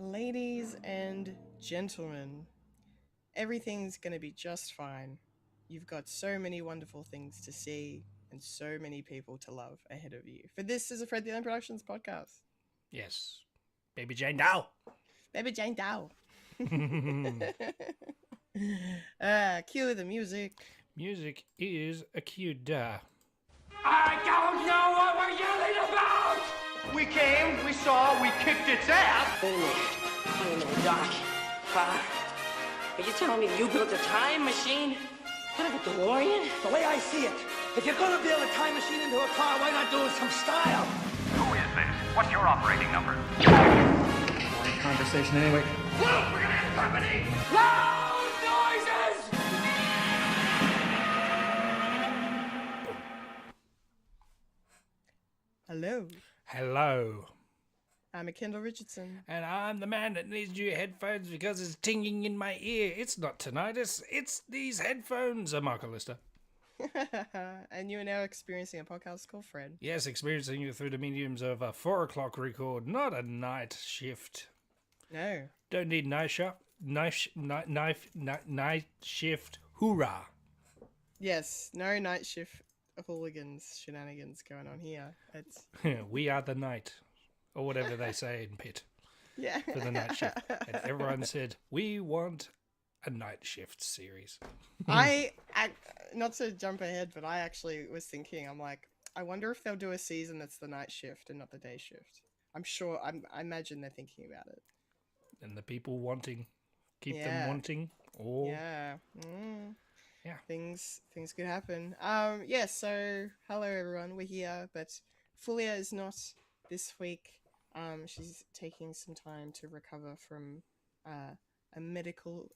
Ladies and gentlemen, everything's going to be just fine. You've got so many wonderful things to see and so many people to love ahead of you. For this is a Fred the Allen Productions podcast. Yes. Baby Jane Dow. Baby Jane Dow. Cue the music. Music is a cue. I don't know what we're yelling about! We came, we saw, we kicked its ass! Wait a minute. Doc. Are you telling me you built a time machine? Kind of a DeLorean? The way I see it, if you're gonna build a time machine into a car, why not do it some style? Who is this? What's your operating number? Boring conversation anyway. Whoa, we're gonna have company! Loud noises! Hello. Hello. I'm Kendall Richardson. And I'm the man that needs new headphones because it's tingling in my ear. It's not tinnitus, it's these headphones. I'm Michael Lister. And you are now experiencing a podcast called Fred. Yes, experiencing you through the mediums of a 4 o'clock record, not a night shift. No. Don't need night shift. Hoorah. Yes, no night shift hooligans shenanigans going on here. It's We are the night. Or whatever they say in Pitt. Yeah. For the night shift. And everyone said, we want a night shift series. I not to jump ahead, but I actually was thinking, I'm like, I wonder if they'll do a season that's the night shift and not the day shift. I'm sure, I imagine they're thinking about it. And the people wanting, keep them wanting. Or Yeah. Yeah. Things could happen. So hello everyone, we're here, but Fulya is not this week. She's taking some time to recover from a medical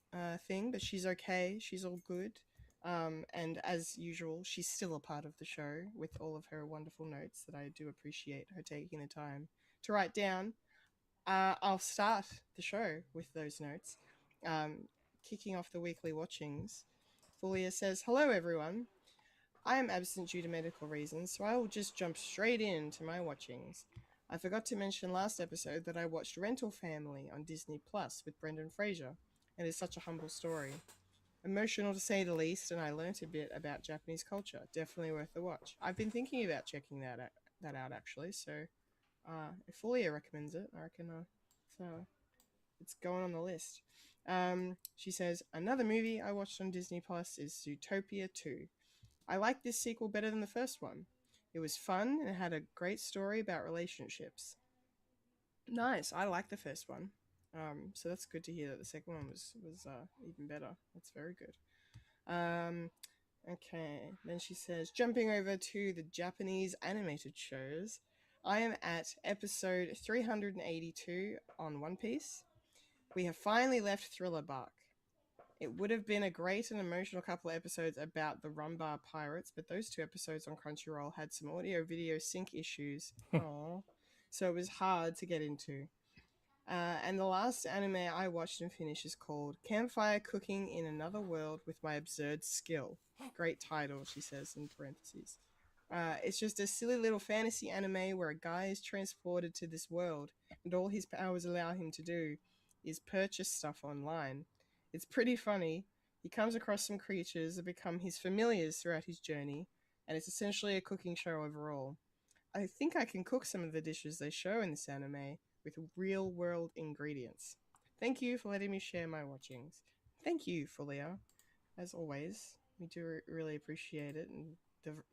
thing, but she's okay. She's all good. And as usual, she's still a part of the show with all of her wonderful notes that I do appreciate her taking the time to write down. I'll start the show with those notes. Kicking off the weekly watchings, Fulya says, "Hello everyone. I am absent due to medical reasons, so I will just jump straight into my watchings. I forgot to mention last episode that I watched Rental Family on Disney Plus with Brendan Fraser, and it's such a humble story. Emotional to say the least, and I learnt a bit about Japanese culture. Definitely worth the watch. I've been thinking about checking that out actually, so if Fulya recommends it, I reckon it's going on the list." She says, "Another movie I watched on Disney Plus is Zootopia 2. I like this sequel better than the first one. It was fun and had a great story about relationships." Nice. I like the first one. So that's good to hear that the second one was even better. That's very good. Okay. Then she says, "Jumping over to the Japanese animated shows, I am at episode 382 on One Piece. We have finally left Thriller Bark. It would have been a great and emotional couple of episodes about the Rumbar Pirates, but those 2 episodes on Crunchyroll had some audio-video sync issues. Aww. So it was hard to get into. And the last anime I watched and finished is called Campfire Cooking in Another World with My Absurd Skill. Great title," she says in parentheses. It's just a silly little fantasy anime where a guy is transported to this world, and all his powers allow him to do is purchase stuff online. It's pretty funny. He comes across some creatures that become his familiars throughout his journey, and it's essentially a cooking show overall. I think I can cook some of the dishes they show in this anime with real world ingredients. Thank you for letting me share my watchings. Thank you, Fulya. As always, we do really appreciate it, and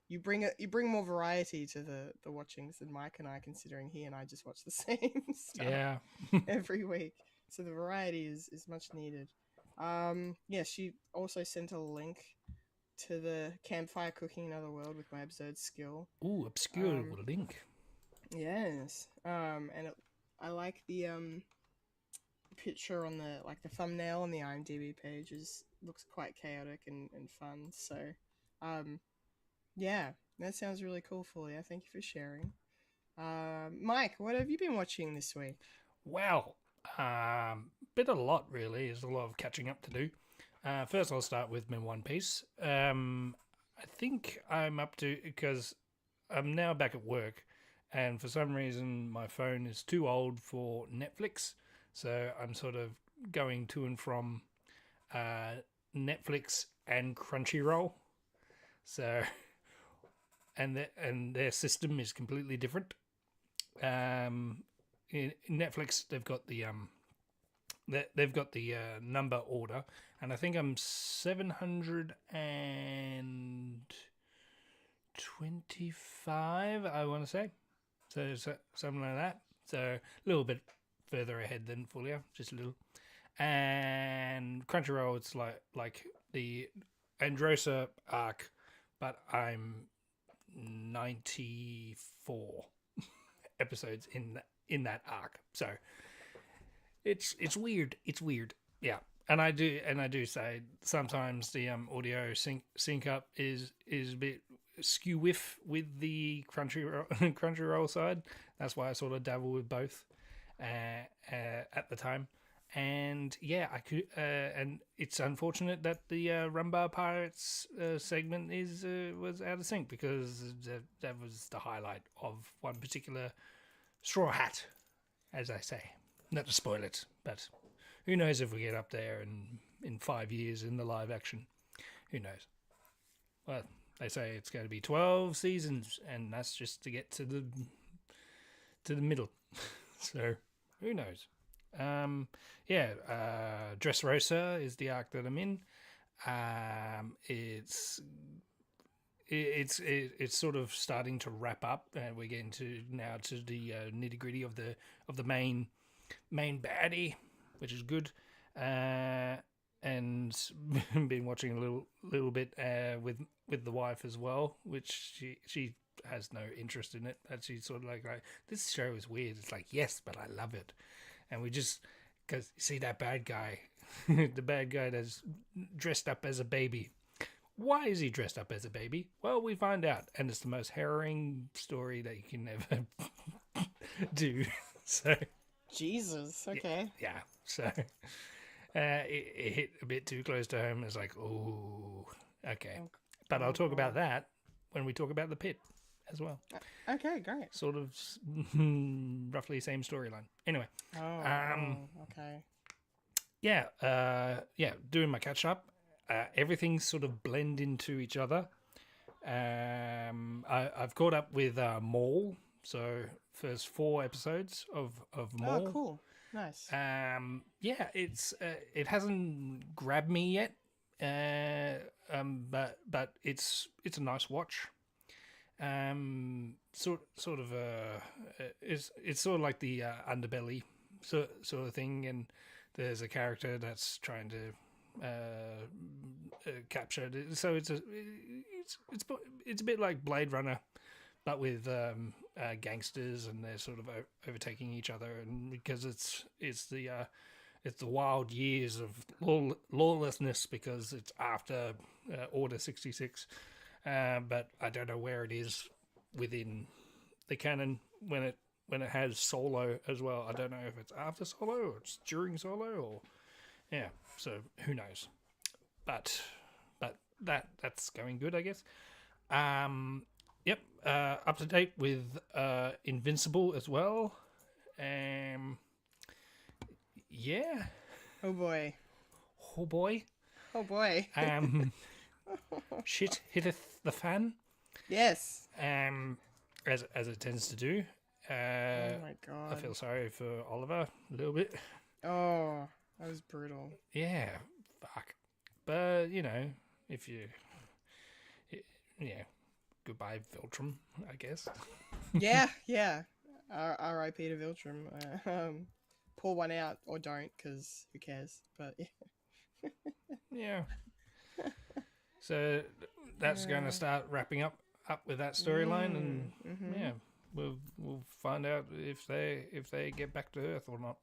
you bring more variety to the watchings than Mike and I, considering he and I just watch the same stuff Yeah. every week. So the variety is much needed. Yeah, she also sent a link to the campfire cooking another world with my absurd skill. Ooh, obscure link. Yes. I like the picture on the thumbnail on the IMDb page looks quite chaotic and fun. So, yeah, that sounds really cool, Fulya. Thank you for sharing. Mike, what have you been watching this week? Well, bit a lot really. There's a lot of catching up to do. First, I'll start with my One Piece. I think I'm up to, because I'm now back at work, and for some reason my phone is too old for Netflix, so I'm sort of going to and from Netflix and Crunchyroll. So, and their system is completely different. In Netflix, they've got the number order, and I think I'm 725, I want to say. So something like that. So a little bit further ahead than Fulya, just a little. And Crunchyroll, it's like the Androsa arc, but I'm 94 episodes in that arc. So it's weird. It's weird. Yeah. And I do say sometimes the audio sync up is a bit skew with the Crunchyroll side. That's why I sort of dabble with both at the time. And yeah, I could and it's unfortunate that the Rumbar Pirates segment was out of sync, because that was the highlight of one particular straw hat, as I say. Not to spoil it, but who knows if we get up there in 5 years in the live action. Who knows? Well, they say it's going to be 12 seasons, and that's just to get to the middle. So who knows? Dressrosa is the arc that I'm in. It's sort of starting to wrap up, and we're getting to the nitty gritty of the main baddie, which is good. And been watching a little bit with the wife as well, which she has no interest in it. And she's sort of like, this show is weird. It's like, yes, but I love it. And we just, because you see that bad guy, the bad guy that's dressed up as a baby. Why is he dressed up as a baby? Well, we find out, and it's the most harrowing story that you can ever do. So, Jesus, okay. Yeah, so it hit a bit too close to home. It's like, oh, okay. But I'll talk about that when we talk about the Pitt as well. Okay, great. Sort of roughly same storyline. Anyway. Okay. Yeah, doing my catch up. Everything's sort of blend into each other. I've caught up with Maul, so first 4 episodes of Maul. Oh, cool. Nice. Yeah, it hasn't grabbed me yet. But it's a nice watch. It's sort of like the underbelly sort of thing, and there's a character that's trying to capture it. So it's a bit like Blade Runner, but with gangsters, and they're sort of overtaking each other, and because it's the wild years of lawlessness, because it's after Order 66. But I don't know where it is within the canon when it has Solo as well. I don't know if it's after Solo or it's during Solo, or so who knows. But that's going good, I guess. Yep, up to date with Invincible as well. Yeah. Oh boy. Oh boy. Oh boy. Shit hitteth the fan. Yes. as it tends to do. Oh my god. I feel sorry for Oliver a little bit. Oh, that was brutal. Yeah, fuck. But if you, yeah, goodbye Viltrum, I guess. Yeah, yeah. R.I.P. to Viltrum. Pull one out or don't, because who cares? But yeah. Yeah. So that's going to start wrapping up with that storyline, and yeah, we'll find out if they get back to Earth or not.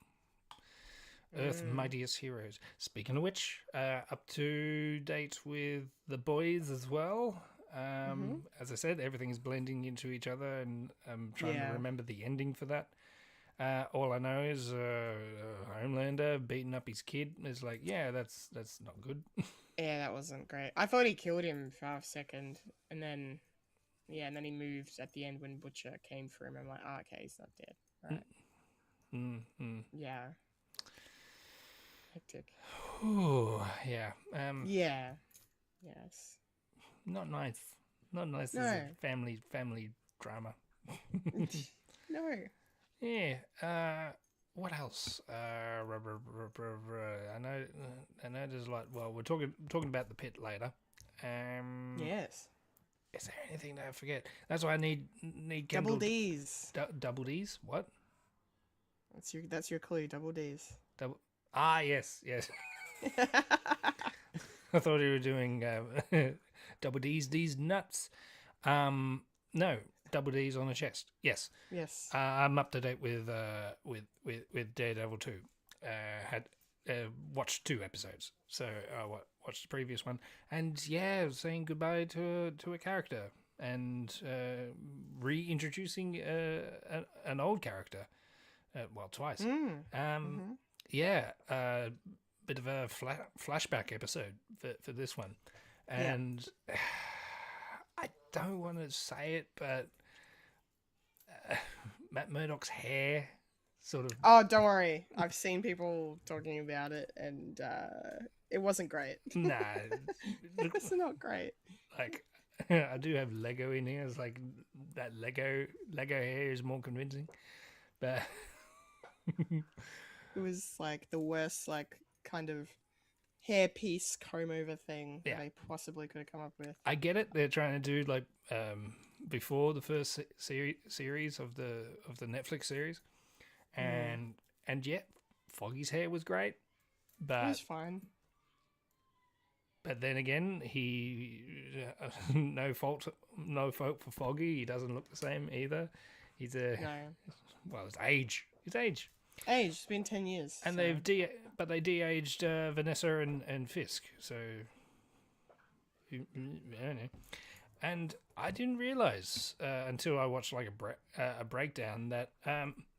Earth Mightiest Heroes. Speaking of which, up to date with the boys as well. As I said, everything is blending into each other, and I'm trying to remember the ending for that. All I know is Homelander beating up his kid is like, yeah, that's not good. Yeah, that wasn't great. I thought he killed him for a second, and then he moved at the end when Butcher came for him. I'm like, oh, okay, he's not dead. Right. Yeah. Hectic. Ooh, yeah. Yeah. Yes. Not nice. Not nice No. as a family drama. No. Yeah. What else? I know there's like. Well, we're talking about the Pit later. Yes. Is there anything that I forget? That's why I need Kendall. Double D's. Double D's. What? That's your clue. Double D's. Yes. I thought you were doing double D's. These nuts. No. Double D's on the chest. Yes. Yes. I'm up to date with Daredevil 2. Had watched 2 episodes, so I watched the previous one, and saying goodbye to a character and reintroducing an old character. Well, twice. Bit of a flashback episode for this one, and. I don't want to say it, but Matt Murdock's hair sort of... Oh, don't worry. I've seen people talking about it, and it wasn't great. Nah. It's not great. Like, I do have Lego in here. It's like that Lego hair is more convincing. But... It was like the worst, like, kind of hairpiece comb over thing that I possibly could have come up with. I get it. They're trying to do like before the first series of the Netflix series, and yet Foggy's hair was great, but it was fine. But then again, he no fault for Foggy. He doesn't look the same either. He's it's age. It's age. It's been 10 years. And they de-aged Vanessa and Fisk, so I don't know. And I didn't realize until I watched like a breakdown that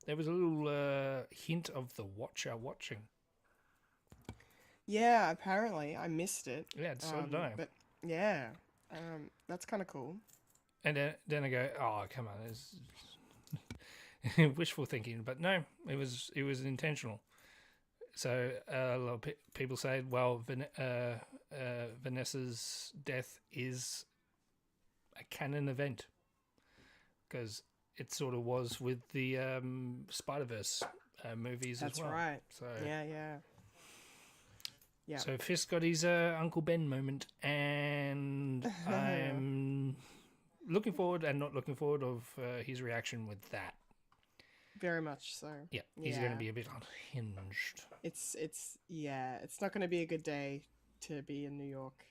there was a little hint of the Watcher watching. Yeah, apparently I missed it. Yeah, so did I. But yeah, that's kind of cool. And then I go, oh come on, it's wishful thinking, but no, it was intentional. So a lot of people say, well, Vanessa's death is a canon event because it sort of was with the Spider-Verse movies as well. That's right. So yeah. So Fisk got his Uncle Ben moment, and I'm looking forward and not looking forward of his reaction with that. Very much so. Yeah, he's going to be a bit unhinged. It's not going to be a good day to be in New York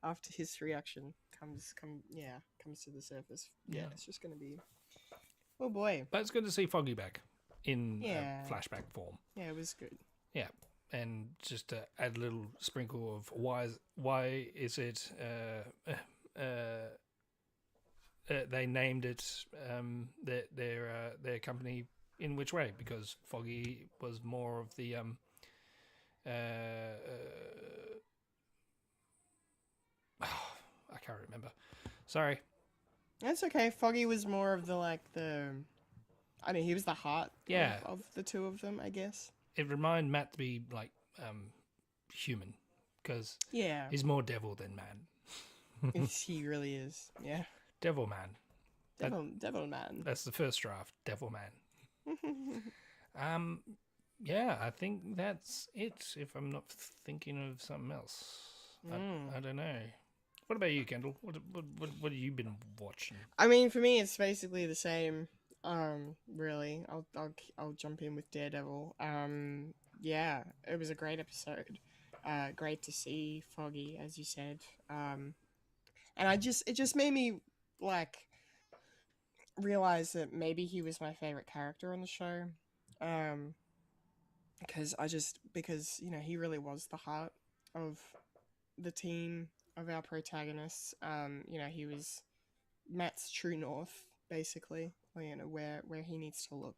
after his reaction comes to the surface. Yeah, it's just going to be, oh boy. But it's good to see Foggy back in flashback form. Yeah, it was good. Yeah, and just to add a little sprinkle of why is it they named it their company in which way? Because Foggy was more of the I can't remember. Sorry. That's okay. Foggy was more of he was the heart of the two of them, I guess. It reminded Matt to be like human, because he's more devil than man. He really is. Yeah. Devil man. Devil Man. That's the first draft, Devil Man. Yeah, I think that's it. If I'm not thinking of something else, I don't know. What about you, Kendall? What have you been watching? I mean, for me, it's basically the same. Really, I'll jump in with Daredevil. Yeah, it was a great episode. Great to see Foggy, as you said. And it just made me like realize that maybe he was my favorite character on the show. Because he really was the heart of the team, of our protagonists. He was Matt's true north, basically. Where he needs to look.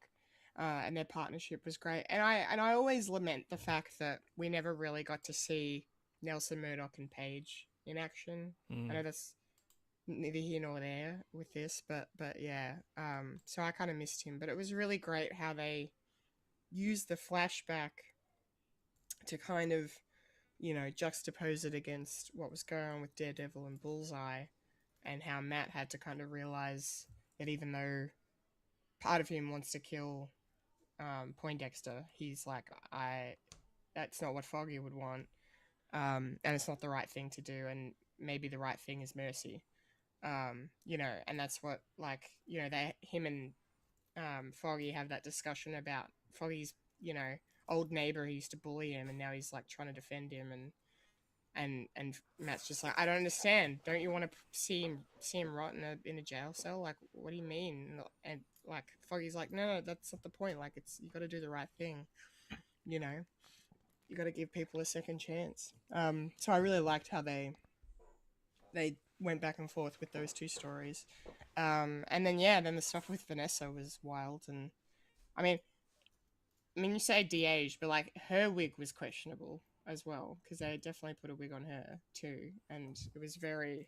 And their partnership was great. And I always lament the fact that we never really got to see Nelson, Murdoch, and Paige in action. I know that's neither here nor there with this, but yeah. So I kind of missed him, but it was really great how they used the flashback to kind of, juxtapose it against what was going on with Daredevil and Bullseye, and how Matt had to kind of realize that even though part of him wants to kill Poindexter, he's like, that's not what Foggy would want, and it's not the right thing to do, and maybe the right thing is mercy, and that's what, him and Foggy have that discussion about Foggy's, old neighbor who used to bully him, and now he's like trying to defend him, and Matt's just like, I don't understand. Don't you want to see him rot in a jail cell? Like, what do you mean? And like Foggy's like, no, that's not the point. Like, you got to do the right thing. You got to give people a second chance. So I really liked how they went back and forth with those two stories. And then the stuff with Vanessa was wild. And I mean, you say de-aged, but like her wig was questionable as well, because they definitely put a wig on her too, and it was very,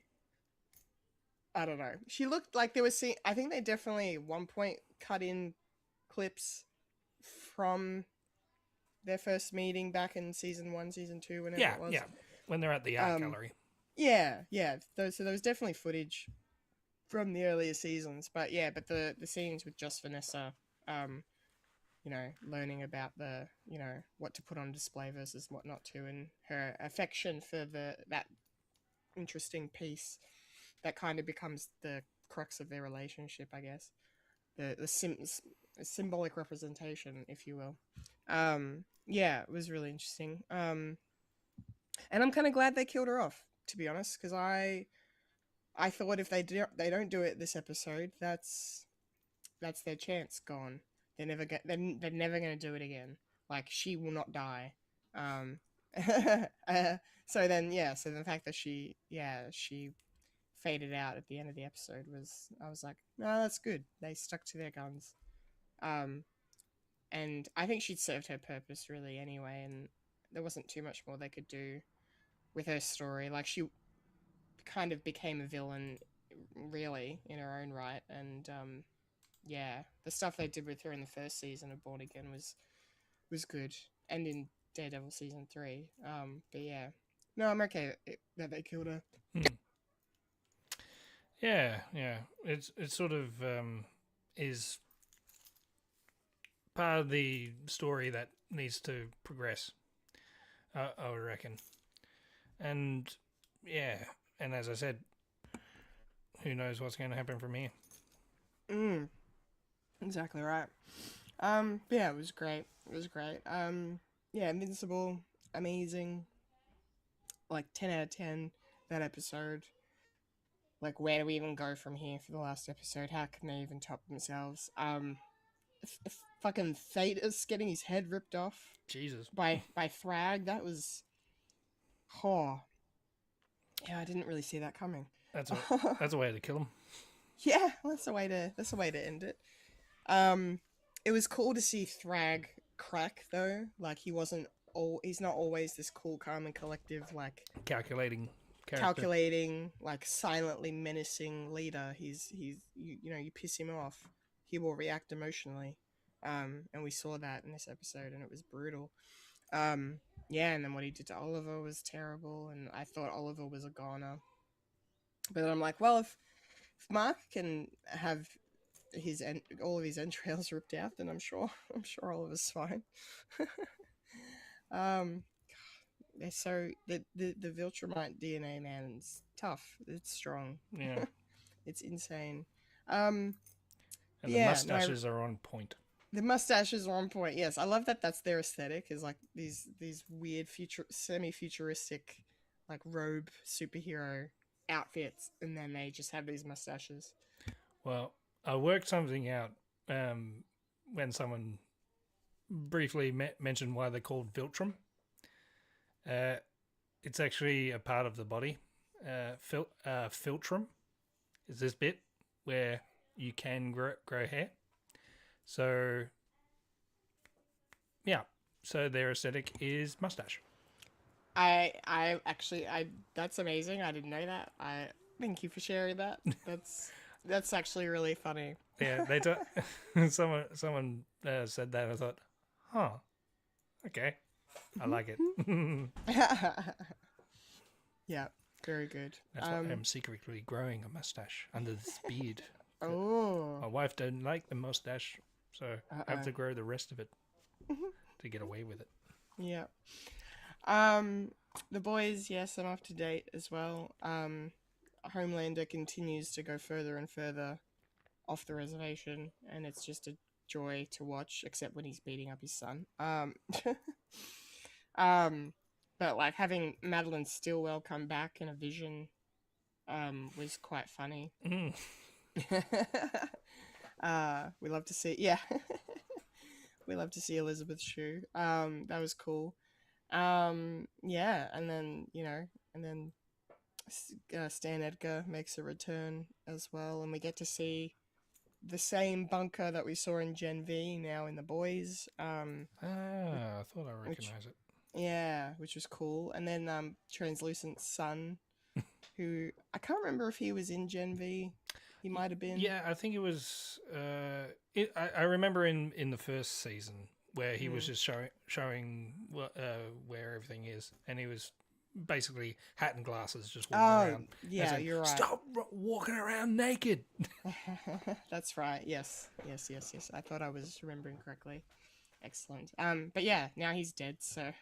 I don't know. She looked like there was I think they definitely at one point cut in clips from their first meeting back in season 1, season 2, whenever it was. Yeah, when they're at the art gallery. Yeah. So there was definitely footage from the earlier seasons, but the scenes with just Vanessa, learning about the, what to put on display versus what not to, and her affection for that interesting piece that kind of becomes the crux of their relationship, I guess. The symbolic representation, if you will. It was really interesting. And I'm kind of glad they killed her off, to be honest, because I thought if they don't do it this episode, that's their chance gone. They're never going to do it again. Like, she will not die. So the fact that she faded out at the end of the episode I was like, no, that's good. They stuck to their guns. And I think she'd served her purpose really anyway, and there wasn't too much more they could do with her story. Like, she kind of became a villain really in her own right, and the stuff they did with her in the first season of Born Again was good, and in Daredevil season 3. But yeah, no, I'm okay that they killed her. Yeah. It sort of is part of the story that needs to progress, I would reckon. And and as I said, who knows what's going to happen from here. Exactly right. It was great. Invincible, amazing. Like 10 out of 10, that episode. Like, where do we even go from here for the last episode? How can they even top themselves? Fucking Thetis getting his head ripped off. Jesus. By Thrag, that was... Yeah, I didn't really see that coming. That's a way to kill him. Yeah, that's a way to end it. It was cool to see Thrag crack though. Like, he's not always this cool, calm, and collective, like calculating, like silently menacing leader. He's you piss him off, he will react emotionally. And we saw that in this episode, and it was brutal. And then what he did to Oliver was terrible, and I thought Oliver was a goner. But then I'm like, well, if Mark can have all of his entrails ripped out, then I'm sure Oliver's fine. They're so the Viltrumite DNA, man, it's tough. It's strong. Yeah. It's insane. And the mustaches are on point. The mustaches are on point. Yes, I love that. That's their aesthetic. Is like these weird semi-futuristic, like robe superhero outfits, and then they just have these mustaches. Well, I worked something out when someone briefly mentioned why they're called Viltrum. It's actually a part of the body. Philtrum is this bit where you can grow hair. So, yeah. So their aesthetic is mustache. I that's amazing. I didn't know that. I thank you for sharing that. That's actually really funny. Yeah, someone said that. I thought, huh, okay, I like it. Yeah, very good. That's why I'm secretly growing a mustache under this beard. Oh, My wife don't like the mustache, so I have to grow the rest of it to get away with it. Yeah. The boys, yes, I'm up to date as well. Homelander continues to go further and further off the reservation, and it's just a joy to watch, except when he's beating up his son. But like having Madeline Stillwell come back in a vision, was quite funny. We love to see, yeah. We love to see Elizabeth Shue. That was cool. Yeah, and then Stan Edgar makes a return as well, and we get to see the same bunker that we saw in Gen V now in the boys. I thought I recognized it. Yeah, which was cool. And then Translucent Sun, who I can't remember if he was in Gen V. He might have been. Yeah, I think it was. I remember in the first season where he was just showing where everything is, and he was basically hat and glasses just walking around. Yeah, saying, you're right. Stop walking around naked. That's right. Yes. I thought I was remembering correctly. Excellent. But yeah, now he's dead. So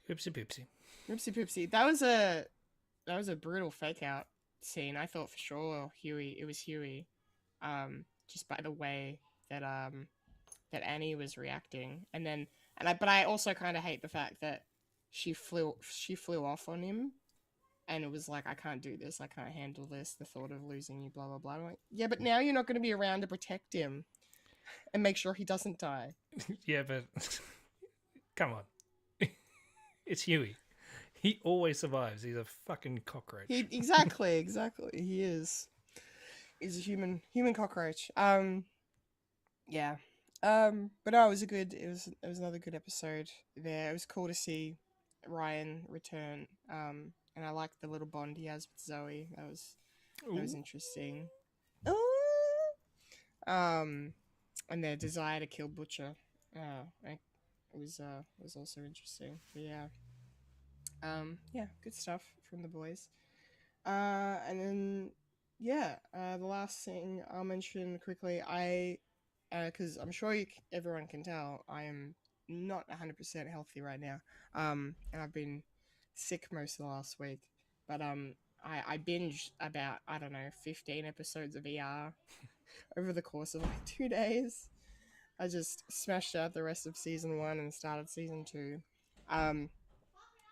Oopsie poopsie. Oopsie poopsie. That was a brutal fake out scene. I thought for sure it was Huey. Just by the way that that Annie was reacting, but I also kind of hate the fact that she flew off on him, and it was like, I can't do this, I can't handle this, the thought of losing you, blah blah blah. I'm like, yeah, but now you're not going to be around to protect him and make sure he doesn't die. Yeah, but come on, it's Huey. He always survives. He's a fucking cockroach. Exactly. He is. He's a human cockroach. Yeah. But no, it was another good episode there. It was cool to see Ryan return. And I liked the little bond he has with Zoe. That was interesting. Ooh. And their desire to kill Butcher. It was also interesting. But yeah. Yeah, good stuff from the boys. And then the last thing I'll mention quickly, because I'm sure everyone can tell, I am not 100% healthy right now. And I've been sick most of the last week. But I binged about, 15 episodes of ER over the course of like 2 days. I just smashed out the rest of season 1 and started season 2.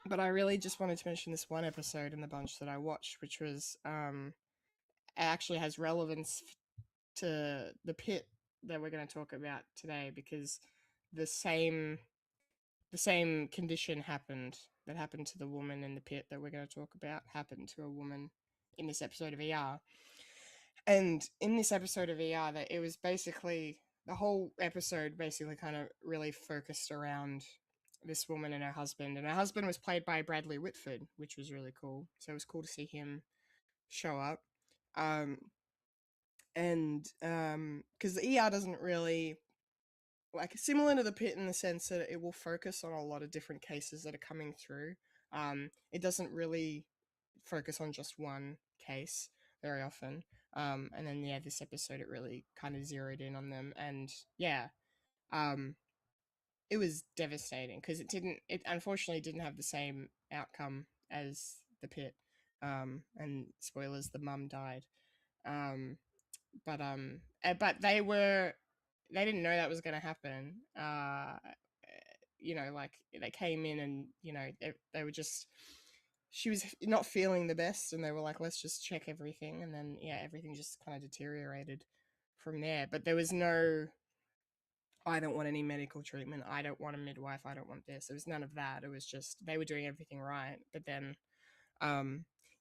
But I really just wanted to mention this one episode in the bunch that I watched, which was actually has relevance to the Pitt that we're going to talk about today, because the same condition happened to the woman in the Pitt that we're going to talk about happened to a woman in this episode of ER. And in this episode of ER, that it was basically the whole episode basically kind of really focused around this woman and her husband was played by Bradley Whitford, which was really cool. So it was cool to see him show up. Because the ER doesn't really, like, similar to the Pitt in the sense that it will focus on a lot of different cases that are coming through. It doesn't really focus on just one case. very often. And then this episode it really kind of zeroed in on them, and um, it was devastating because it unfortunately didn't have the same outcome as the Pit. And spoilers, the mum died. Um, but they didn't know that was going to happen. Like they came in and they were just, she was not feeling the best, and they were like, let's just check everything, and then everything just kind of deteriorated from there. But there was no, I don't want any medical treatment, I don't want a midwife, I don't want this. There was none of that. It was just they were doing everything right. But then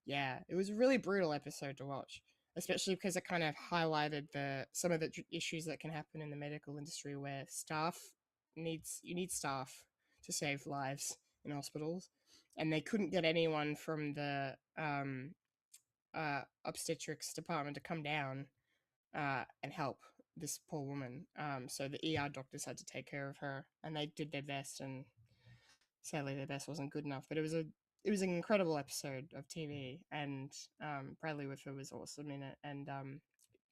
it was a really brutal episode to watch, especially because it kind of highlighted some of the issues that can happen in the medical industry, where you need staff to save lives in hospitals, and they couldn't get anyone from the obstetrics department to come down and help this poor woman. So the ER doctors had to take care of her, and they did their best, and sadly their best wasn't good enough. But it was an incredible episode of TV, and Bradley Whitford was awesome in it. And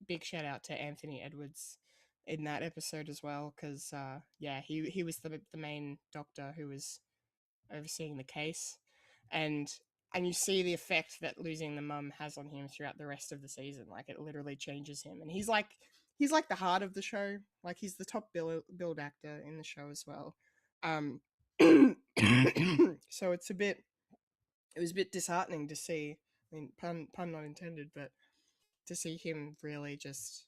big shout out to Anthony Edwards in that episode as well, because he was the main doctor who was overseeing the case, and you see the effect that losing the mum has on him throughout the rest of the season. Like, it literally changes him, and he's like the heart of the show. Like, he's the top billed actor in the show as well. So it was a bit disheartening to see. I mean, pun not intended, but to see him really just,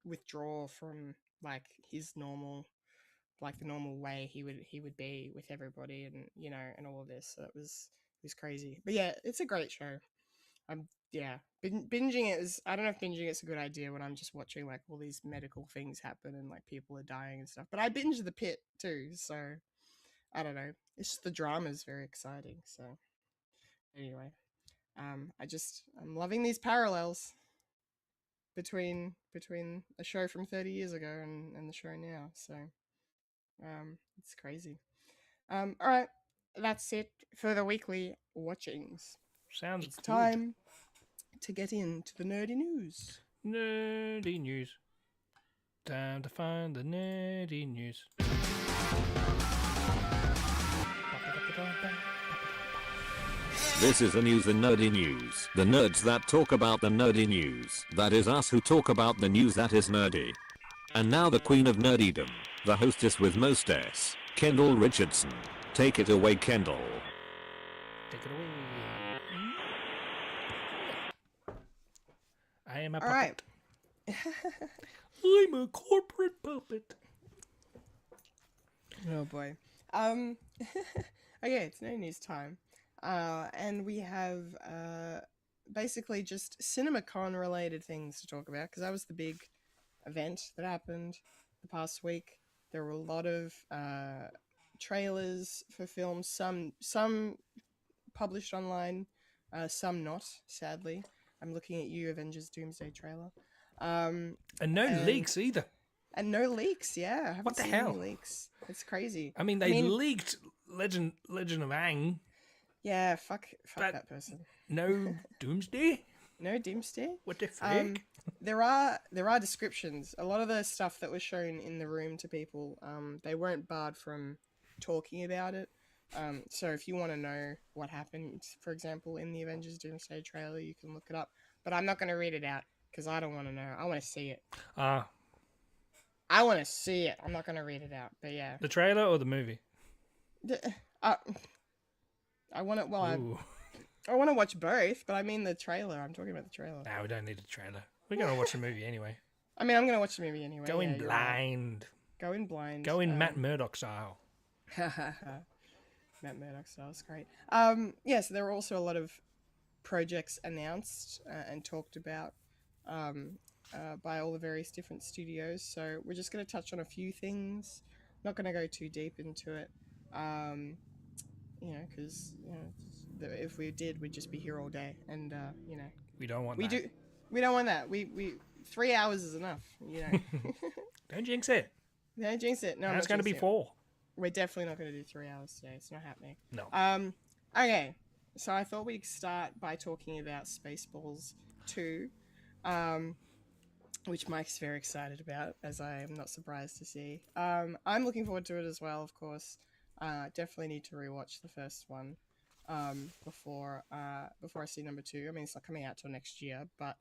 withdraw from like his normal, like the normal way he would be with everybody, and and all of this. So it was crazy. But yeah, it's a great show. Binging it is, I don't know if binging it's a good idea when I'm just watching like all these medical things happen and like people are dying and stuff. But I binge The Pit too, so I don't know. It's just the drama is very exciting. So anyway, I'm loving these parallels between a show from 30 years ago and the show now. So it's crazy. All right, that's it for the weekly watchings. Sounds It's good. time to get into the nerdy news. Nerdy news. Time to find the nerdy news. This is the news, the nerdy news. The nerds that talk about the nerdy news. That is us who talk about the news that is nerdy. And now the queen of nerdydom, the hostess with mostest, Kendall Richardson. Take it away, Kendall. Take it away. I am a All right. puppet. I'm a corporate puppet. Oh boy. Okay, it's nerdy news time. And we have basically just CinemaCon related things to talk about, because that was the big event that happened the past week. There were a lot of trailers for films, some published online, some not, sadly. I'm looking at you, Avengers Doomsday trailer. And no leaks either. And no leaks, yeah. I haven't What the seen hell? any leaks. It's crazy. I mean, they leaked Legend of Aang. Yeah, fuck But- that person. No Doomsday? No Doomsday? What the frick? There are descriptions. A lot of the stuff that was shown in the room to people, they weren't barred from talking about it. So if you want to know what happened, for example, in the Avengers Doomsday trailer, you can look it up. But I'm not going to read it out because I don't want to know. I want to see it. I want to see it. I'm not going to read it out. But yeah, The trailer or the movie? I want to. Well, Ooh. I want to watch both, but I mean the trailer. I'm talking about the trailer. Nah, we don't need a trailer. We're going to watch the movie anyway. I mean, I'm going to watch the movie anyway. Go in yeah, you're right. blind. Go in blind. Go in Matt Murdock style. Matt Murdock style is great. So there were also a lot of projects announced and talked about by all the various different studios. So we're just going to touch on a few things. Not going to go too deep into it, because if we did, we'd just be here all day, and We don't want that. We don't want that. We 3 hours is enough. Don't jinx it. Don't jinx it. No, I'm It's not going to be jinxing it. 4. We're definitely not going to do 3 hours today. It's not happening. No. Okay. So I thought we'd start by talking about Spaceballs 2, um, which Mike's very excited about, as I am not surprised to see. I'm looking forward to it as well, of course. Definitely need to rewatch the first one before I see number 2. I mean, it's not coming out till next year, but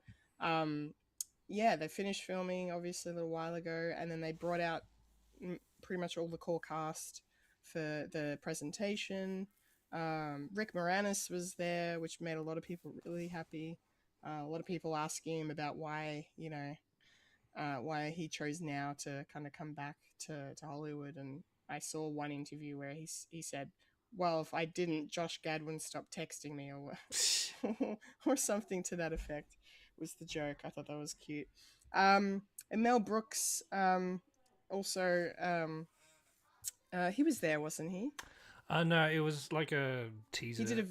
yeah, they finished filming obviously a little while ago, and then they brought out pretty much all the core cast for the presentation. Rick Moranis was there, which made a lot of people really happy. A lot of people asking him about why, why he chose now to kind of come back to Hollywood. And I saw one interview where he said, well, if I didn't, Josh Gad wouldn't stop texting me, or something to that effect was the joke. I thought that was cute. And Mel Brooks also he was there, wasn't he? No, it was like a teaser. He did a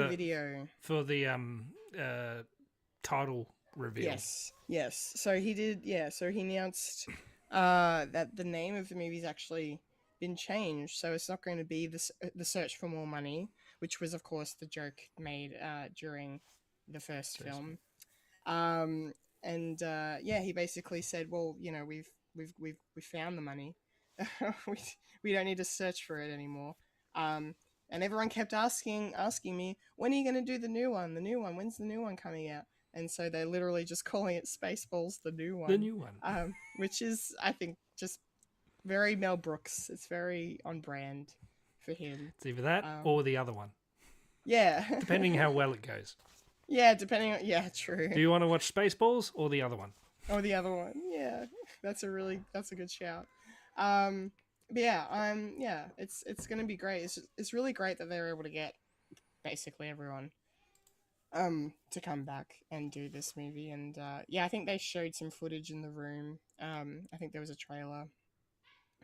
video for the title reveal. Yes. So he did. Yeah. So he announced that the name of the movie's actually been changed. So it's not going to be the Search for More Money, which was, of course, the joke made during the first film. Yeah, he basically said, well, we've found the money. we don't need to search for it anymore. And everyone kept asking me, when are you going to do the new one? When's the new one coming out? And so they're literally just calling it Spaceballs, the new one. The new one. Which is, I think, just very Mel Brooks. It's very on brand for him. It's either that or the other one. Yeah. Depending how well it goes. Yeah, true. Do you want to watch Spaceballs or the other one? Or the other one. Yeah. That's a good shout. It's going to be great. It's really great that they're able to get basically everyone to come back and do this movie. And I think they showed some footage in the room. I think there was a trailer,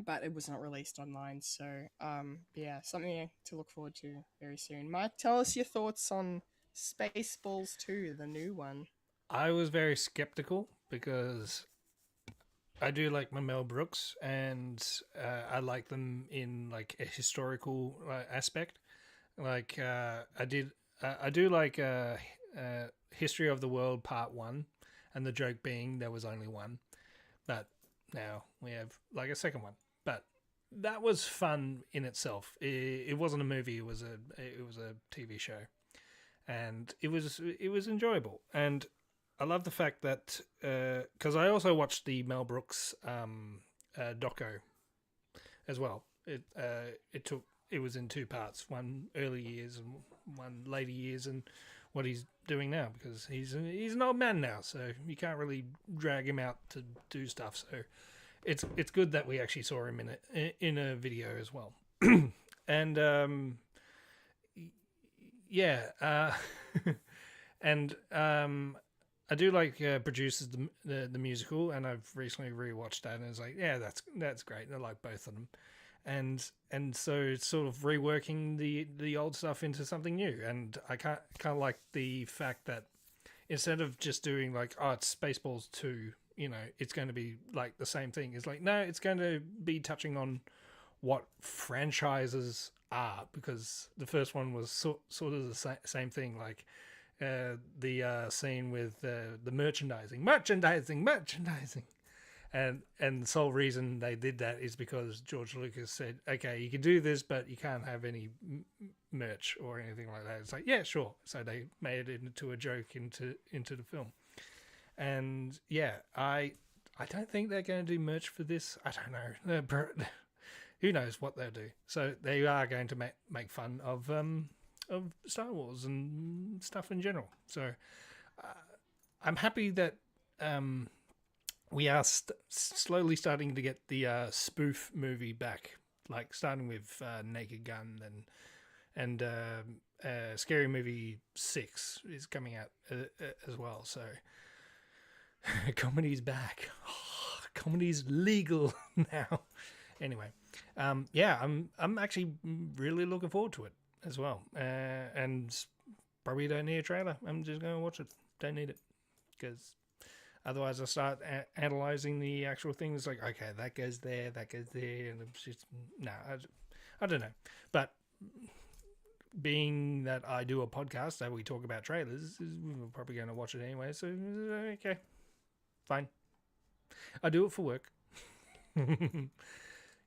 but it was not released online. So something to look forward to very soon. Mike, tell us your thoughts on Spaceballs 2, the new one. I was very skeptical because I do like my Mel Brooks, and I like them in like a historical aspect. Like I do like History of the World Part 1, and the joke being there was only one, but now we have like a second one. But that was fun in itself. It wasn't a movie; it was a TV show, and it was enjoyable. And I love the fact that because I also watched the Mel Brooks doco as well. It was in 2 parts, one early years and one later years, and what he's doing now, because he's an old man now, so you can't really drag him out to do stuff. So it's good that we actually saw him in a video as well. And and I do like Producers the musical, and I've recently rewatched that, and it's like, yeah, that's great. I like both of them, and so it's sort of reworking the old stuff into something new. And I kind of like the fact that instead of just doing like, oh, it's Spaceballs 2, it's going to be like the same thing. It's like, no, it's going to be touching on what franchises are, because the first one was sort of the same thing, like the scene with the merchandising, and the sole reason they did that is because George Lucas said, okay, you can do this, but you can't have any merch or anything like that. It's like, yeah, sure. So they made it into a joke into the film. And yeah, I don't think they're going to do merch for this. I don't know. Who knows what they'll do. So they are going to make fun of Star Wars and stuff in general. So I'm happy that we are slowly starting to get the spoof movie back, like starting with Naked Gun, and Scary Movie 6 is coming out as well. So comedy's back. Oh, comedy's legal now. Anyway, I'm actually really looking forward to it as well, and probably don't need a trailer. I'm just going to watch it. Don't need it, because otherwise I start analyzing the actual things. Like, okay, that goes there, and it's just no. I don't know. But being that I do a podcast that we talk about trailers, we're probably going to watch it anyway. So okay, fine. I do it for work.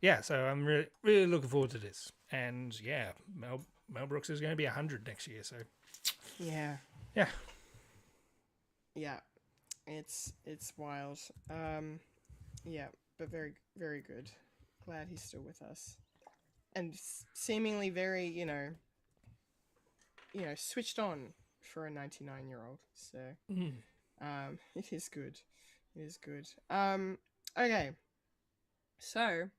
Yeah, so I'm really looking forward to this. And yeah, Mel Brooks is going to be 100 next year. So Yeah. yeah, Yeah. It's wild. Yeah, but very, very good. Glad he's still with us. And seemingly very, switched on for a 99-year-old. So, it is good. It is good. Okay. So,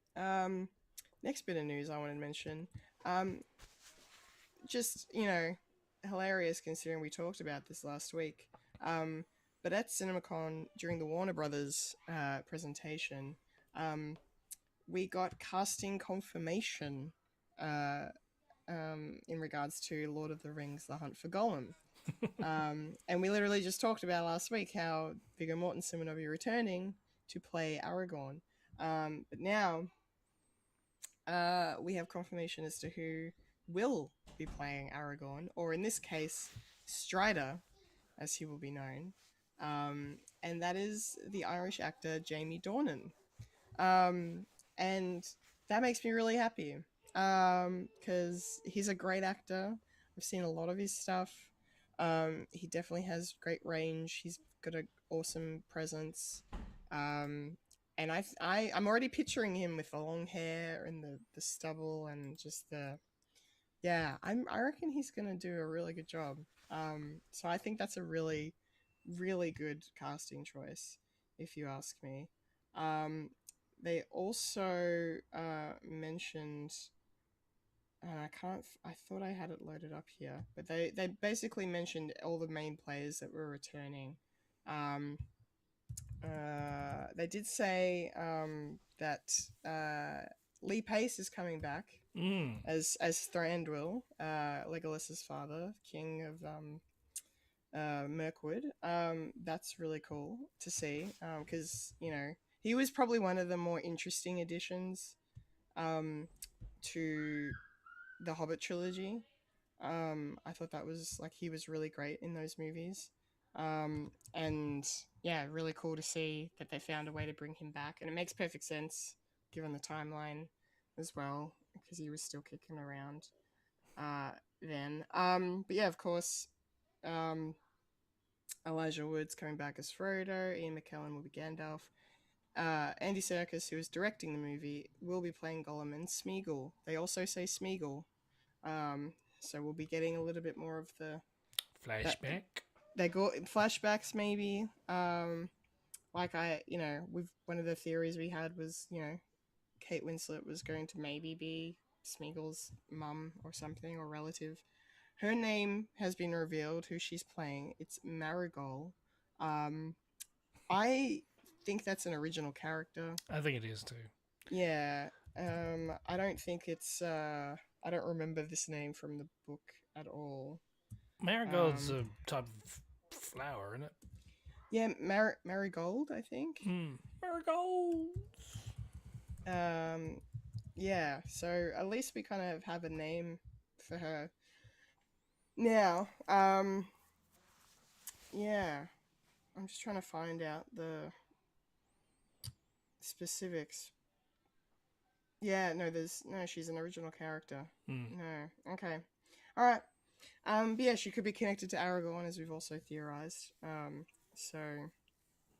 next bit of news I want to mention. Just, hilarious considering we talked about this last week. But at CinemaCon, during the Warner Brothers presentation, we got casting confirmation in regards to Lord of the Rings, The Hunt for Gollum. And we literally just talked about last week how Viggo Mortensen would be returning to play Aragorn. But now we have confirmation as to who will be playing Aragorn, or in this case, Strider, as he will be known. And that is the Irish actor Jamie Dornan. And that makes me really happy because he's a great actor. I've seen a lot of his stuff. He definitely has great range. He's got an awesome presence. And I'm already picturing him with the long hair and the stubble and just I reckon he's gonna do a really good job. So I think that's a really, really good casting choice, if you ask me. They also mentioned, and I thought I had it loaded up here, but they basically mentioned all the main players that were returning. They did say that Lee Pace is coming back as Thranduil, Legolas's father, king of Mirkwood. That's really cool to see because he was probably one of the more interesting additions to the Hobbit trilogy. I thought that was he was really great in those movies. And yeah, really cool to see that they found a way to bring him back, and it makes perfect sense given the timeline as well, because he was still kicking around then. But yeah, of course, Elijah Wood's coming back as Frodo. Ian McKellen will be Gandalf. Andy Serkis, who is directing the movie, will be playing Gollum and Smeagol. They also say Smeagol. So we'll be getting a little bit more of the flashback. They go flashbacks maybe. We've one of the theories we had was, Kate Winslet was going to maybe be Smeagol's mum or something, or relative. Her name has been revealed, who she's playing. It's Marigold. I think that's an original character. I think it is too. Yeah. I don't think it's I don't remember this name from the book at all. Marigold's a type of flower, isn't it? Yeah, marigold, I think. Marigold. Yeah, so at least we kind of have a name for her. Now, yeah, I'm just trying to find out the specifics. Yeah, no, she's an original character. No, okay. All right. But yeah, she could be connected to Aragorn, as we've also theorized. So,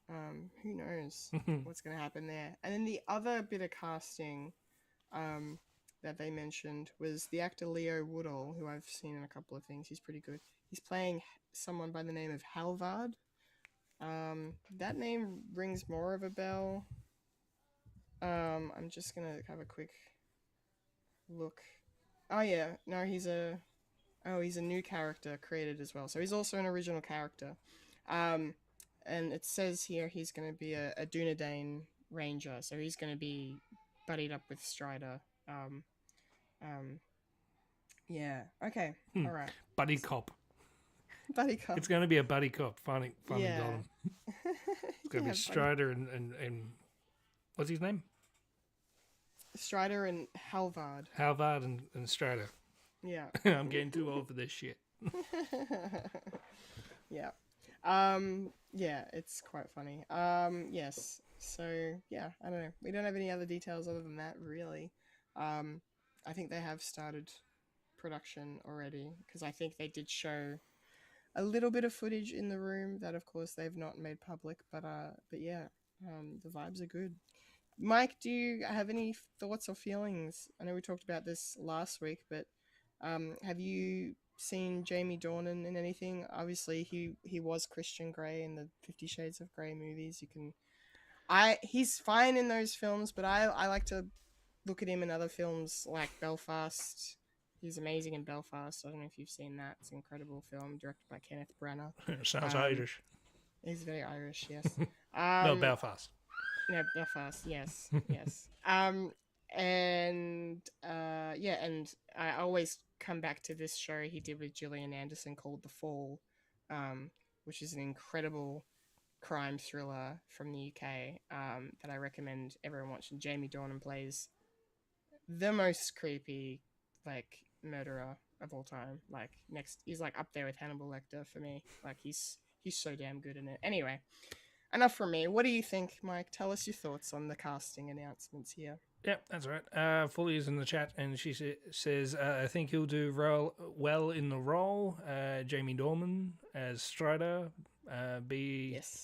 who knows what's going to happen there. And then the other bit of casting that they mentioned was the actor Leo Woodall, who I've seen in a couple of things. He's pretty good. He's playing someone by the name of Halvard. That name rings more of a bell. I'm just going to have a quick look. Oh, yeah. No, he's a new character created as well. So he's also an original character. And it says here he's going to be a Dunedain ranger. So he's going to be buddied up with Strider. Yeah. Okay. All right. Buddy cop. Buddy cop. It's going to be a buddy cop finding Yeah. Gollum. It's going to be Strider and what's his name? Strider and Halvard. Halvard and Strider. Yeah. I'm getting too old for this shit. Yeah. Yeah, it's quite funny. Yes. So, yeah, I don't know. We don't have any other details other than that, really. I think they have started production already, because I think they did show a little bit of footage in the room that, of course, they've not made public, but yeah, the vibes are good. Mike, do you have any thoughts or feelings? I know we talked about this last week, but have you seen Jamie Dornan in anything? Obviously, he was Christian Grey in the 50 Shades of Grey movies. He's fine in those films, but I like to look at him in other films like Belfast. He's amazing in Belfast. I don't know if you've seen that. It's an incredible film directed by Kenneth Branagh. Sounds Irish. He's very Irish, yes. No, Belfast. Yeah, Belfast, yes, yes. And yeah, and I always come back to this show he did with Gillian Anderson called The Fall, which is an incredible crime thriller from the UK that I recommend everyone watching. Jamie Dornan plays the most creepy, like, murderer of all time. Like, he's like up there with Hannibal Lecter for me. Like, he's so damn good in it. Anyway, enough from me. What do you think, Mike? Tell us your thoughts on the casting announcements here. Yep, that's right. Fulya is in the chat, and she says, I think he'll do well in the role. Jamie Dornan as Strider, BTW.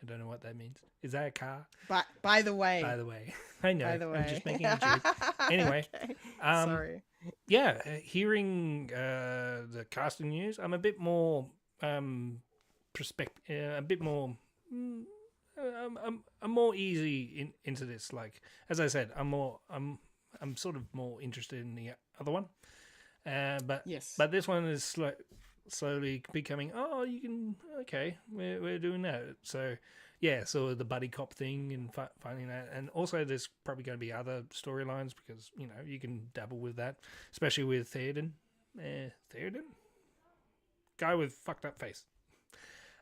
I don't know what that means. Is that a car? But by the way, I know. By the way, I'm just making a joke. Anyway, okay. Sorry. Yeah, hearing the casting news, I'm a bit more a bit more. I'm more easy into this. Like, as I said, I'm sort of more interested in the other one. But yes, but this one is slowly becoming. Oh, you can we're doing that. So yeah, so the buddy cop thing and finding that, and also there's probably going to be other storylines because you can dabble with that, especially with Theoden, guy with fucked up face,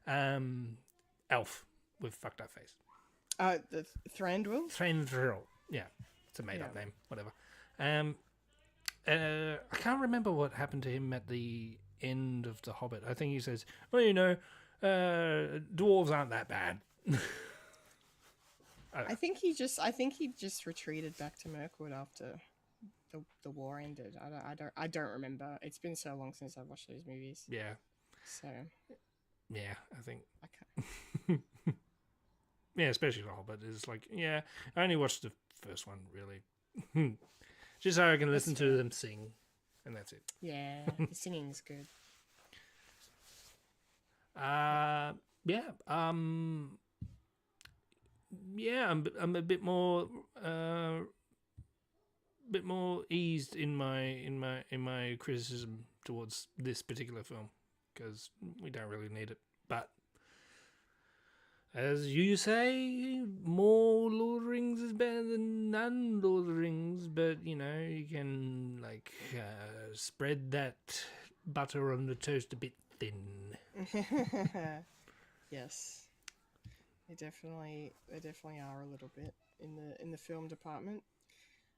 elf with fucked up face. The Thranduil? Thranduil. Yeah, it's a made up name. Whatever. I can't remember what happened to him at the end of The Hobbit. I think he says, well, dwarves aren't that bad. I think he just retreated back to Mirkwood after the war ended. I don't remember. It's been so long since I've watched those movies. Yeah. So. Yeah, I think. Okay. Yeah, especially The Hobbit. It's like, yeah, I only watched the first one really, just so I can listen to them sing, and that's it. Yeah, the singing's good. Yeah. Yeah, I'm a bit more eased in my criticism towards this particular film because we don't really need it. But as you say, more Lord of the Rings is better than none Lord of the Rings. But you can spread that butter on the toast a bit thin. Yes. They definitely are a little bit in the film department.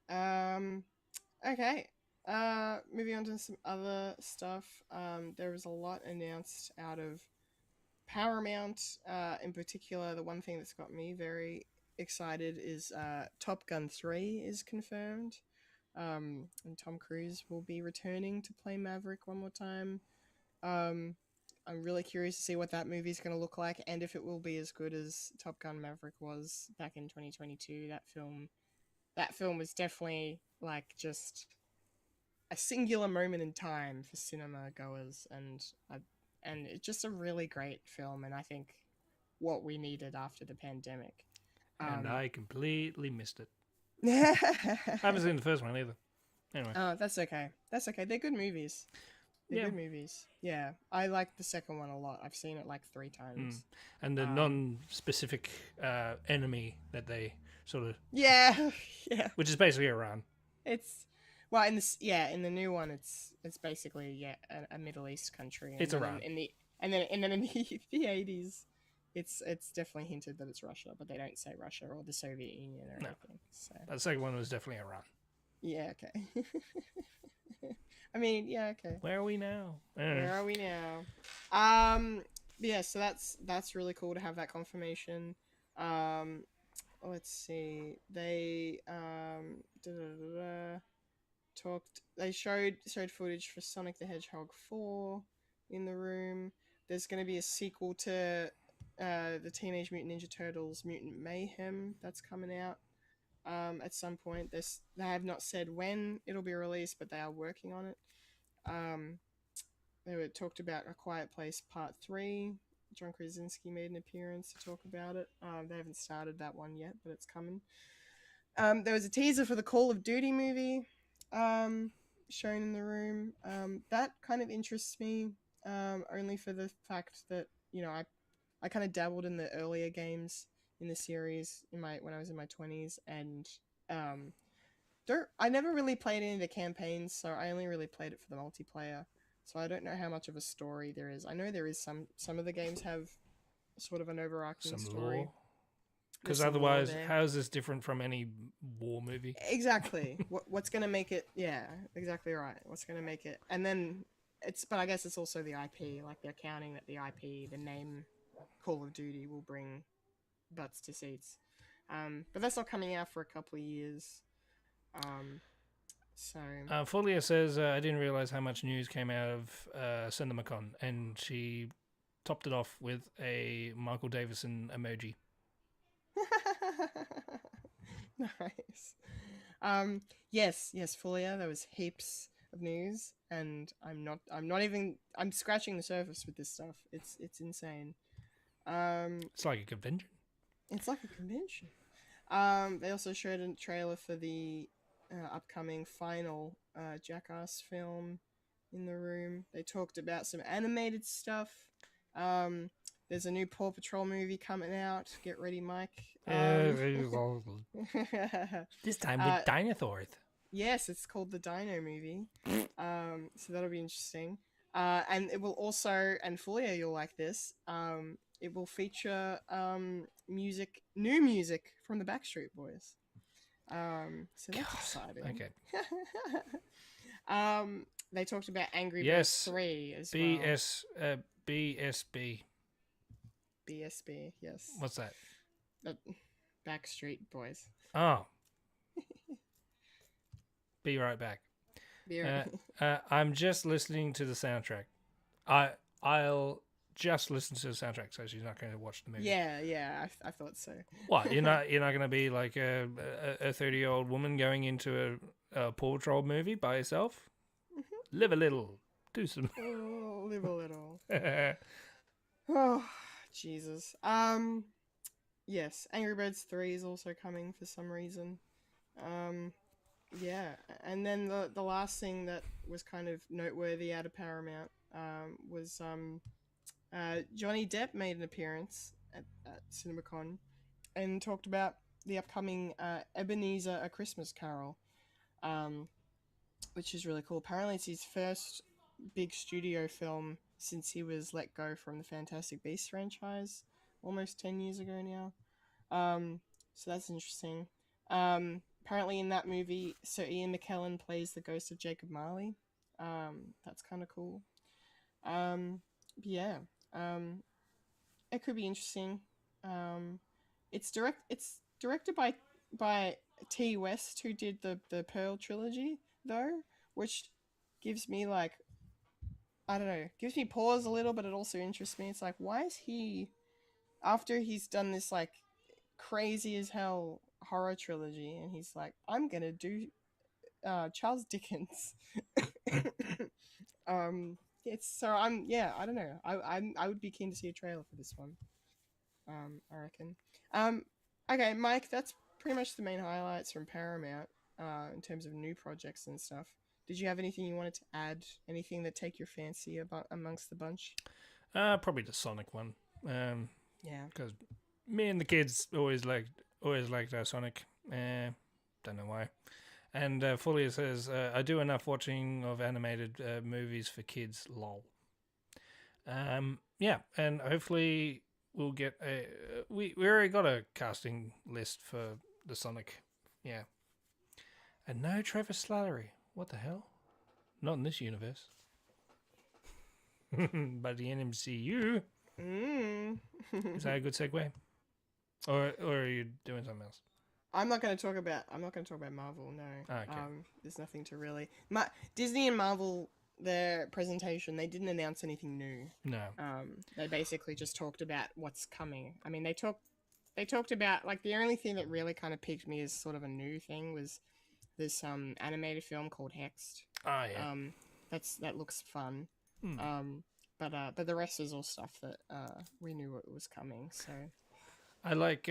Okay. Moving on to some other stuff. There was a lot announced out of Paramount. In particular, the one thing that's got me very excited is Top Gun 3 is confirmed. And Tom Cruise will be returning to play Maverick one more time. I'm really curious to see what that movie is going to look like and if it will be as good as Top Gun Maverick was back in 2022. That film was definitely like just a singular moment in time for cinema goers, and it's just a really great film, and I think what we needed after the pandemic. And I completely missed it. I haven't seen the first one either. Anyway. Oh, that's okay. That's okay. They're good movies. Good movies. Yeah, I like the second one a lot. I've seen it like 3 times. And the non-specific enemy that they sort of yeah, which is basically Iran. It's in the new one it's basically a Middle East country. And it's Iran. In the 80s, it's definitely hinted that it's Russia, but they don't say Russia or the Soviet Union or anything. So the second one was definitely Iran. Yeah. Okay. I mean, yeah, okay. Where are we now? Where are we now? Yeah, so that's really cool to have that confirmation. Um, let's see. They talked. They showed footage for Sonic the Hedgehog 4 in the room. There's going to be a sequel to the Teenage Mutant Ninja Turtles Mutant Mayhem that's coming out at some point. They have not said when it'll be released, but they are working on it. They were talked about A Quiet Place Part 3. John Krasinski made an appearance to talk about it. They haven't started that one yet, but it's coming. There was a teaser for the Call of Duty movie shown in the room. That kind of interests me, only for the fact that, you know, I kind of dabbled in the earlier games in the series when I was in my 20s, and I never really played any of the campaigns, so I only really played it for the multiplayer. So I don't know how much of a story there is. I know there is some of the games have sort of an overarching story. Because otherwise, how is this different from any war movie? Exactly. What's going to make it? Yeah, exactly right. What's going to make it? And then but I guess it's also the IP. Like, they're counting that the IP, the name Call of Duty, will bring butts to seats. But that's not coming out for a couple of years. So Fulya says, I didn't realize how much news came out of CinemaCon, and she topped it off with a Michael Davison emoji. Nice. Yes, Fulya. There was heaps of news, and I'm scratching the surface with this stuff. It's insane. It's like a convention. It's like a convention. They also showed a trailer for the upcoming final Jackass film in the room. They talked about some animated stuff. There's a new Paw Patrol movie coming out. Get ready, Mike. This time with dinosaurs. Yes, it's called the Dino movie. So that'll be interesting. And it will also, and Fulya, you'll like this, it will feature new music from the Backstreet Boys. So that's exciting. Okay. They talked about Angry Birds 3 as well. BSB. BSB, yes. What's that? Backstreet Boys. Oh. Be right back. I'm just listening to the soundtrack. I'll just listen to the soundtrack, so she's not going to watch the movie. Yeah, I thought so. What, you're not going to be like a 30-year-old woman going into a Paw Patrol movie by yourself? Mm-hmm. Live a little, do some. Oh, live a little. Oh, Jesus. Yes, Angry Birds 3 is also coming for some reason. Yeah, and then the last thing that was kind of noteworthy out of Paramount was Johnny Depp made an appearance at CinemaCon and talked about the upcoming Ebenezer: A Christmas Carol, which is really cool. Apparently it's his first big studio film since he was let go from the Fantastic Beasts franchise almost 10 years ago now. So that's interesting. Apparently in that movie, Sir Ian McKellen plays the ghost of Jacob Marley. That's kind of cool. Yeah. It could be interesting. It's directed by T. West, who did the Pearl trilogy, though, which gives me, like, I don't know, gives me pause a little, but it also interests me. It's like, why is he, after he's done this, like, crazy as hell horror trilogy, and he's like, I'm gonna do Charles Dickens. I don't know. I would be keen to see a trailer for this one. I reckon. Okay, Mike, that's pretty much the main highlights from Paramount in terms of new projects and stuff. Did you have anything you wanted to add? Anything that take your fancy amongst the bunch? Probably the Sonic one. Yeah. Because me and the kids always liked Sonic. Don't know why. And Fulya says, I do enough watching of animated movies for kids, lol. Yeah, and hopefully we'll get we already got a casting list for the Sonic. Yeah. And no Trevor Slattery. What the hell? Not in this universe. But the NMCU. Is that a good segue? Or are you doing something else? I'm not going to talk about Marvel. No. Okay. There's nothing to really. Disney and Marvel, their presentation, they didn't announce anything new. No. They basically just talked about what's coming. I mean, they talked about, like, the only thing that really kind of piqued me as sort of a new thing was this animated film called Hexed. Oh yeah. That looks fun. But the rest is all stuff that we knew what was coming. So I like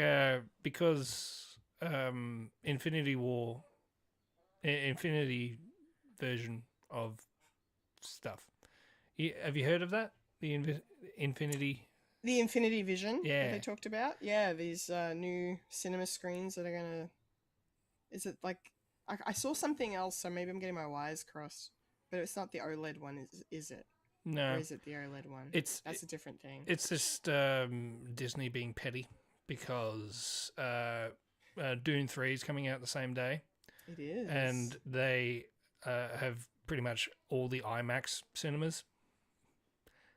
because Infinity version of stuff. Have you heard of that? The Infinity Vision Yeah. that they talked about. Yeah, these new cinema screens that are gonna. Is it like I saw something else? So maybe I'm getting my wires crossed. But it's not the OLED one, is it? No. Or is it the OLED one? That's a different thing. It's just Disney being petty because Dune 3 is coming out the same day. It is. And they have pretty much all the IMAX cinemas.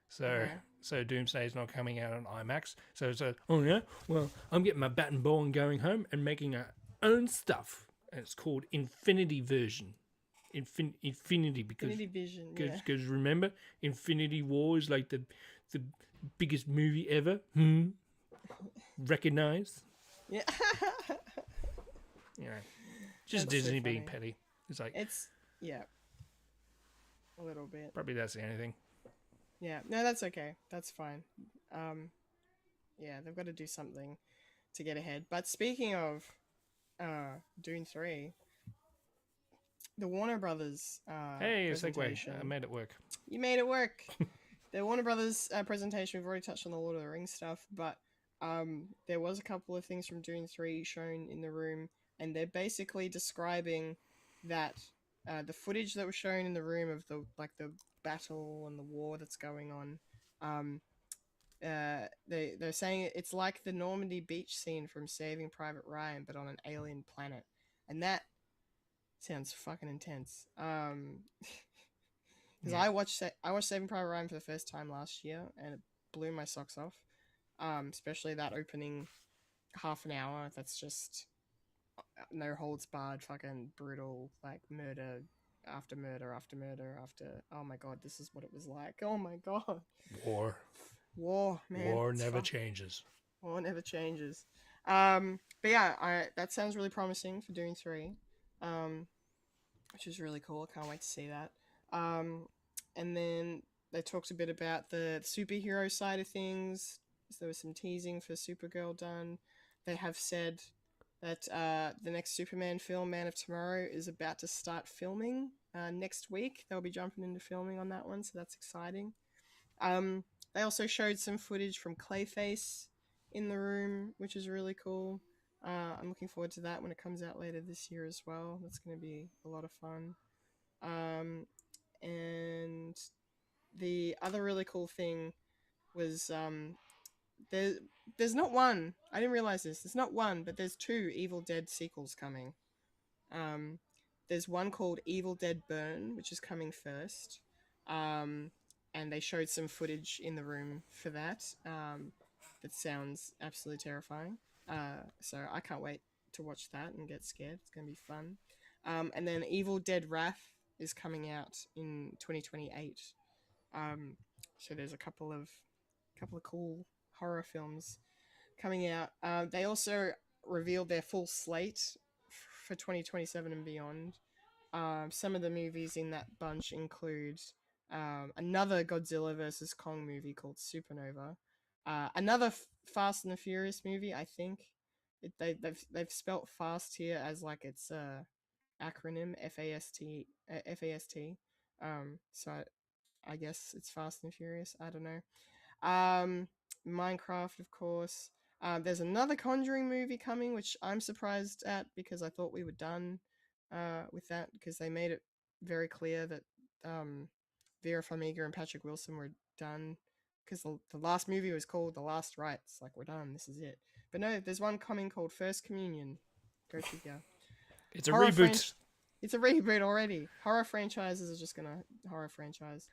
So Doomsday is not coming out on IMAX. So it's oh yeah, well, I'm getting my bat and ball and going home and making our own stuff. And it's called Infinity Version. Infinity because Infinity Vision. Because remember, Infinity War is like the biggest movie ever. Recognize? Yeah. Yeah. Just That's so Disney being funny. petty. It's like yeah. A little bit. Probably that's the only thing. Yeah. No, that's okay. That's fine. Yeah, they've got to do something to get ahead. But speaking of Dune 3, the Warner Brothers Hey, a presentation. segue. I made it work. You made it work. The Warner Brothers presentation, we've already touched on the Lord of the Rings stuff, but there was a couple of things from Dune 3 shown in the room, and they're basically describing that the footage that was shown in the room of the battle and the war that's going on, they're saying it's like the Normandy beach scene from Saving Private Ryan, but on an alien planet, and that sounds fucking intense. Because I watched Saving Private Ryan for the first time last year, and it blew my socks off. Especially that opening half an hour. That's just no holds barred, fucking brutal, like murder after murder after murder after. Oh my god, this is what it was like. Oh my god. War, man. War never changes. War never changes. But yeah, that sounds really promising for Dune 3. Which is really cool. I can't wait to see that. And then they talked a bit about the superhero side of things. So there was some teasing for Supergirl done. They have said that the next Superman film, Man of Tomorrow, is about to start filming next week. They'll be jumping into filming on that one, so that's exciting. They also showed some footage from Clayface in the room, which is really cool. I'm looking forward to that when it comes out later this year as well. That's going to be a lot of fun. And the other really cool thing was there's not one. I didn't realize this. There's not one, but there's 2 Evil Dead sequels coming. There's one called Evil Dead Burn, which is coming first. And they showed some footage in the room for that. That sounds absolutely terrifying. So I can't wait to watch that and get scared. It's going to be fun. And then Evil Dead Wrath is coming out in 2028. So there's a couple of cool horror films coming out. They also revealed their full slate for 2027 and beyond. Some of the movies in that bunch include another Godzilla vs. Kong movie called Supernova. Another Fast and the Furious movie, I think. They've spelt fast here as like it's acronym FAST. So I guess it's Fast and Furious. I don't know. Minecraft, of course. There's another Conjuring movie coming, which I'm surprised at because I thought we were done with that, because they made it very clear that Vera Farmiga and Patrick Wilson were done, because the last movie was called The Last Rites. Like, we're done. This is it. But no, there's one coming called First Communion. Go figure. It's a reboot. It's a reboot already. Horror franchises are just gonna horror franchise.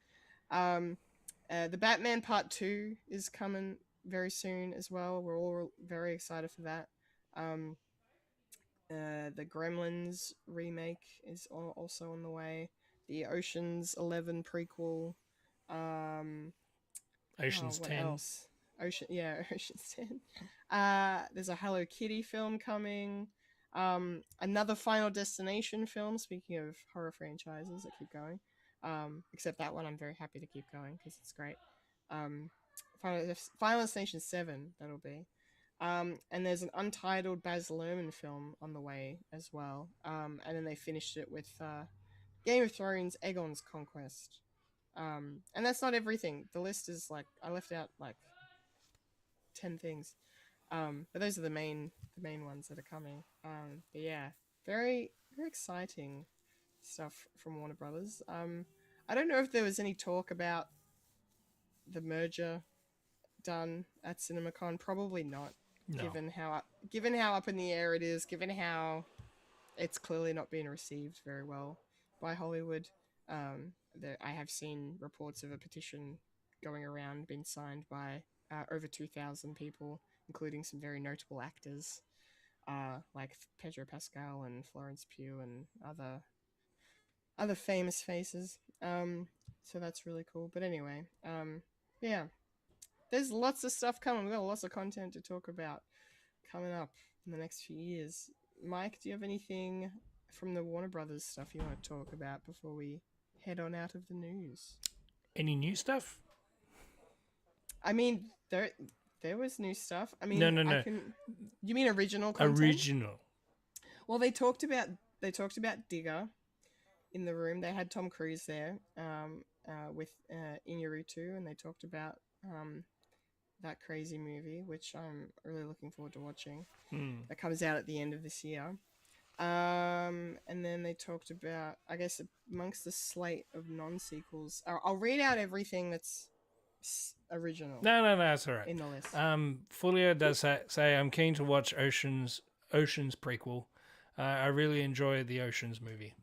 The Batman Part 2 is coming very soon as well. We're all very excited for that. Um, the Gremlins remake is also on the way. The Ocean's 11 prequel. Ocean's What 10. else? Ocean's 10. There's a Hello Kitty film coming. Another Final Destination film. Speaking of horror franchises that keep going, except that one I'm very happy to keep going because it's great. Um, Final Destination 7 that'll be. And there's an untitled Baz Luhrmann film on the way as well. And then they finished it with Game of Thrones: Aegon's Conquest. And that's not everything. The list is like I left out like 10 things. But those are the main ones that are coming. But yeah, very very exciting stuff from Warner Brothers. I don't know if there was any talk about the merger done at CinemaCon. Probably not, No. given how up in the air it is, given how it's clearly not being received very well by Hollywood. I have seen reports of a petition going around being signed by over 2,000 people, including some very notable actors like Pedro Pascal and Florence Pugh and other famous faces. So that's really cool. But anyway, yeah, there's lots of stuff coming. We've got lots of content to talk about coming up in the next few years. Mike, do you have anything from the Warner Brothers stuff you want to talk about before we head on out of the news? Any new stuff? I mean, there was new stuff. I mean, No. You mean original content? Original. Well, they talked about Digger in the room. They had Tom Cruise there with Iñárritu, and they talked about that crazy movie, which I'm really looking forward to watching. That comes out at the end of this year. And then they talked about, I guess, amongst the slate of non-sequels. I'll read out everything that's original. No, that's all right. In the list. Fulya does say I'm keen to watch Ocean's prequel. I really enjoy the Ocean's movie,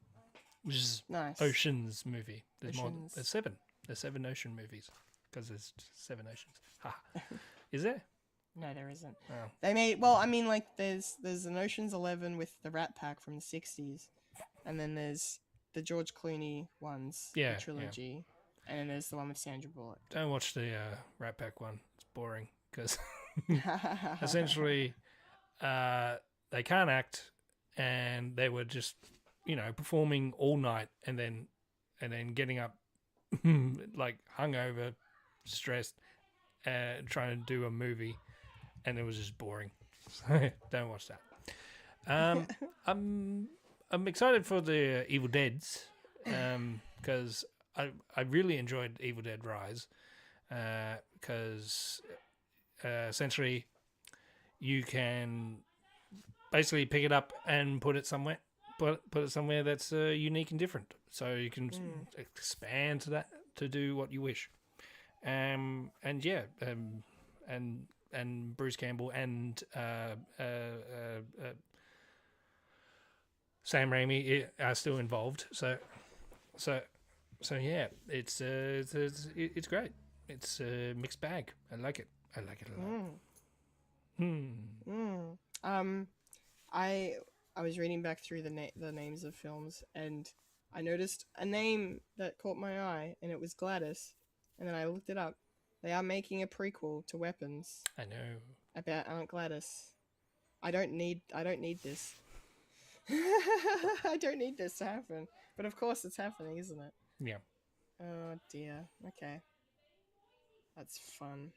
which is Nice. Ocean's movie. There's more. Oceans. There's 7. There's 7 ocean movies because there's 7 oceans. Ha. Is there? No, there isn't. Oh. They made there's an Ocean's 11 with the Rat Pack from the 60s, and then there's the George Clooney ones, Yeah, the trilogy, and then there's the one with Sandra Bullock. Don't watch the Rat Pack one. It's boring because essentially they can't act, and they were just performing all night, and then getting up like hungover, stressed, trying to do a movie. And it was just boring. Don't watch that. I'm excited for the Evil Deads because I really enjoyed Evil Dead Rise because essentially you can basically pick it up and put it somewhere that's unique and different. So you can expand to that to do what you wish. And Bruce Campbell and Sam Raimi are still involved. So yeah, it's great. It's a mixed bag. I like it. I like it a lot. I was reading back through the names of films, and I noticed a name that caught my eye, and it was Gladys. And then I looked it up. They are making a prequel to Weapons. I know. About Aunt Gladys. I don't need this. I don't need this to happen. But of course it's happening, isn't it? Yeah. Oh dear. Okay. That's fun.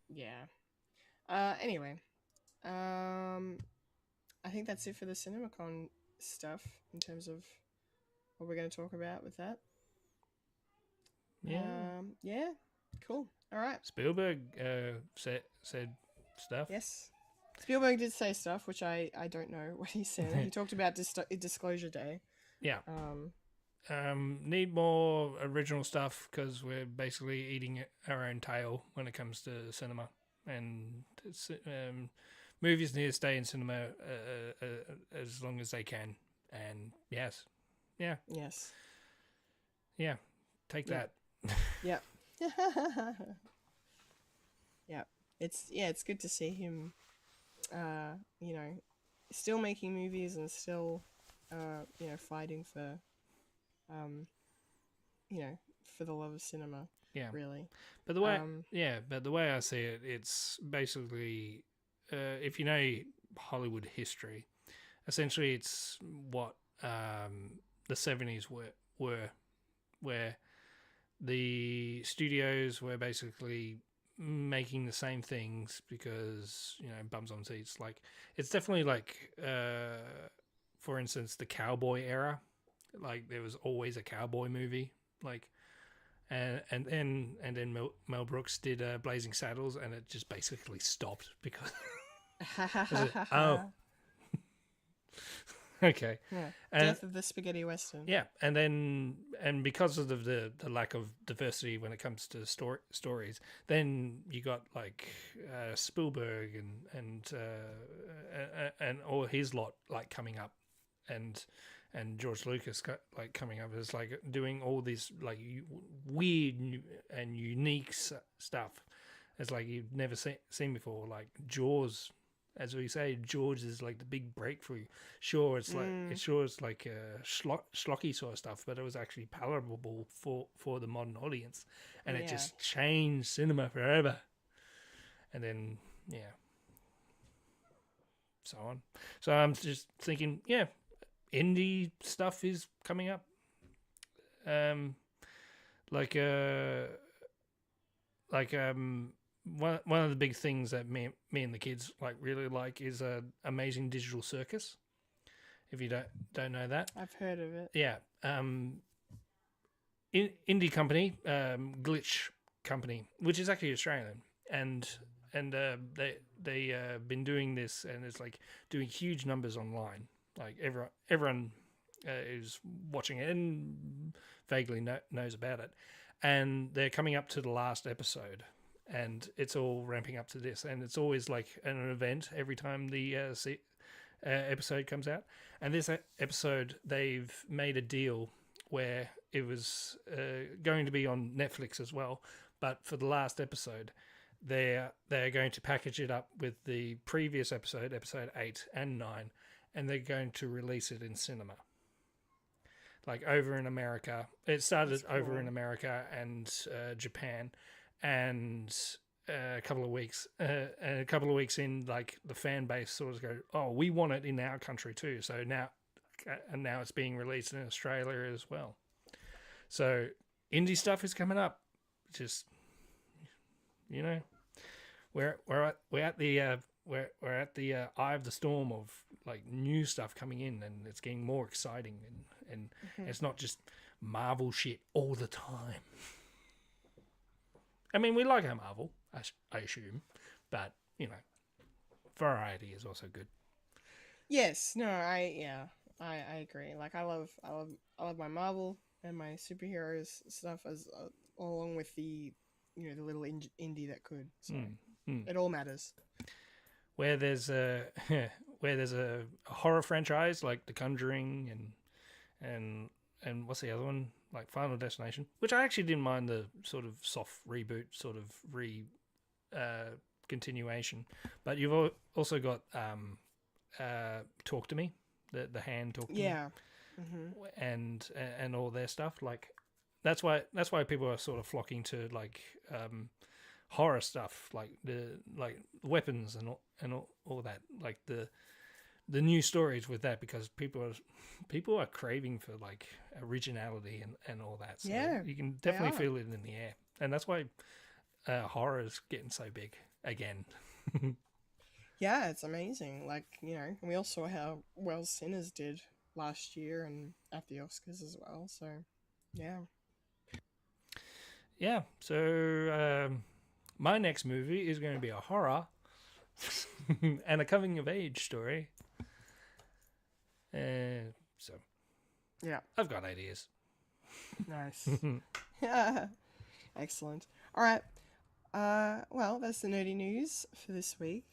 Yeah. Anyway. I think that's it for the CinemaCon stuff in terms of what we're going to talk about with that. Yeah. Yeah. Cool. All right. Spielberg said stuff. Yes. Spielberg did say stuff, which I don't know what he said. He talked about Disclosure Day. Yeah. Need more original stuff because we're basically eating our own tail when it comes to cinema, and movies need to stay in cinema as long as they can, And yes, yeah, Yes. yeah, take Yeah. that. Yeah. Yeah. It's good to see him you know, still making movies and still you know, fighting for um you know, for the love of cinema, Yeah, really. but the way, Um but the way I see it, it's basically, if you know Hollywood history, essentially it's what the 70s were, where the studios were basically making the same things because, you know, bums on seats. Like, it's definitely like, for instance, the cowboy era. Like, there was always a cowboy movie. Like, and then Mel Brooks did Blazing Saddles, and it just basically stopped because oh, okay. yeah. And Death of the Spaghetti Western. yeah, and because of the lack of diversity when it comes to stories, then you got like Spielberg and all his lot like coming up, and George Lucas like coming up as like doing all this like weird and unique stuff. It's like you've never seen before, like Jaws. As we say, George is like the big breakthrough. Sure, it's like schlocky sort of stuff, but it was actually palatable for the modern audience, and it just changed cinema forever. And then so on. So I'm just thinking, indie stuff is coming up. One of the big things that me and the kids like really like is Amazing Digital Circus. If you don't know that, I've heard of it. yeah. Indie company, Glitch company, which is actually Australian, and they been doing this, and it's like doing huge numbers online. Like everyone is watching it and vaguely knows about it, and they're coming up to the last episode. And it's all ramping up to this, and it's always like an event every time the episode comes out. And this episode, they've made a deal where it was going to be on Netflix as well, but for the last episode, they're going to package it up with the previous episode 8 and 9, and they're going to release it in cinema. Like over in America, it started over in America and Japan. And a couple of weeks in, like the fan base sort of go, oh, we want it in our country too. So now it's being released in Australia as well. So indie stuff is coming up. Just, you know, we're at the eye of the storm of like new stuff coming in, and it's getting more exciting, and it's not just Marvel shit all the time. I mean, we like our Marvel, I assume, but, you know, variety is also good. Yes, no, I agree. Like, I love my Marvel and my superheroes stuff as along with the, you know, the little indie that could. So it all matters. Where there's a horror franchise like The Conjuring and what's the other one? Like Final Destination, which I actually didn't mind the sort of soft reboot, sort of continuation. But you've also got Talk to Me, the hand Talk to Me, and all their stuff. Like that's why people are sort of flocking to like horror stuff, like the weapons and all that, like the new stories with that, because people are craving for like originality and all that. So you can definitely feel it in the air, and that's why horror is getting so big again. Yeah, it's amazing. Like, you know, we all saw how well Sinners did last year and at the Oscars as well. So yeah. So my next movie is going to be a horror and a coming of age story. So yeah, I've got ideas. Nice. Yeah, excellent. All right. Well, that's the nerdy news for this week.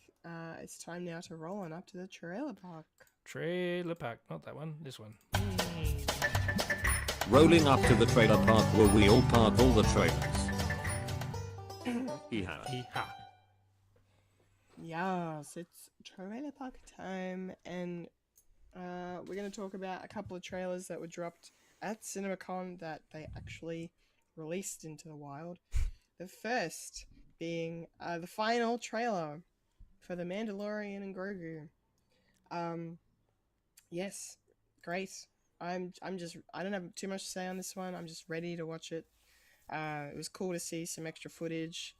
It's time now to roll on up to the trailer park. Trailer Park. Not that one. This one. Rolling up to the trailer park where we all park all the trailers. Yeehaw. Yeehaw. Yes, it's trailer park time, and we're going to talk about a couple of trailers that were dropped at CinemaCon that they actually released into the wild. The first being the final trailer for The Mandalorian and Grogu. Yes, great. I don't have too much to say on this one. I'm just ready to watch it. It was cool to see some extra footage.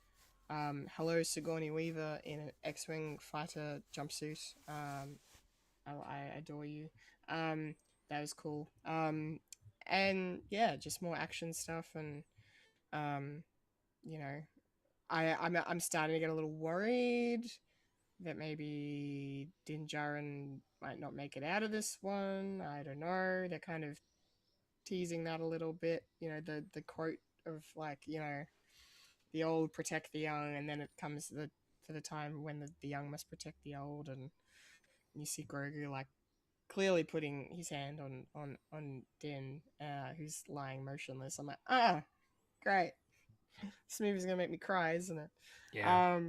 Hello, Sigourney Weaver in an X-Wing fighter jumpsuit. I adore you. That was cool. And yeah, just more action stuff, and you know, I'm starting to get a little worried that maybe Din Djarin might not make it out of this one. I don't know. They're kind of teasing that a little bit. You know, the quote of, like, you know, the old protect the young, and then it comes to the time when the young must protect the old, and you see Grogu, like, clearly putting his hand on Din, who's lying motionless. I'm like, great. This movie's gonna make me cry, isn't it? Yeah.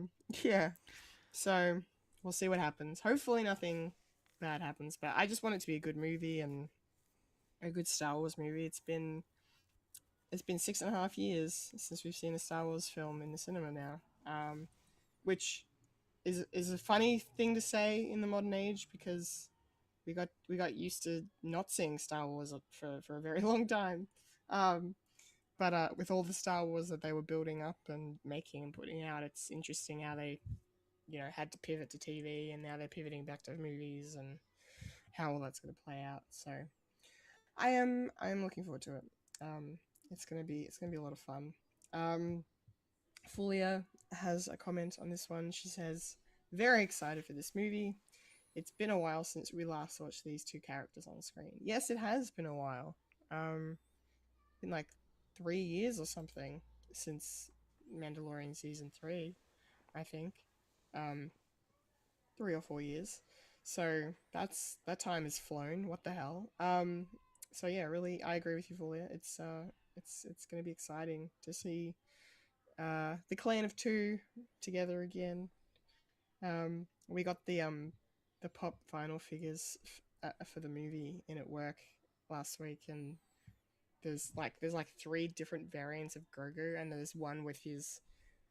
Yeah. So we'll see what happens. Hopefully nothing bad happens, but I just want it to be a good movie and a good Star Wars movie. It's been 6.5 years since we've seen a Star Wars film in the cinema now, which is a funny thing to say in the modern age, because we got used to not seeing Star Wars for a very long time. But with all the Star Wars that they were building up and making and putting out, it's interesting how they, you know, had to pivot to TV, and now they're pivoting back to movies, and how all that's going to play out. So I am looking forward to it. It's gonna be a lot of fun. Fulya has a comment on this one. She says, "Very excited for this movie. It's been a while since we last watched these two characters on screen." Yes, it has been a while. Been like 3 years or something since Mandalorian season 3, I think. 3 or 4 years. So that time has flown. What the hell? So yeah, really, I agree with you, Fulya. It's going to be exciting to see the clan of two together again. We got the pop vinyl figures for the movie in at work last week, and there's like 3 different variants of Grogu, and there's one with his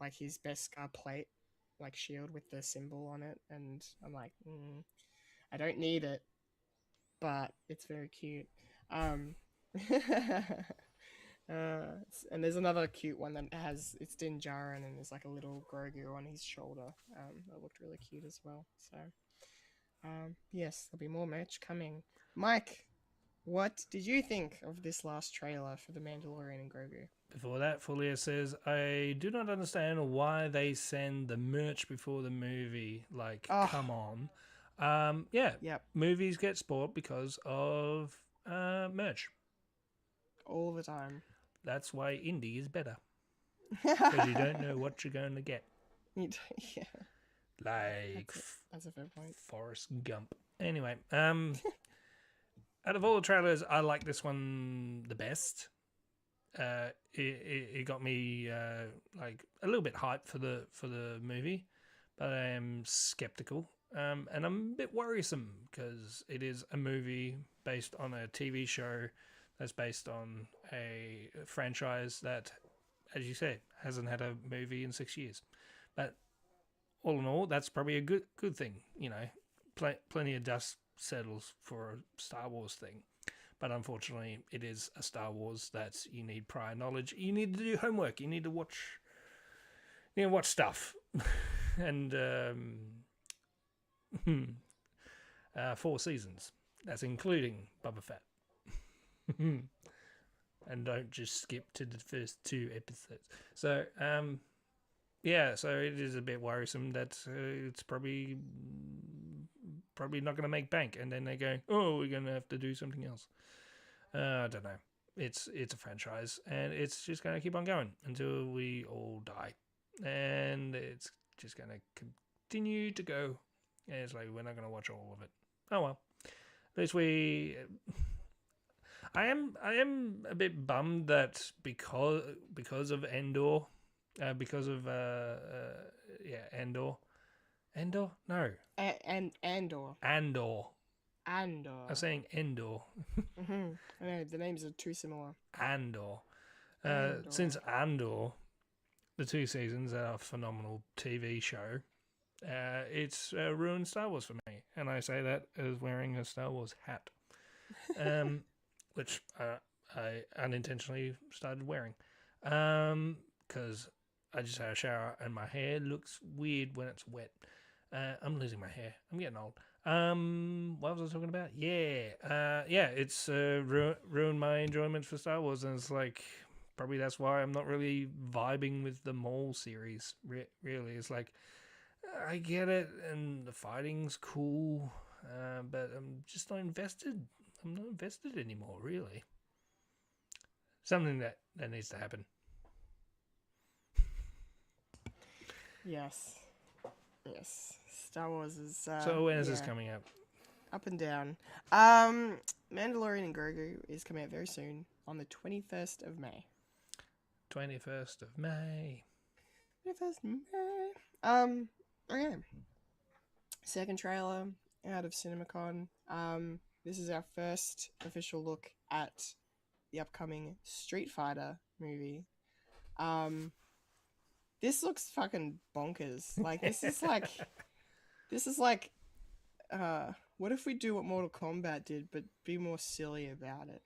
Beskar plate, like, shield with the symbol on it, and I'm like, I don't need it, but it's very cute. And there's another cute one that it's Din Djarin, and there's like a little Grogu on his shoulder. That looked really cute as well. So yes, there'll be more merch coming. Mike, what did you think of this last trailer for The Mandalorian and Grogu? Before that, Fulya says, I do not understand why they send the merch before the movie. Like, come on. Yeah, Yep. Movies get spoiled because of merch. All the time. That's why indie is better. Because you don't know what you're going to get. Yeah. Like, That's a fair point. Forrest Gump. Anyway, out of all the trailers, I like this one the best. It got me like a little bit hyped for the movie, but I am skeptical. And I'm a bit worrisome because it is a movie based on a TV show that's based on a franchise that, as you said, hasn't had a movie in 6 years. But all in all, that's probably a good thing. You know, plenty of dust settles for a Star Wars thing. But unfortunately, it is a Star Wars that you need prior knowledge. You need to do homework. You need to watch stuff. And 4 seasons. That's including Boba Fett. And don't just skip to the first 2 episodes. So, yeah, so it is a bit worrisome that it's probably not going to make bank. And then they're going, oh, we're going to have to do something else. I don't know. It's a franchise, and it's just going to keep on going until we all die. And it's just going to continue to go. And it's like, we're not going to watch all of it. Oh, well. least I am a bit bummed that because of Endor, Endor. Endor? No. Andor. Andor. Andor. I'm saying Endor. I know, the names are too similar. Andor. Andor. Since Andor, the 2 seasons are a phenomenal TV show, it's ruined Star Wars for me. And I say that as wearing a Star Wars hat, which I unintentionally started wearing. Because I just had a shower and my hair looks weird when it's wet. I'm losing my hair. I'm getting old. What was I talking about? It's ruined my enjoyment for Star Wars, and it's like probably that's why I'm not really vibing with the Maul series. Really, it's like I get it, and the fighting's cool, but I'm just not invested. I'm not invested anymore, really. Something that needs to happen. Yes. Star Wars is. So when is this coming out? Up and down. Mandalorian and Grogu is coming out very soon on the 21st of May. 21st of May. 21st of May. Okay. Second trailer out of CinemaCon. This is our first official look at the upcoming Street Fighter movie. This looks fucking bonkers. Like, this is like, what if we do what Mortal Kombat did, but be more silly about it?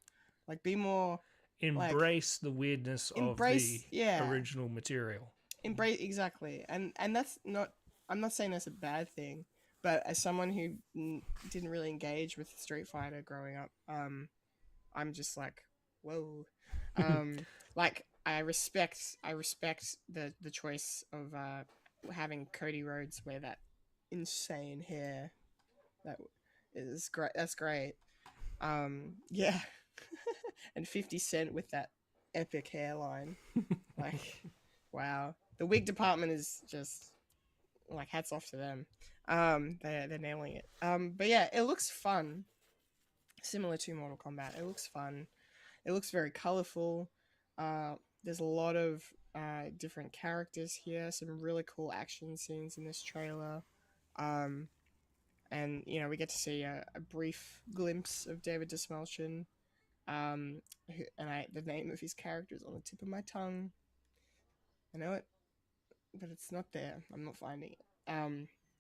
Like, be more... Embrace the weirdness of the original material. Exactly. And that's not... I'm not saying that's a bad thing, but as someone who didn't really engage with Street Fighter growing up, I'm just like, whoa. Like, I respect the choice of having Cody Rhodes wear that insane hair. That is great. That's great. Yeah. And 50 Cent with that epic hairline. Like, wow. The wig department is just like hats off to them. They're nailing it. But yeah, it looks fun. Similar to Mortal Kombat. It looks fun. It looks very colorful. There's a lot of different characters here. Some really cool action scenes in this trailer. And, you know, we get to see a brief glimpse of David Dastmalchian. The name of his character is on the tip of my tongue. I know it, but it's not there. I'm not finding it.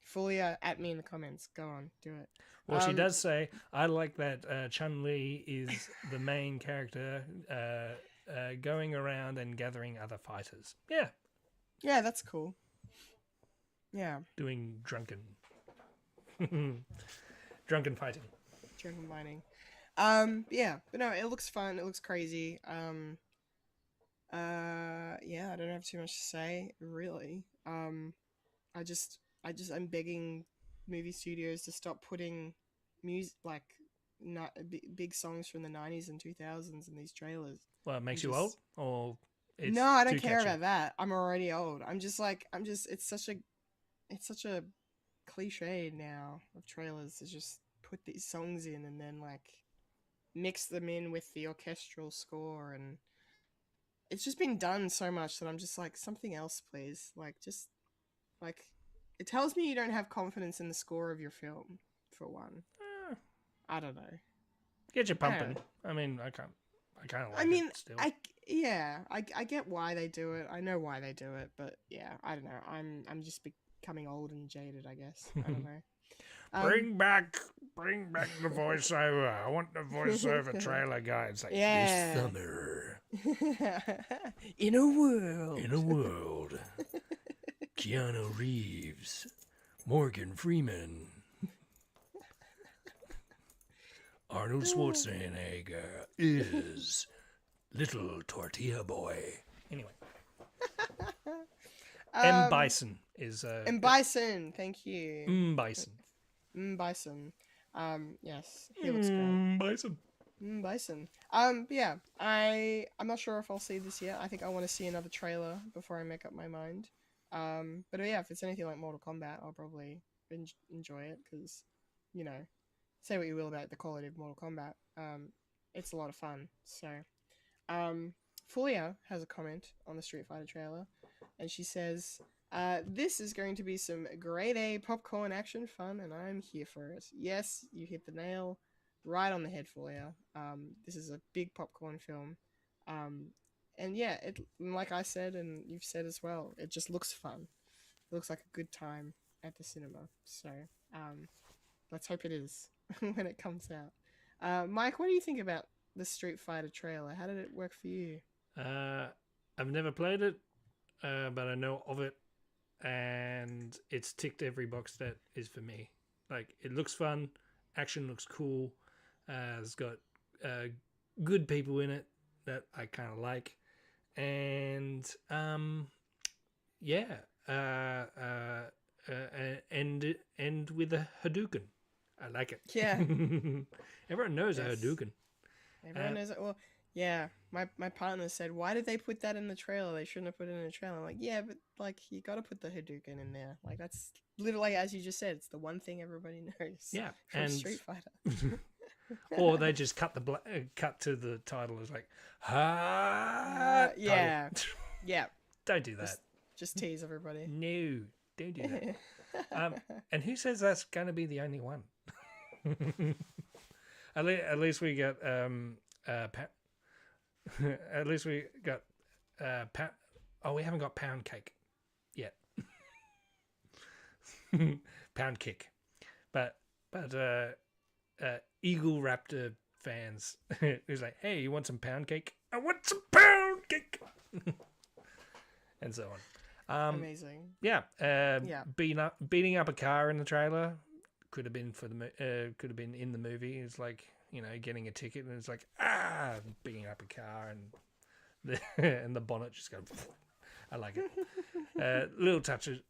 Fulya, at me in the comments. Go on, do it. Well, she does say, I like that Chun-Li is the main character going around and gathering other fighters. Yeah. Yeah, that's cool. Yeah. Doing drunken fighting. Drunken fighting. Yeah, but no, it looks fun. It looks crazy. Yeah, I don't have too much to say, really. I'm begging movie studios to stop putting music, like, not big songs from the 90s and 2000s in these trailers. Well, it makes you old, or it's no, I don't too care catchy? about that. I'm already old. It's such a cliche now of trailers to just put these songs in and then, like, mix them in with the orchestral score, and it's just been done so much that I'm just like, something else, please. Like, just, like, it tells me you don't have confidence in the score of your film, for one. I don't know. Get you pumping. I mean, I kind of like it still. I get why they do it. I know why they do it, but yeah, I don't know. I'm just becoming old and jaded, I guess. I don't know. Bring back the voiceover. I want the voiceover trailer guy. It's like, this summer. In a world. Keanu Reeves. Morgan Freeman. Arnold Schwarzenegger is Little Tortilla Boy. Anyway. M. Bison is... M. Bison, thank you. M. Bison. Bison. Yes, he looks great. Bison. Bison. Yeah, I'm not sure if I'll see this yet. I think I want to see another trailer before I make up my mind. But yeah, if it's anything like Mortal Kombat, I'll probably enjoy it, because, you know, say what you will about the quality of Mortal Kombat. It's a lot of fun. So, Fulya has a comment on the Street Fighter trailer, and she says, "This is going to be some grade A popcorn action fun, and I'm here for it." Yes, you hit the nail right on the head, Fulya. This is a big popcorn film, and yeah, it like I said, and you've said as well, it just looks fun. It looks like a good time at the cinema. So, let's hope it is when it comes out. Mike, what do you think about the Street Fighter trailer? How did it work for you? I've never played it, but I know of it, and it's ticked every box that is for me. Like, it looks fun, action looks cool, it's got good people in it that I kind of like, and yeah, and with a Hadouken. I like it. Yeah. Everyone knows a Yes. Hadouken. Everyone knows it. Well, yeah. My partner said, "Why did they put that in the trailer? They shouldn't have put it in the trailer." I'm like, yeah, but like you got to put the Hadouken in there. Like that's literally as you just said. It's the one thing everybody knows. Yeah, from and Street Fighter. or they just cut cut to the title as like, ha. Yeah, yeah. Don't do that. Just tease everybody. No, don't do that. And who says that's going to be the only one? At least we got at least we got we haven't got Pound Cake yet. Pound Kick, but Eagle Raptor fans who's like, hey, you want some Pound Cake? I want some Pound Cake. And so on. Amazing. Yeah. Yeah. Beating up a car in the trailer could have been could have been in the movie. It's like, you know, getting a ticket and it's like beating up a car and the bonnet just goes. I like it. Little touches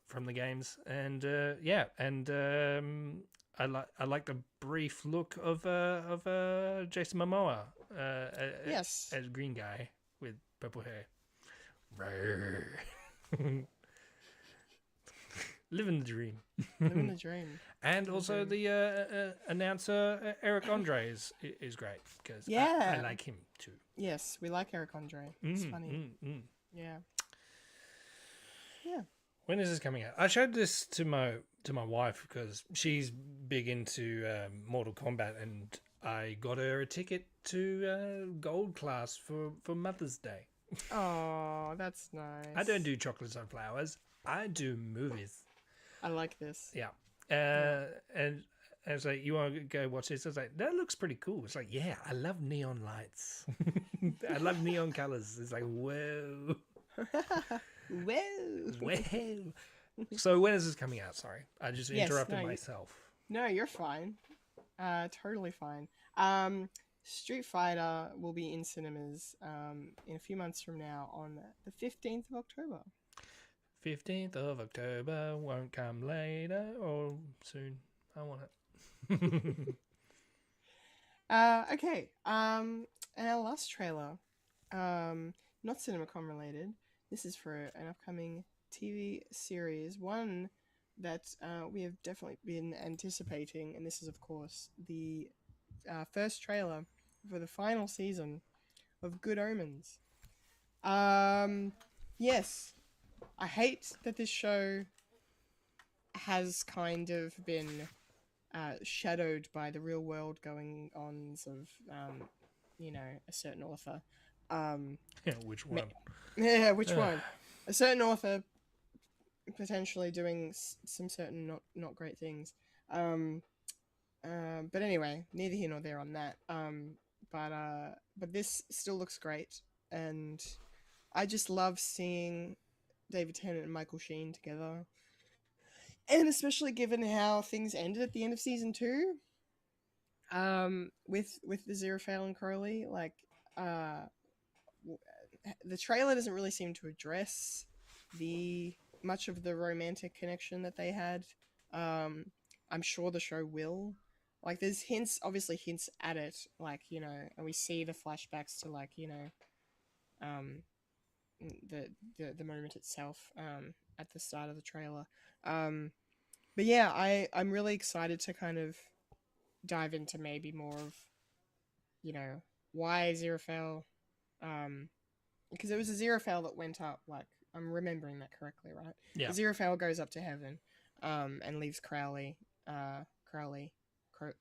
from the games, and yeah, and I like the brief look of Jason Momoa Yes. as green guy with purple hair. Living the dream. Living the dream. And also the announcer Eric Andre is great because Yeah. I like him too. Yes, we like Eric Andre. It's funny. Yeah. Yeah. When is this coming out? I showed this to my wife because she's big into Mortal Kombat, and I got her a ticket to Gold Class for Mother's Day. Oh, that's nice. I don't do chocolates on flowers. I do movies. I like this. Yeah. And I was like, you want to go watch this? I was like, that looks pretty cool. It's like, yeah, I love neon lights. I love neon colors. It's like, whoa. Whoa. Whoa. So when is this coming out? Sorry. I just interrupted myself. No, you're fine. Totally fine. Street Fighter will be in cinemas in a few months from now on the 15th of October. 15th of October won't come later or soon. I want it. Okay. And our last trailer, not CinemaCon related. This is for an upcoming TV series, one that we have definitely been anticipating, and this is, of course, the first trailer for the final season of Good Omens. Yes, I hate that this show has kind of been shadowed by the real world going-ons of, you know, a certain author. Which one? Yeah, which one? A certain author potentially doing some certain not great things. But anyway, neither here nor there on that. But this still looks great, and I just love seeing David Tennant and Michael Sheen together, and especially given how things ended at the end of season 2. With the Aziraphale and Crowley, like the trailer doesn't really seem to address much of the romantic connection that they had. I'm sure the show will. Like, there's obviously hints at it, like, you know, and we see the flashbacks to, like, you know, the moment itself, at the start of the trailer. But yeah, I'm really excited to kind of dive into maybe more of, why Aziraphale, because it was Aziraphale that went up, like, I'm remembering that correctly, right? Yeah. Aziraphale goes up to heaven, and leaves Crowley, Crowley, I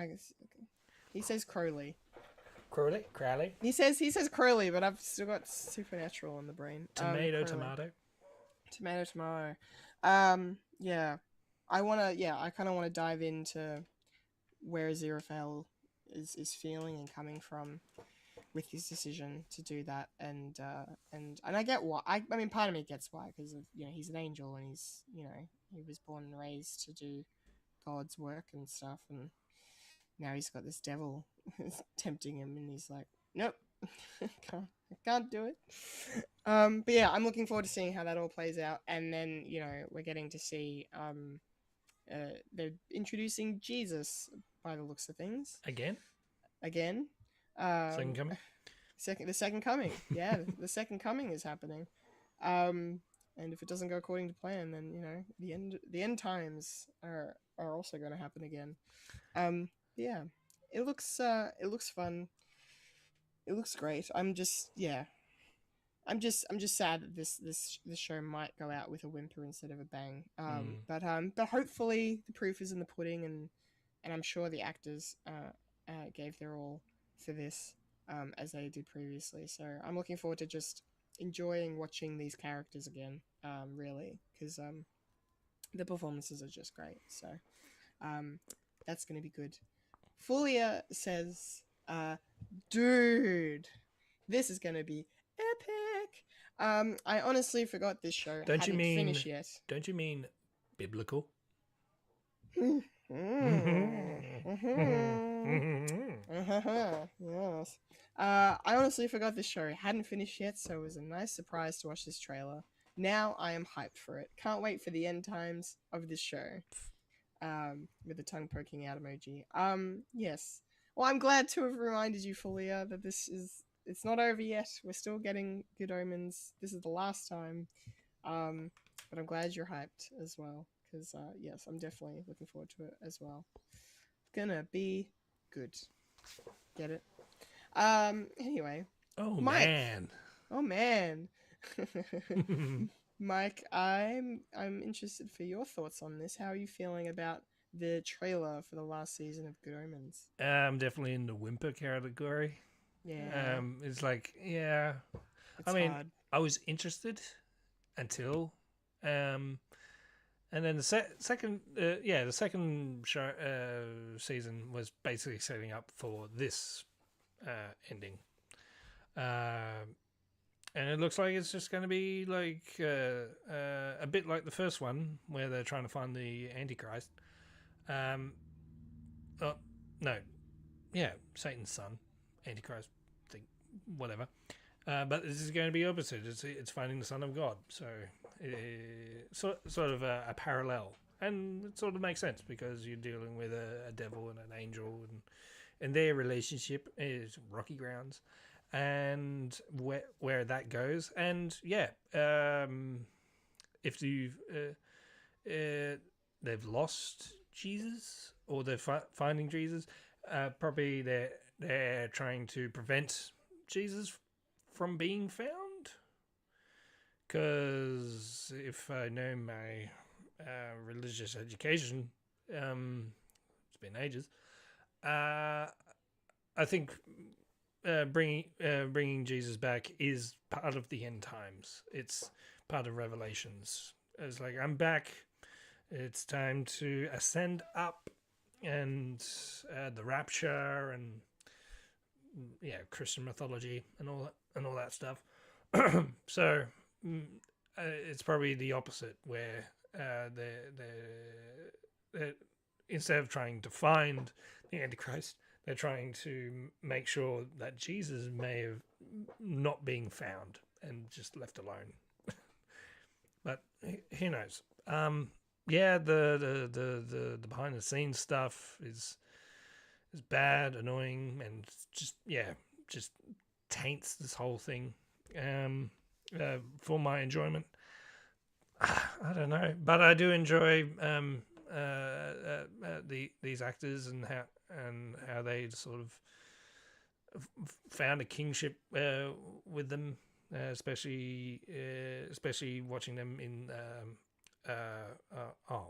guess, okay. He says Crowley. Crowley. He says Crowley, but I've still got Supernatural in the brain. Tomato. Tomato. Yeah. I kind of want to dive into where Aziraphale is feeling and coming from with his decision to do that, and I get why. I mean, part of me gets why, because of he's an angel, and he's he was born and raised to do God's work and stuff, and now he's got this devil tempting him, and he's like, nope, I can't do it. But yeah, I'm looking forward to seeing how that all plays out, and then we're getting to see they're introducing Jesus by the looks of things again. Second coming. The second coming. Yeah, the second coming is happening. And if it doesn't go according to plan, then the end times are also going to happen again. Yeah, it looks fun. It looks great. I'm just sad that this show might go out with a whimper instead of a bang. But hopefully the proof is in the pudding, and I'm sure the actors gave their all for this, as they did previously. So I'm looking forward to just enjoying watching these characters again, really, because the performances are just great. So that's going to be good. Fulia says, dude, this is going to be epic. I honestly forgot this show hadn't finished yet. Don't you mean biblical? Yes. I honestly forgot this show hadn't finished yet, so it was a nice surprise to watch this trailer. Now I am hyped for it. Can't wait for the end times of this show. With the tongue poking out emoji. Yes. Well, I'm glad to have reminded you, Fulia, that it's not over yet. We're still getting good omens. This is the last time. But I'm glad you're hyped as well, because yes, I'm definitely looking forward to it as well. Gonna be good. Get it? Anyway. Oh, Mike. man. Oh, man. Mike, I'm interested for your thoughts on this. How are you feeling about the trailer for the last season of Good Omens? I'm definitely in the whimper category. Yeah. It's like, yeah. It's hard. I was interested until, and then the second show, season was basically setting up for this ending. And it looks like it's just going to be like a bit like the first one, where they're trying to find the Antichrist. Satan's son, Antichrist, whatever. But this is going to be opposite. It's finding the Son of God. So sort of a parallel, and it sort of makes sense because you're dealing with a devil and an angel, and their relationship is rocky grounds. And where that goes, and if they've lost Jesus, or they're finding Jesus, probably they're trying to prevent Jesus from being found. Because if I know my religious education, it's been ages. I think. Bringing Jesus back is part of the end times. It's part of Revelations. It's like, I'm back. It's time to ascend up, and the rapture, and Christian mythology and all that stuff. So it's probably the opposite, where they instead of trying to find the Antichrist, they're trying to make sure that Jesus may have not been found and just left alone. But who knows? The behind the scenes stuff is bad, annoying, and just taints this whole thing. For my enjoyment, I don't know, but I do enjoy these actors and how they sort of found a kingship with them, especially watching them in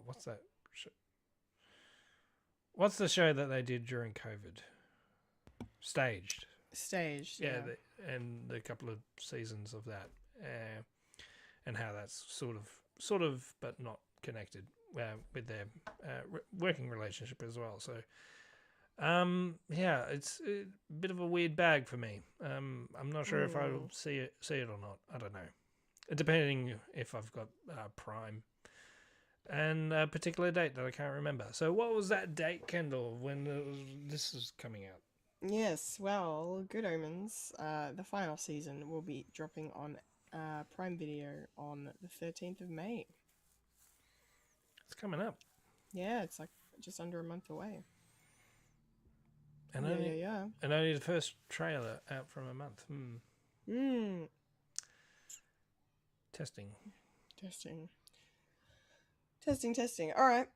what's that? What's the show that they did during COVID? Staged. Yeah. And the couple of seasons of that, and how that's sort of, but not connected with their working relationship as well. So, it's a bit of a weird bag for me. I'm not sure if I'll see it or not. I don't know. Depending if I've got Prime and a particular date that I can't remember. So, what was that date, Kendall, when this is coming out? Yes, well, Good Omens, the final season, will be dropping on Prime Video on the 13th of May. It's coming up. Yeah, it's like just under a month away. And only the first trailer out from a month. Testing. All right.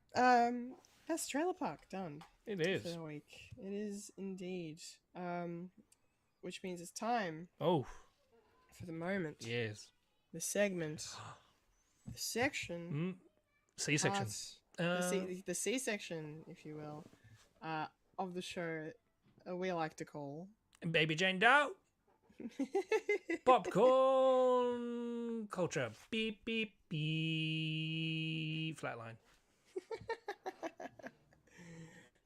That's Trailer Park done. It is. For the week. It is indeed. Which means it's time. Oh. For the moment. Yes. The segment. The section. C-section. The C-section, if you will, of the show we like to call... Baby Jane Doe. Popcorn culture. Beep, beep, beep. Flatline.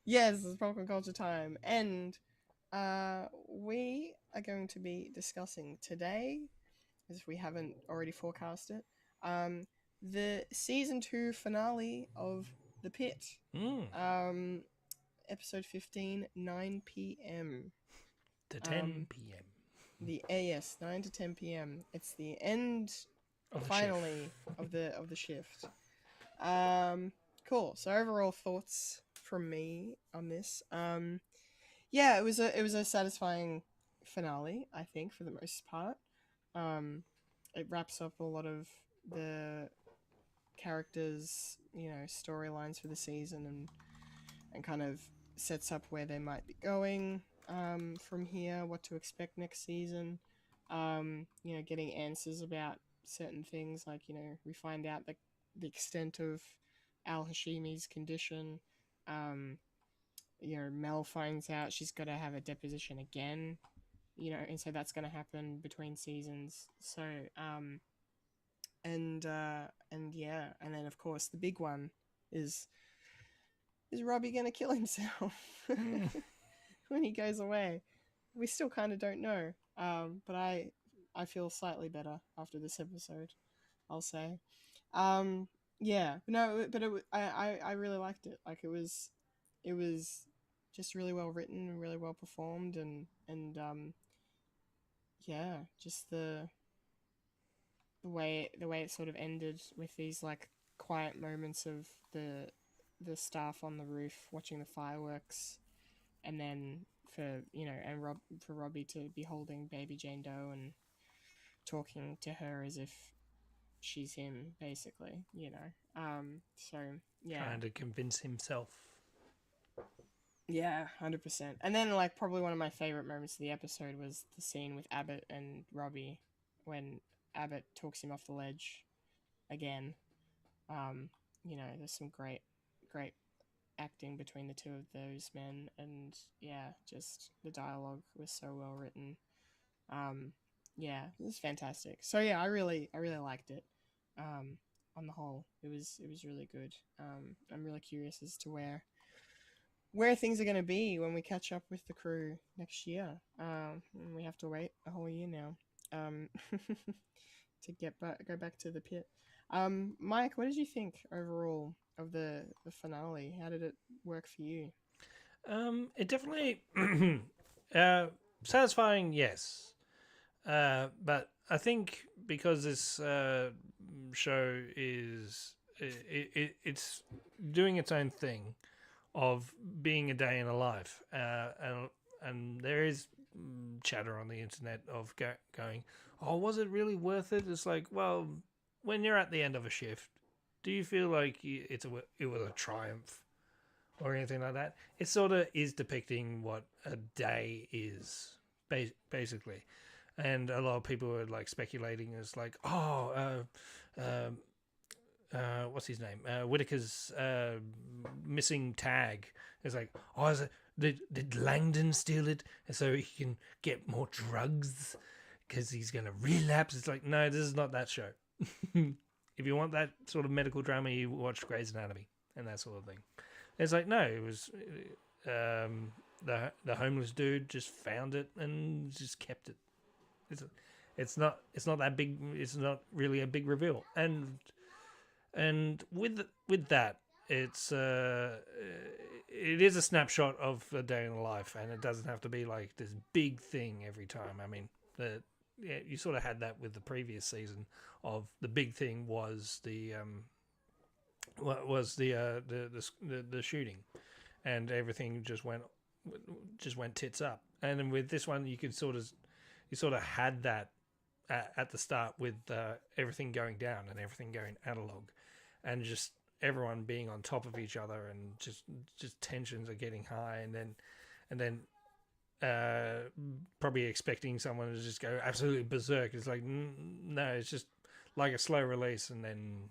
Yes, it's popcorn culture time. And we are going to be discussing today, as if we haven't already forecasted, the season 2 finale of The Pitt. Episode 15, 9 p.m. To 10 p.m. Yes, 9 to 10 p.m. It's the end, finally, of the shift. Cool. So overall thoughts from me on this. Yeah, it was a satisfying finale, I think, for the most part. It wraps up a lot of the characters, storylines for the season and kind of sets up where they might be going from here, what to expect next season. Getting answers about certain things, like, we find out the extent of Al Hashimi's condition. Mel finds out she's got to have a deposition again, and so that's going to happen between seasons. So, and then of course the big one is Robbie going to kill himself when he goes away? We still kind of don't know. But I feel slightly better after this episode, I'll say. I really liked it. Like, it was just really well written and really well performed, and just the way it sort of ended with these like quiet moments of the staff on the roof watching the fireworks, and then for Robbie to be holding baby Jane Doe and talking to her as if she's him, basically, Trying to convince himself. Yeah, 100%. And then, like, probably one of my favorite moments of the episode was the scene with Abbott and Robbie when Abbott talks him off the ledge again. There's some great acting between the two of those men, and just the dialogue was so well written. It was fantastic. So I really liked it. On the whole, it was really good. I'm really curious as to where things are going to be when we catch up with the crew next year. We have to wait a whole year now to go back to the Pit. Mike, what did you think overall of the finale? How did it work for you? It definitely satisfying, yes. But I think because this show is it's doing its own thing of being a day in a life, and there is chatter on the internet of going, oh, was it really worth it? It's like, well, when you're at the end of a shift, do you feel like it was a triumph or anything like that? It sort of is depicting what a day is, basically. And a lot of people are like speculating as like, what's his name? Whitaker's missing tag. It's like, did Langdon steal it so he can get more drugs because he's going to relapse? It's like, no, this is not that show. If you want that sort of medical drama, you watch Grey's Anatomy and that sort of thing. It's like, no, it was the homeless dude just found it and just kept it. It's not that big. It's not really a big reveal. And with that, it is a snapshot of a day in the life, and it doesn't have to be like this big thing every time. I mean, you sort of had that with the previous season. Of the big thing was the shooting, and everything just went tits up. And then with this one, you sort of had that at the start with everything going down and everything going analog, and just everyone being on top of each other, and just tensions are getting high, and then probably expecting someone to just go absolutely berserk. It's like, no, it's just like a slow release, and then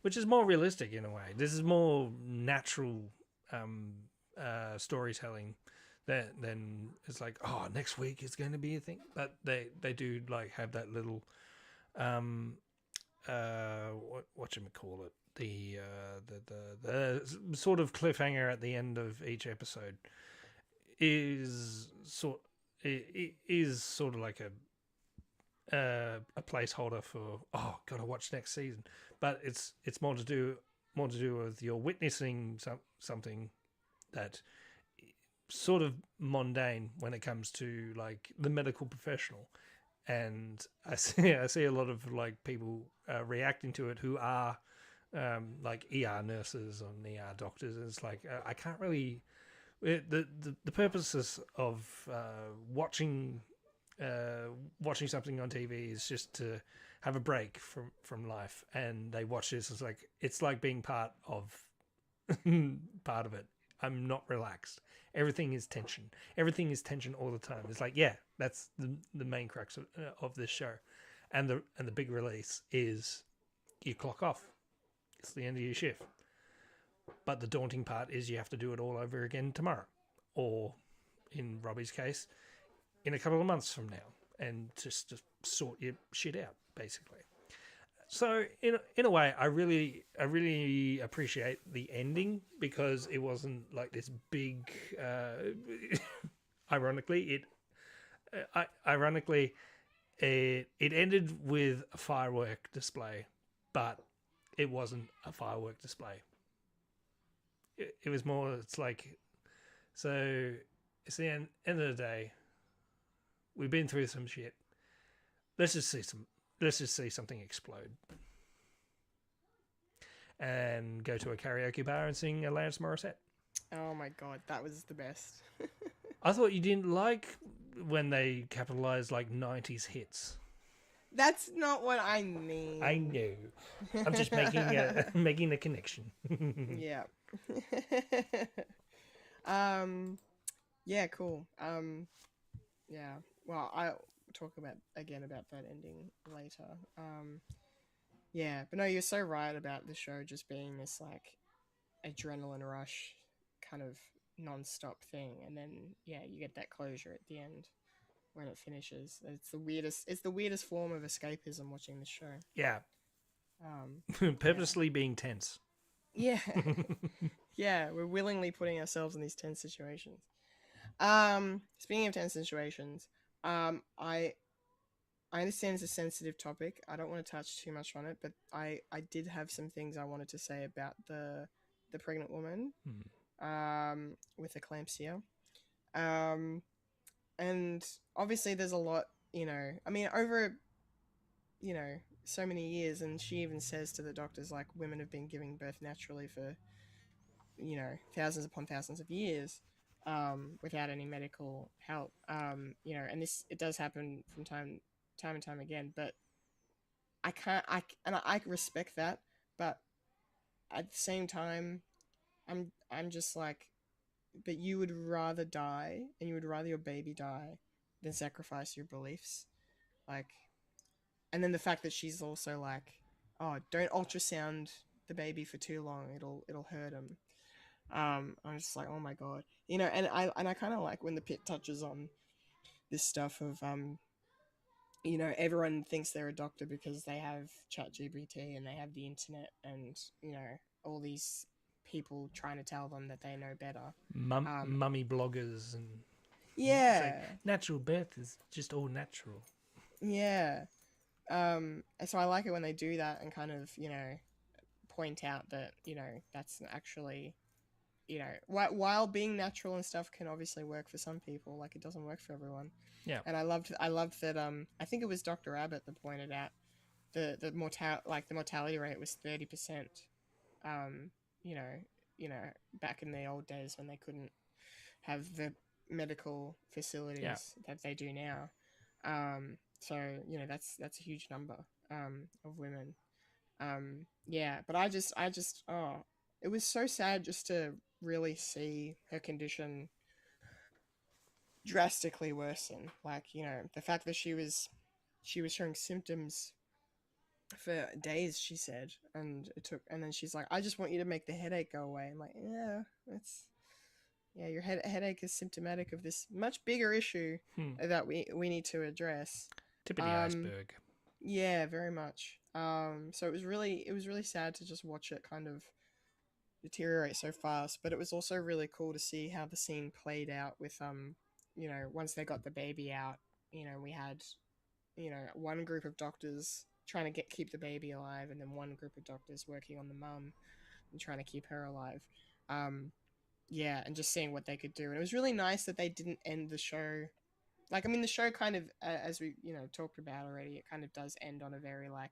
which is more realistic in a way. This is more natural storytelling than it's like, oh, next week is going to be a thing. But they do like have that little what you call it, the sort of cliffhanger at the end of each episode is sort of like a placeholder for, oh, gotta watch next season. But it's more to do with you're witnessing something that sort of mundane when it comes to like the medical professional. And I see a lot of like people reacting to it who are like ER nurses or ER doctors. And it's like, I can't really. The purposes of watching something on TV is just to have a break from life, and they watch this. It's like being part of it. I'm not relaxed. Everything is tension. Everything is tension all the time. It's like, yeah, that's the main crux of this show, and the big release is you clock off. It's the end of your shift. But the daunting part is you have to do it all over again tomorrow, or in Robbie's case, in a couple of months from now, and just to sort your shit out, basically. So in a way, I really appreciate the ending, because it wasn't like this big. Ironically, it ended with a firework display, but it wasn't a firework display. It was more. It's like, so it's the end of the day. We've been through some shit. Let's just see something explode, and go to a karaoke bar and sing Alanis Morissette. Oh my god, that was the best. I thought you didn't like when they capitalized like 90s hits. That's not what I mean. I know. I'm just making a connection. Yeah. Yeah, cool. Yeah. Well, I'll talk about that ending later. Yeah, but no, you're so right about the show just being this like adrenaline rush kind of non-stop thing, and then you get that closure at the end when it finishes. It's the weirdest form of escapism watching the show. Yeah. Purposely being tense. Yeah. Yeah, we're willingly putting ourselves in these tense situations. Speaking of tense situations, I understand it's a sensitive topic. I don't want to touch too much on it, but I did have some things I wanted to say about the pregnant woman with eclampsia. And obviously there's a lot, I mean, over, so many years, and she even says to the doctors, like, women have been giving birth naturally for, thousands upon thousands of years, without any medical help, and it does happen from time and time again, but I can't. I respect that, but at the same time, I'm just like, but you would rather die, and you would rather your baby die, than sacrifice your beliefs, like. And then the fact that she's also like, oh, don't ultrasound the baby for too long. It'll hurt him. I'm just like, oh my god, and I kind of like when the Pit touches on this stuff of everyone thinks they're a doctor because they have ChatGPT and they have the internet and all these people trying to tell them that they know better. Mummy bloggers and Yeah, natural birth is just all natural. yeah. And so I like it when they do that and kind of point out that that's actually while being natural and stuff can obviously work for some people, like it doesn't work for everyone. Yeah. And I loved that I think it was Dr. Abbott that pointed out the mortality rate was 30%. You know, back in the old days when they couldn't have the medical facilities that they do now. So that's a huge number of women. But I just it was so sad just to really see her condition drastically worsen. Like, the fact that she was showing symptoms for days, she said, and then she's like, I just want you to make the headache go away. I'm like, your headache is symptomatic of this much bigger issue that we need to address. Tip of the iceberg. Yeah, very much. So it was really sad to just watch it kind of deteriorate so fast, but it was also really cool to see how the scene played out with once they got the baby out, we had one group of doctors trying to keep the baby alive, and then one group of doctors working on the mum and trying to keep her alive. And just seeing what they could do. And it was really nice that they didn't end the show. Like, I mean, the show kind of, as we, talked about already, it kind of does end on a very, like,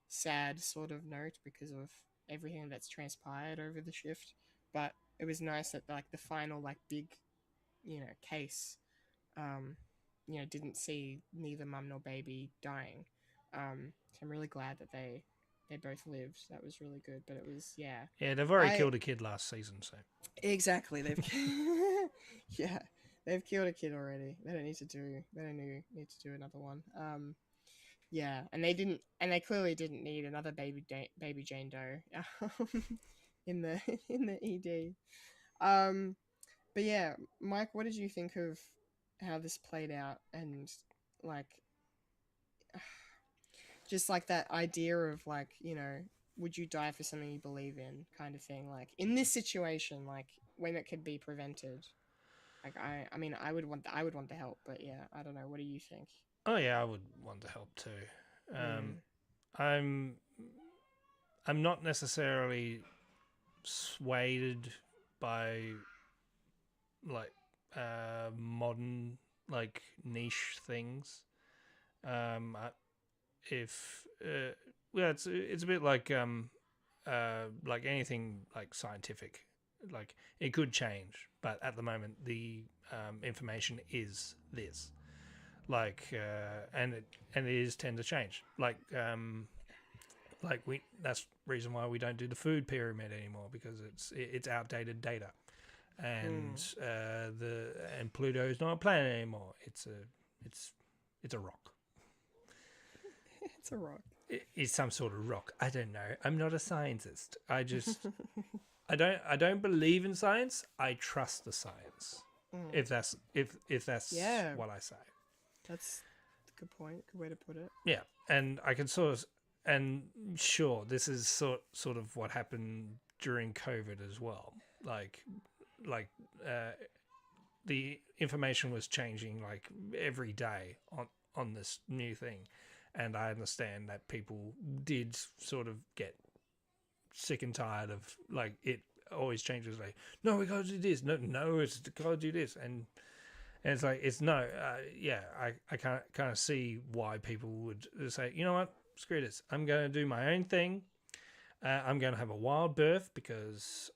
sad sort of note because of everything that's transpired over the shift. But it was nice that, like, the final, like, big, case, didn't see neither mum nor baby dying. So I'm really glad that they both lived. That was really good. But it was, yeah. Yeah, they've already killed a kid last season, so. Exactly. They've they've killed a kid already. They don't need to do another one. And they clearly didn't need another baby Jane Doe in the ED. But yeah, Mike, what did you think of how this played out, and like just like that idea of like, would you die for something you believe in, kind of thing, like in this situation, like when it could be prevented? Like I mean I would want the help, but yeah, I don't know, what do you think? Oh yeah, I would want the help too. I'm not necessarily swayed by like modern like niche things. It's a bit like anything like scientific, like it could change, but at the moment the information is this, like and it is tend to change, like that's the reason why we don't do the food pyramid anymore, because it's outdated data, and and Pluto is not a planet anymore. It's a rock. It's a rock. It's some sort of rock. I don't know. I'm not a scientist. I just I don't believe in science. I trust the science. If that's what I say. That's a good point. Good way to put it. Yeah, and I can and sure, this is sort of what happened during COVID as well. Like the information was changing like every day on this new thing. And I understand that people did sort of get sick and tired of like it always changes. Like, no, we got to do this. No, it's got to do this. And it's like, it's no. I kind of see why people would say, you know what, screw this. I'm going to do my own thing. I'm going to have a wild birth because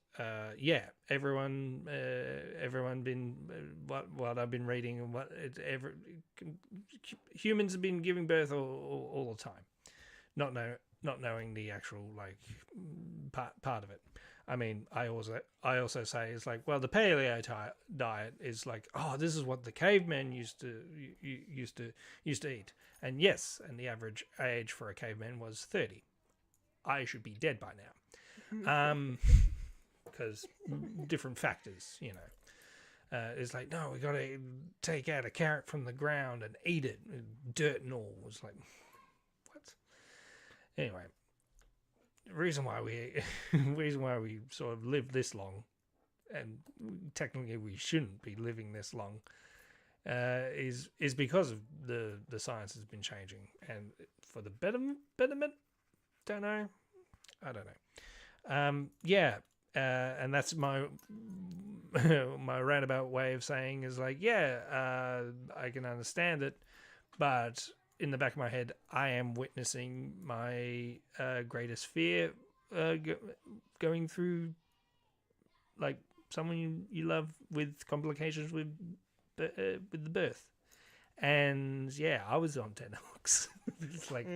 everyone been what I've been reading and humans have been giving birth all the time, not knowing the actual like part of it. I mean, I also say it's like, well, the paleo diet is like, oh, this is what the cavemen used to eat, and yes, and the average age for a caveman was 30. I should be dead by now, because different factors, you know. It's like, no, we got to take out a carrot from the ground and eat it, dirt and all. It's like, what? Anyway. Reason why we sort of live this long, and technically we shouldn't be living this long, is because of the science has been changing, and for the betterment. Don't know, I don't know. And that's my my roundabout way of saying is like, I can understand it, but in the back of my head, I am witnessing my greatest fear going through, like, someone you love with complications with the birth. And yeah, I was on tenterhooks. It's like,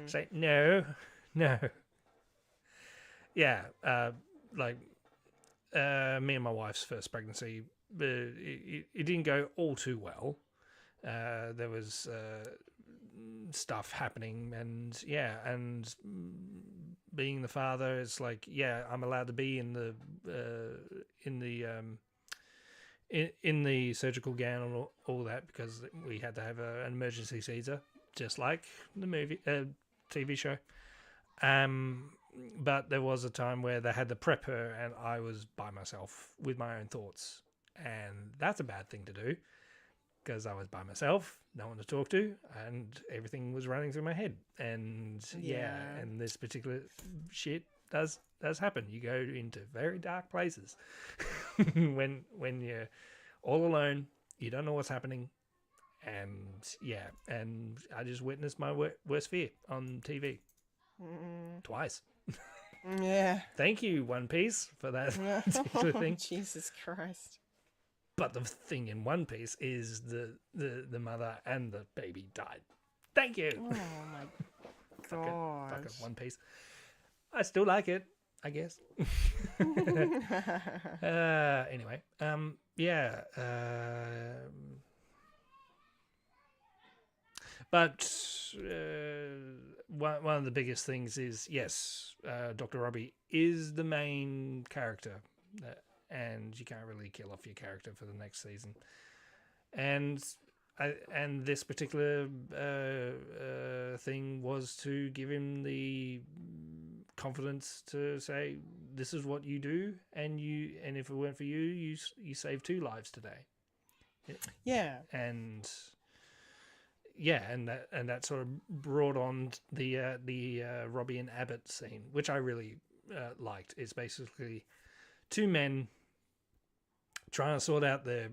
say no. Yeah, me and my wife's first pregnancy, it didn't go all too well. There was stuff happening, and being the father, it's like, I'm allowed to be in the surgical gown and all that, because we had to have an emergency Caesar, just like the movie TV show. But there was a time where they had to prep her, and I was by myself with my own thoughts, and that's a bad thing to do, because I was by myself, no one to talk to, and everything was running through my head. And and this particular shit does happen. You go into very dark places when you're all alone. You don't know what's happening, and I just witnessed my worst fear on TV twice. Yeah. Thank you, One Piece, for that particular thing. Jesus Christ. But the thing in One Piece is the mother and the baby died. Thank you. Oh my god. Fuck it, One Piece. I still like it, I guess. Anyway, but one of the biggest things is, yes, Dr. Robbie is the main character. And you can't really kill off your character for the next season. And this particular thing was to give him the confidence to say, this is what you do, and if it weren't for you, you saved 2 lives today. Yeah. And that sort of brought on the Robbie and Abbott scene, which I really liked. It's basically 2 men trying to sort out their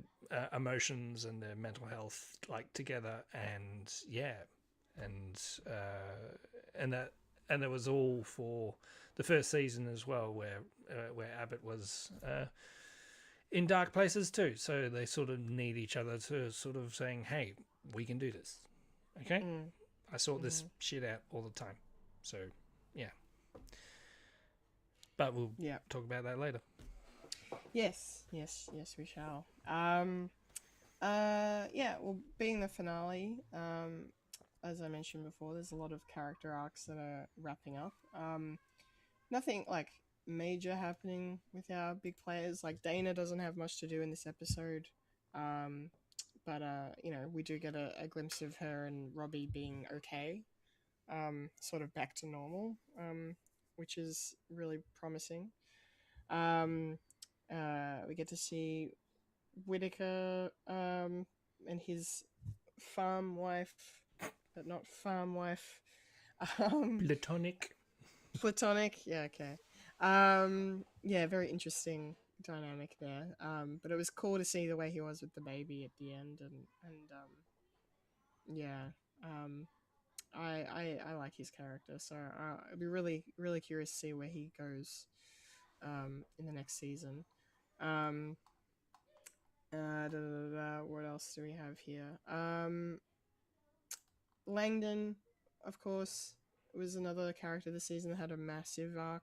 emotions and their mental health, like, together, and and it was all for the first season as well, where Abbott was in dark places too, so they sort of need each other to sort of saying, hey, we can do this, okay? I sort this shit out all the time, so but we'll talk about that later. Yes, we shall. Well, being the finale, as I mentioned before, there's a lot of character arcs that are wrapping up. Nothing like major happening with our big players. Like, Dana doesn't have much to do in this episode. But we do get a glimpse of her and Robbie being okay, sort of back to normal, which is really promising. We get to see Whittaker and his farm wife, but not farm wife. Platonic, yeah, okay. Very interesting dynamic there. But it was cool to see the way he was with the baby at the end, I like his character, so I'd be really, really curious to see where he goes in the next season. What else do we have here? Langdon, of course. was another character this season that had a massive arc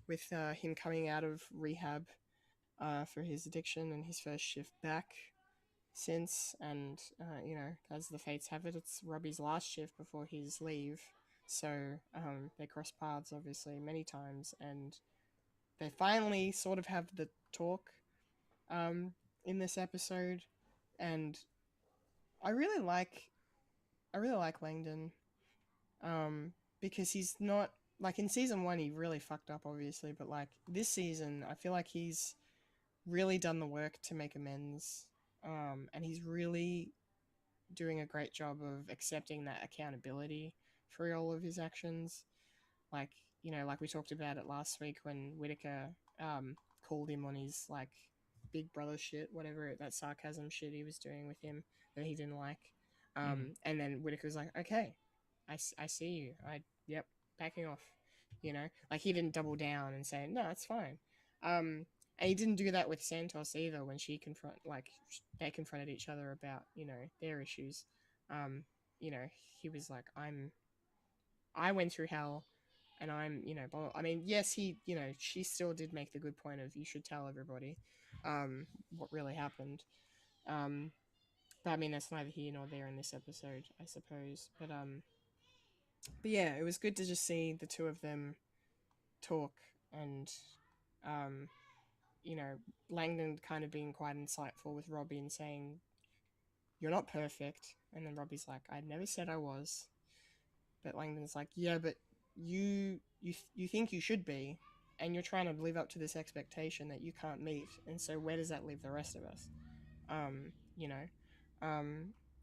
with him coming out of rehab for his addiction and his first shift back since. And, as the fates have it, it's Robbie's last shift before his leave. So they cross paths, obviously, many times. And they finally sort of have the talk in this episode. And I really like Langdon. Because he's not like in season 1 he really fucked up obviously, but like this season I feel like he's really done the work to make amends, and he's really doing a great job of accepting that accountability for all of his actions. Like, like we talked about it last week when Whittaker called him on his like big brother shit, whatever, that sarcasm shit he was doing with him that he didn't like. And then Whittaker was like, okay, I see you. Yep, backing off. Like he didn't double down and say, no, it's fine. And he didn't do that with Santos either when they confronted each other about, their issues. He was like, I went through hell and I'm, blah, blah. I mean, yes, she still did make the good point of you should tell everybody what really happened. But I mean, that's neither here nor there in this episode, I suppose. But yeah, it was good to just see the two of them talk and, Langdon kind of being quite insightful with Robbie and saying, you're not perfect. And then Robbie's like, I never said I was. But Langdon's like, yeah, but you think you should be, and you're trying to live up to this expectation that you can't meet. And so where does that leave the rest of us?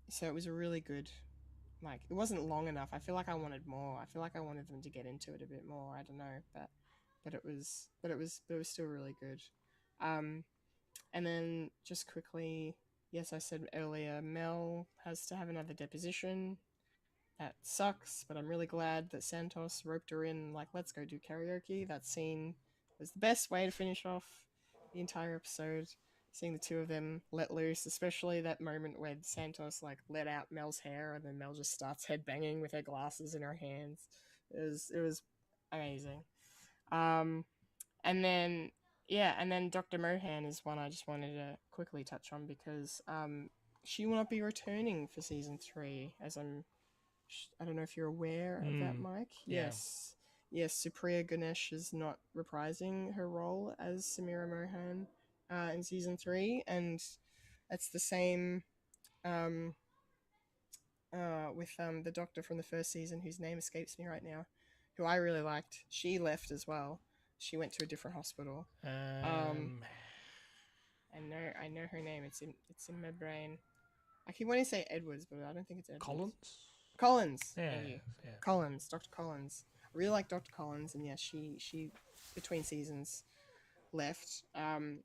So it was a really good, like, it wasn't long enough. I feel like I wanted more. I feel like I wanted them to get into it a bit more. I don't know, but it was still really good. And then just quickly, yes, I said earlier, Mel has to have another deposition. That sucks, but I'm really glad that Santos roped her in, like, let's go do karaoke. That scene was the best way to finish off the entire episode. Seeing the two of them let loose, especially that moment where Santos, like, let out Mel's hair and then Mel just starts headbanging with her glasses in her hands. It was amazing. And then Dr. Mohan is one I just wanted to quickly touch on because she will not be returning for season 3, I don't know if you're aware of that, Mike. Yeah. Yes, Supriya Ganesh is not reprising her role as Samira Mohan in season 3, and that's the same with the doctor from the first season, whose name escapes me right now, who I really liked. She left as well. She went to a different hospital. I know her name. It's in my brain. I keep wanting to say Edwards, but I don't think it's Edwards. Collins. Yeah, Thank you. yeah. Collins, Dr. Collins. I really like Dr. Collins, and yeah, she between seasons left. And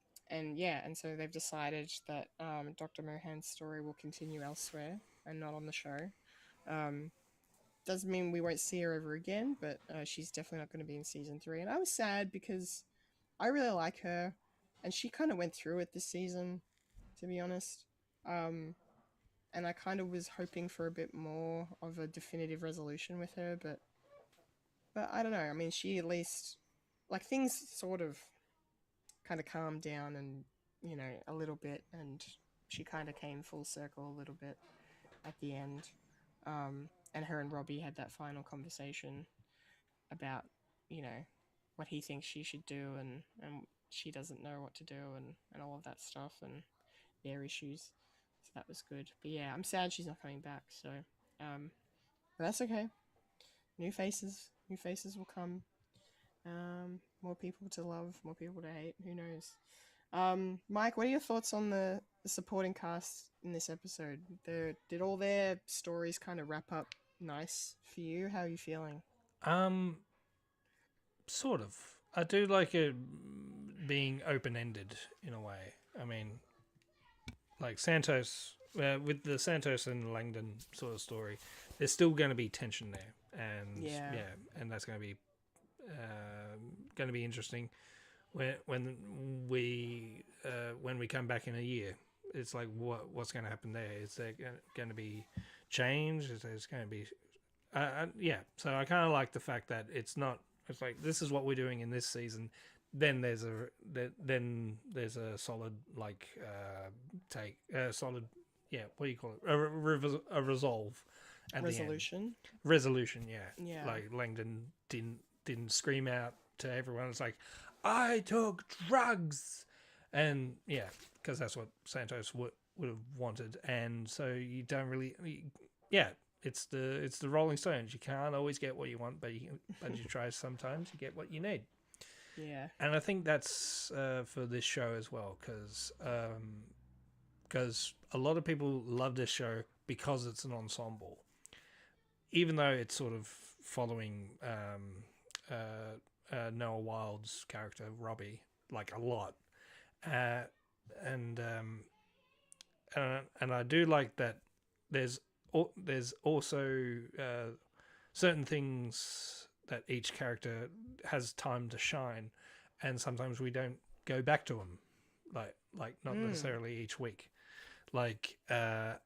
so they've decided that Dr. Mohan's story will continue elsewhere and not on the show. Doesn't mean we won't see her ever again, but she's definitely not going to be in season 3. And I was sad because I really like her, and she kind of went through it this season, to be honest. And I kind of was hoping for a bit more of a definitive resolution with her, but I don't know. I mean, she at least, like, things sort of kind of calmed down and, a little bit, and she kind of came full circle a little bit at the end. And her and Robbie had that final conversation about, what he thinks she should do, and she doesn't know what to do, and all of that stuff, and their issues. So that was good. But yeah, I'm sad she's not coming back, so but that's okay. New faces will come. More people to love, more people to hate, who knows. Mike, what are your thoughts on the supporting cast in this episode? Did all their stories kind of wrap up nice for you? How are you feeling? Sort of. I do like it being open-ended in a way. I mean, like Santos, with the Santos and Langdon sort of story, there's still going to be tension there, and and that's going to be interesting when we come back in a year. It's like what's going to happen there? Is there going to be change? Is there going to be yeah. So I kind of like the fact that it's not. It's like this is what we're doing in this season. Then there's a solid like solid what do you call it a resolve at Resolution. the end. Resolution, yeah. Yeah. Like Langdon didn't scream out to everyone. It's like I took drugs, and yeah, because that's what Santos would have wanted, and so you don't really It's the Rolling Stones. You can't always get what you want, but you try sometimes. You get what you need. Yeah. And I think that's for this show as well, because a lot of people love this show because it's an ensemble, even though it's sort of following Noah Wild's character Robbie like a lot, and I do like that. There's also certain things that each character has time to shine, and sometimes we don't go back to them, like not necessarily each week. Like McKay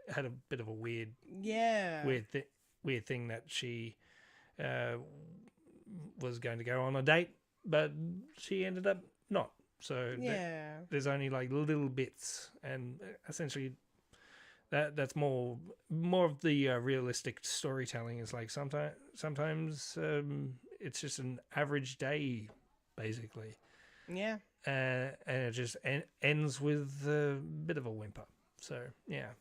had a bit of a weird thing that she was going to go on a date, but she ended up not. So there's only like little bits, and essentially that's more of the realistic storytelling. Is like sometimes it's just an average day, basically. Yeah. And it just ends with a bit of a whimper. So yeah.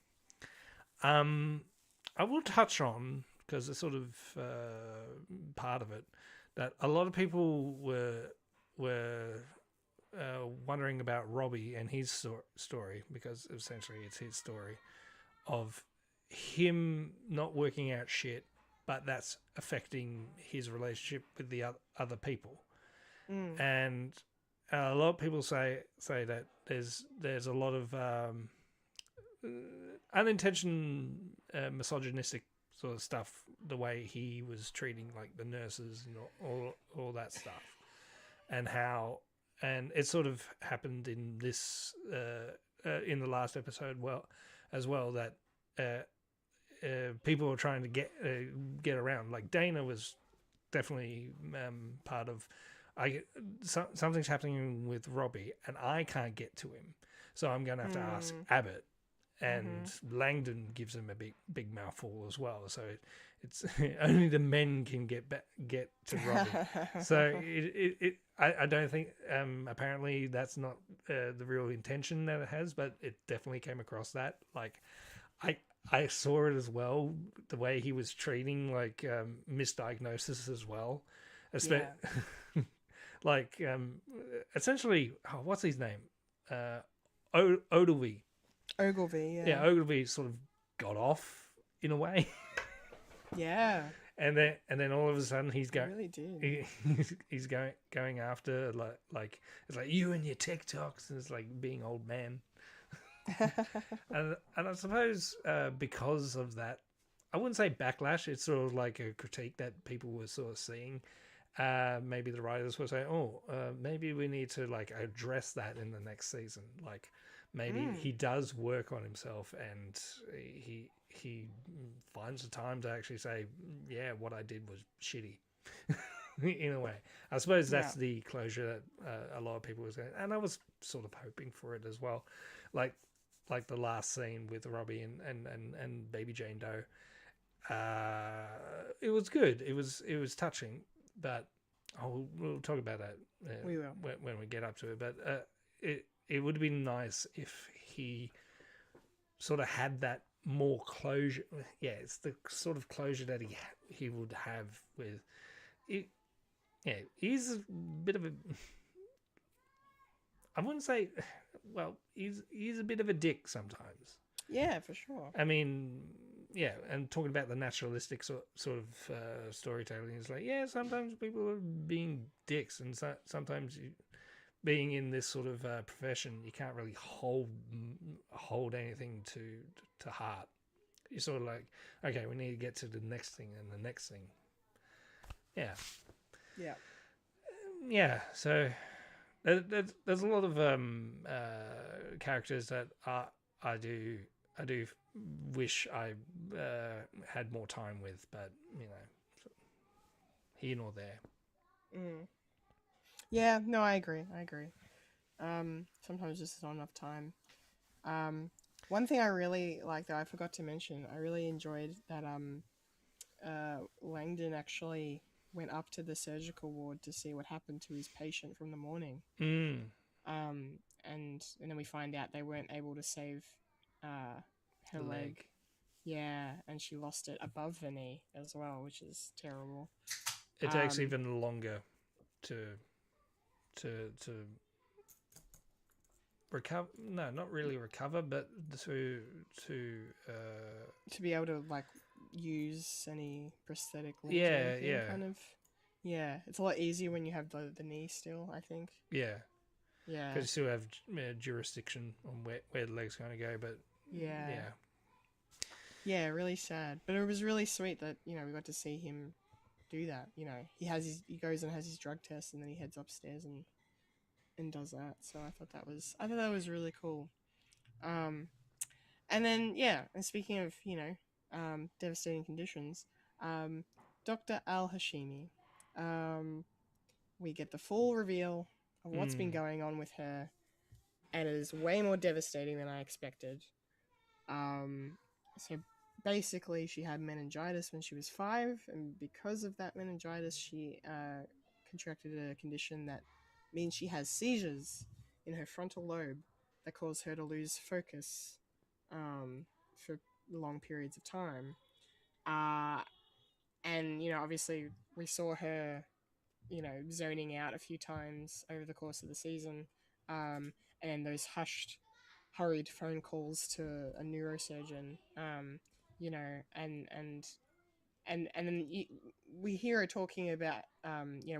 I will touch on, because it's sort of part of it, that a lot of people were wondering about Robbie and his story, because essentially it's his story of him not working out shit, but that's affecting his relationship with the other people. And a lot of people say that there's a lot of unintentional misogynistic sort of stuff, the way he was treating like the nurses and all that stuff, and it sort of happened in this in the last episode as well, that people were trying to get around. Like Dana was definitely part of. Something's happening with Robbie, and I can't get to him, so I'm going to have to ask Abbott. And Langdon gives him a big mouthful as well. So it's only the men can get to Robbie. So I don't think apparently that's not the real intention that it has, but it definitely came across that. Like I saw it as well, the way he was treating like misdiagnosis as well. Like essentially, what's his name? Ogilvy. Ogilvy, yeah. Yeah, Ogilvy sort of got off in a way. Yeah. And then all of a sudden he's going. He really did. He's going after like it's like you and your TikToks, and it's like being old man. and I suppose because of that, I wouldn't say backlash. It's sort of like a critique that people were sort of seeing. Maybe the writers were saying, maybe we need to like address that in the next season. Like maybe he does work on himself, and he finds the time to actually say, yeah, what I did was shitty. In a way, I suppose that's the closure that a lot of people were saying, and I was sort of hoping for it as well. Like the last scene with Robbie and Baby Jane Doe. It was good. It was touching. But we'll talk about that we will. when we get up to it. But it would have been nice if he sort of had that more closure. Yeah, it's the sort of closure that he would have with it. Yeah, he's a bit of a. I wouldn't say. Well, he's a bit of a dick sometimes. Yeah, for sure. I mean, yeah, and talking about the naturalistic sort of storytelling is like, yeah, sometimes people are being dicks, and sometimes being in this sort of profession, you can't really hold anything to heart. You're sort of like, okay, we need to get to the next thing and the next thing. Yeah. Yeah. Yeah, so there's a lot of characters that I do wish I had more time with, but here nor there. Yeah, no, I agree. Sometimes just not enough time. One thing I really like that I forgot to mention, I really enjoyed that Langdon actually went up to the surgical ward to see what happened to his patient from the morning. And then we find out they weren't able to save her leg. Yeah, and she lost it above the knee as well, which is terrible. It takes even longer to recover. No, not really recover, but to be able to like use any prosthetic limbs. Kind of. Yeah, it's a lot easier when you have the knee still, I think. Yeah. Yeah. Because you still have jurisdiction on where the leg's going to go, but yeah. Yeah, really sad. But it was really sweet that, we got to see him do that. He goes and has his drug test, and then he heads upstairs and does that. So I thought that was really cool. And then and speaking of, devastating conditions, Dr. Al-Hashimi, we get the full reveal of what's been going on with her, and it is way more devastating than I expected. So basically, she had meningitis when she was 5, and because of that meningitis, she contracted a condition that means she has seizures in her frontal lobe that cause her to lose focus for long periods of time. And, obviously, we saw her, zoning out a few times over the course of the season. And then those hurried phone calls to a neurosurgeon, and then we hear her talking about,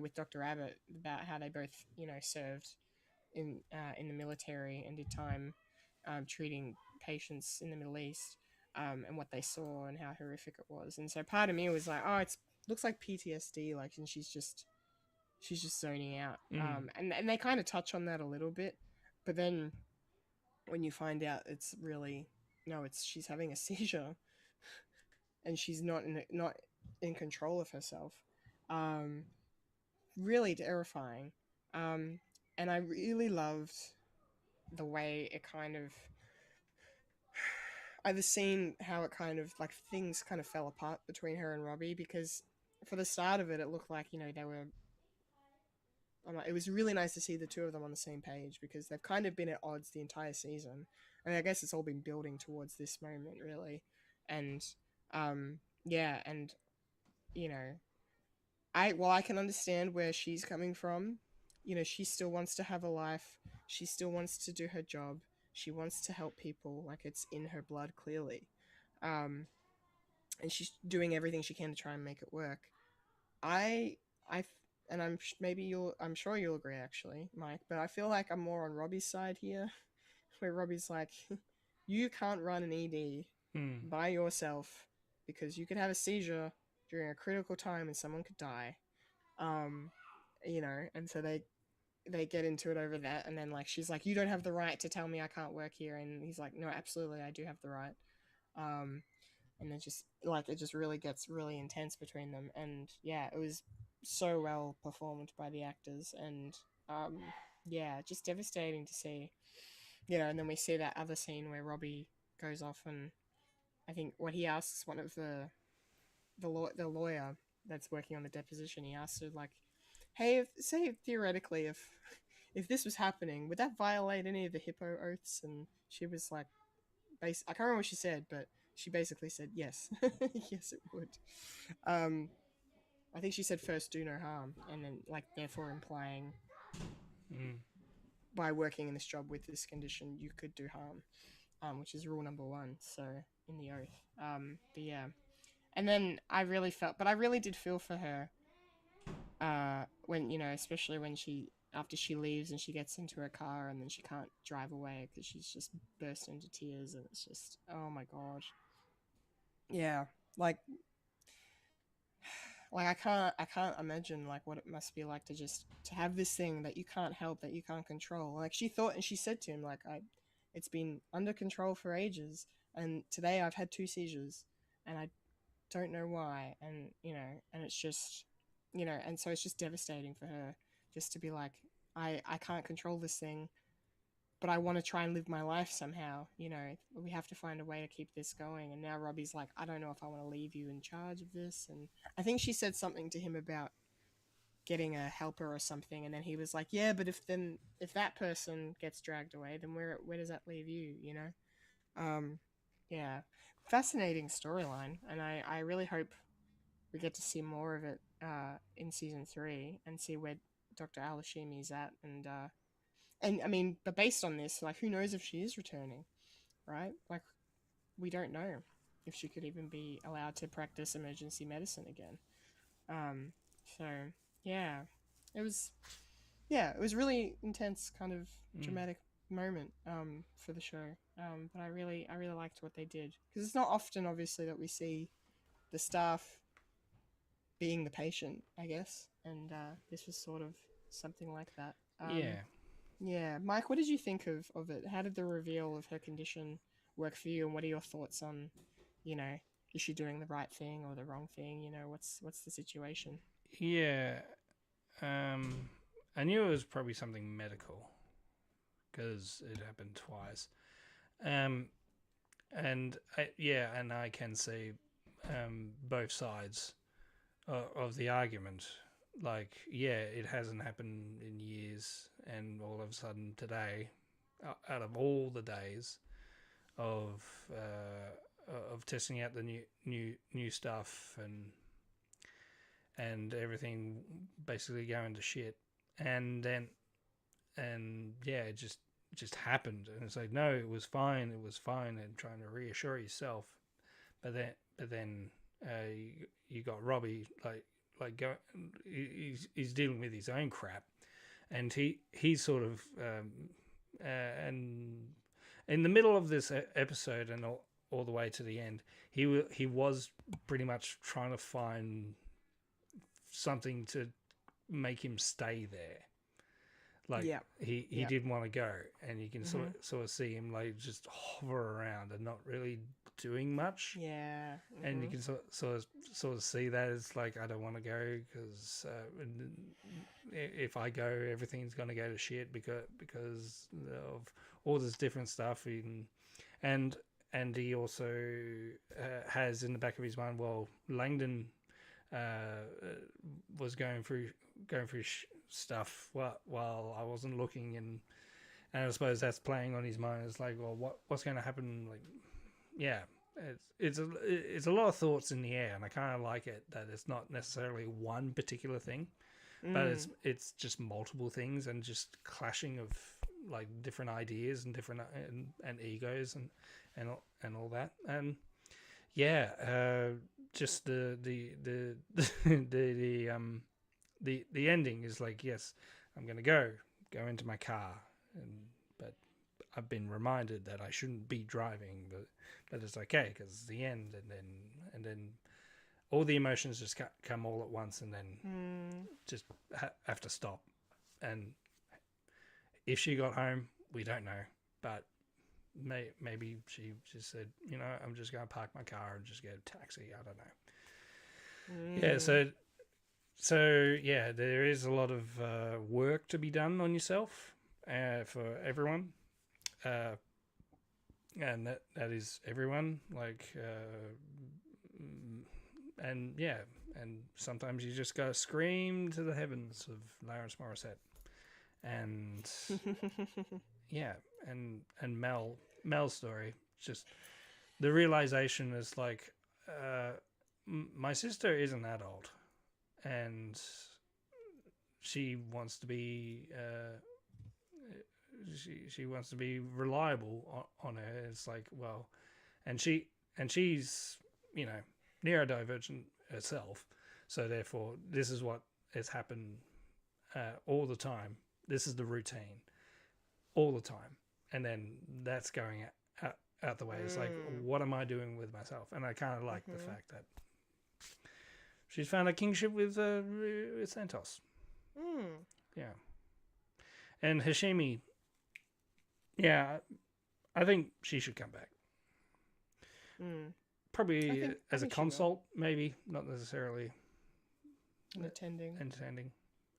with Dr. Abbott about how they both, served in the military and did time treating patients in the Middle East, and what they saw and how horrific it was. And so part of me was like, oh, it looks like PTSD, like, and she's just zoning out. And they kind of touch on that a little bit, but then when you find out it's she's having a seizure and she's not in control of herself. Really terrifying. And I really loved the way it kind of, I've seen how it kind of, like, things kind of fell apart between her and Robbie, because for the start of it, it looked like, they were, it was really nice to see the two of them on the same page, because they've kind of been at odds the entire season. I mean, I guess it's all been building towards this moment, really. And, and, I can understand where she's coming from. She still wants to have a life. She still wants to do her job. She wants to help people. Like, it's in her blood, clearly. And she's doing everything she can to try and make it work. And I'm sure you'll agree, actually, Mike, but I feel like I'm more on Robbie's side here, where Robbie's like, you can't run an ED by yourself, because you could have a seizure during a critical time and someone could die. And so they get into it over that, and then, like, she's like, you don't have the right to tell me I can't work here, and he's like, no, absolutely, I do have the right. And it just really gets really intense between them, and it was so well performed by the actors, and just devastating to see. And then we see that other scene where Robbie goes off, and I think what he asks one of the lawyer that's working on the deposition, he asks her, like, hey, say theoretically if this was happening, would that violate any of the Hippo oaths? And she was like, I can't remember what she said, but she basically said yes. Yes, it would. I think she said first do no harm, and then, like, therefore implying by working in this job with this condition you could do harm, which is rule number 1, so in the oath. But yeah, and then I really did feel for her when, especially when after she leaves and she gets into her car and then she can't drive away because she's just burst into tears, and it's just, oh my god. Yeah, like I can't imagine, like, what it must be like to have this thing that you can't help, that you can't control. Like, she thought, and she said to him, like, it's been under control for ages, and today I've had 2 seizures, and I don't know why, and and it's just, and so it's just devastating for her, just to be like, I can't control this thing, but I want to try and live my life somehow. We have to find a way to keep this going. And now Robbie's like, I don't know if I want to leave you in charge of this. And I think she said something to him about getting a helper or something, and then he was like, yeah, but if that person gets dragged away, then where does that leave you? Yeah, fascinating storyline, and I really hope we get to see more of it in season 3 and see where Dr. Alashimi's at, and I mean, but based on this, like, who knows if she is returning, right? Like, we don't know if she could even be allowed to practice emergency medicine again. So yeah, it was really intense, kind of dramatic moment for the show. But I really liked what they did, because it's not often, obviously, that we see the staff being the patient, I guess, and this was sort of something like that. Yeah, Mike, what did you think of it? How did the reveal of her condition work for you, and what are your thoughts on, is she doing the right thing or the wrong thing? What's the situation? Yeah. I knew it was probably something medical because it happened twice. And I can see both sides of the argument. Like, yeah, it hasn't happened in years, and all of a sudden today, out of all the days of testing out the new stuff and everything basically going to shit, and it just happened, and it's like, no, it was fine, and trying to reassure yourself, but then you got Robbie, like go, he's dealing with his own crap, and he's sort of and in the middle of this episode and all the way to the end, he was pretty much trying to find something to make him stay there. Like, he didn't want to go, and you can sort of see him like just hover around and not really doing much. Yeah. And you can sort of see that it's like, I don't want to go because if I go, everything's going to go to shit because of all this different stuff. And he also has in the back of his mind, well, Langdon was going through stuff while I wasn't looking, and I suppose that's playing on his mind. It's like, well, what's going to happen? Like, yeah, it's a lot of thoughts in the air, and I kind of like it that it's not necessarily one particular thing, but it's just multiple things and just clashing of like different ideas and different and egos and all that. And yeah, just the ending is like, yes, I'm going to go into my car, but I've been reminded that I shouldn't be driving, but it's okay because it's the end, and then all the emotions just come all at once, and then just have to stop. And if she got home, we don't know, but maybe she just said, I'm just going to park my car and just get a taxi. I don't know. Yeah, so yeah, there is a lot of work to be done on yourself for everyone, and that is everyone. Like, and yeah, and sometimes you just gotta scream to the heavens of Lawrence Morissette, and yeah, and Mel's story, just the realization is like, my sister is an adult, and she wants to be she wants to be reliable on her. It's like, well, and she's neurodivergent herself, so therefore this is what has happened all the time. This is the routine all the time, and then that's going out the way. It's like, what am I doing with myself? And I kind of like the fact that she's found a kingship with Santos. Yeah. And Hashimi, yeah, I think she should come back. Mm. Probably I as a think she will. consult, maybe not necessarily And attending. entertaining.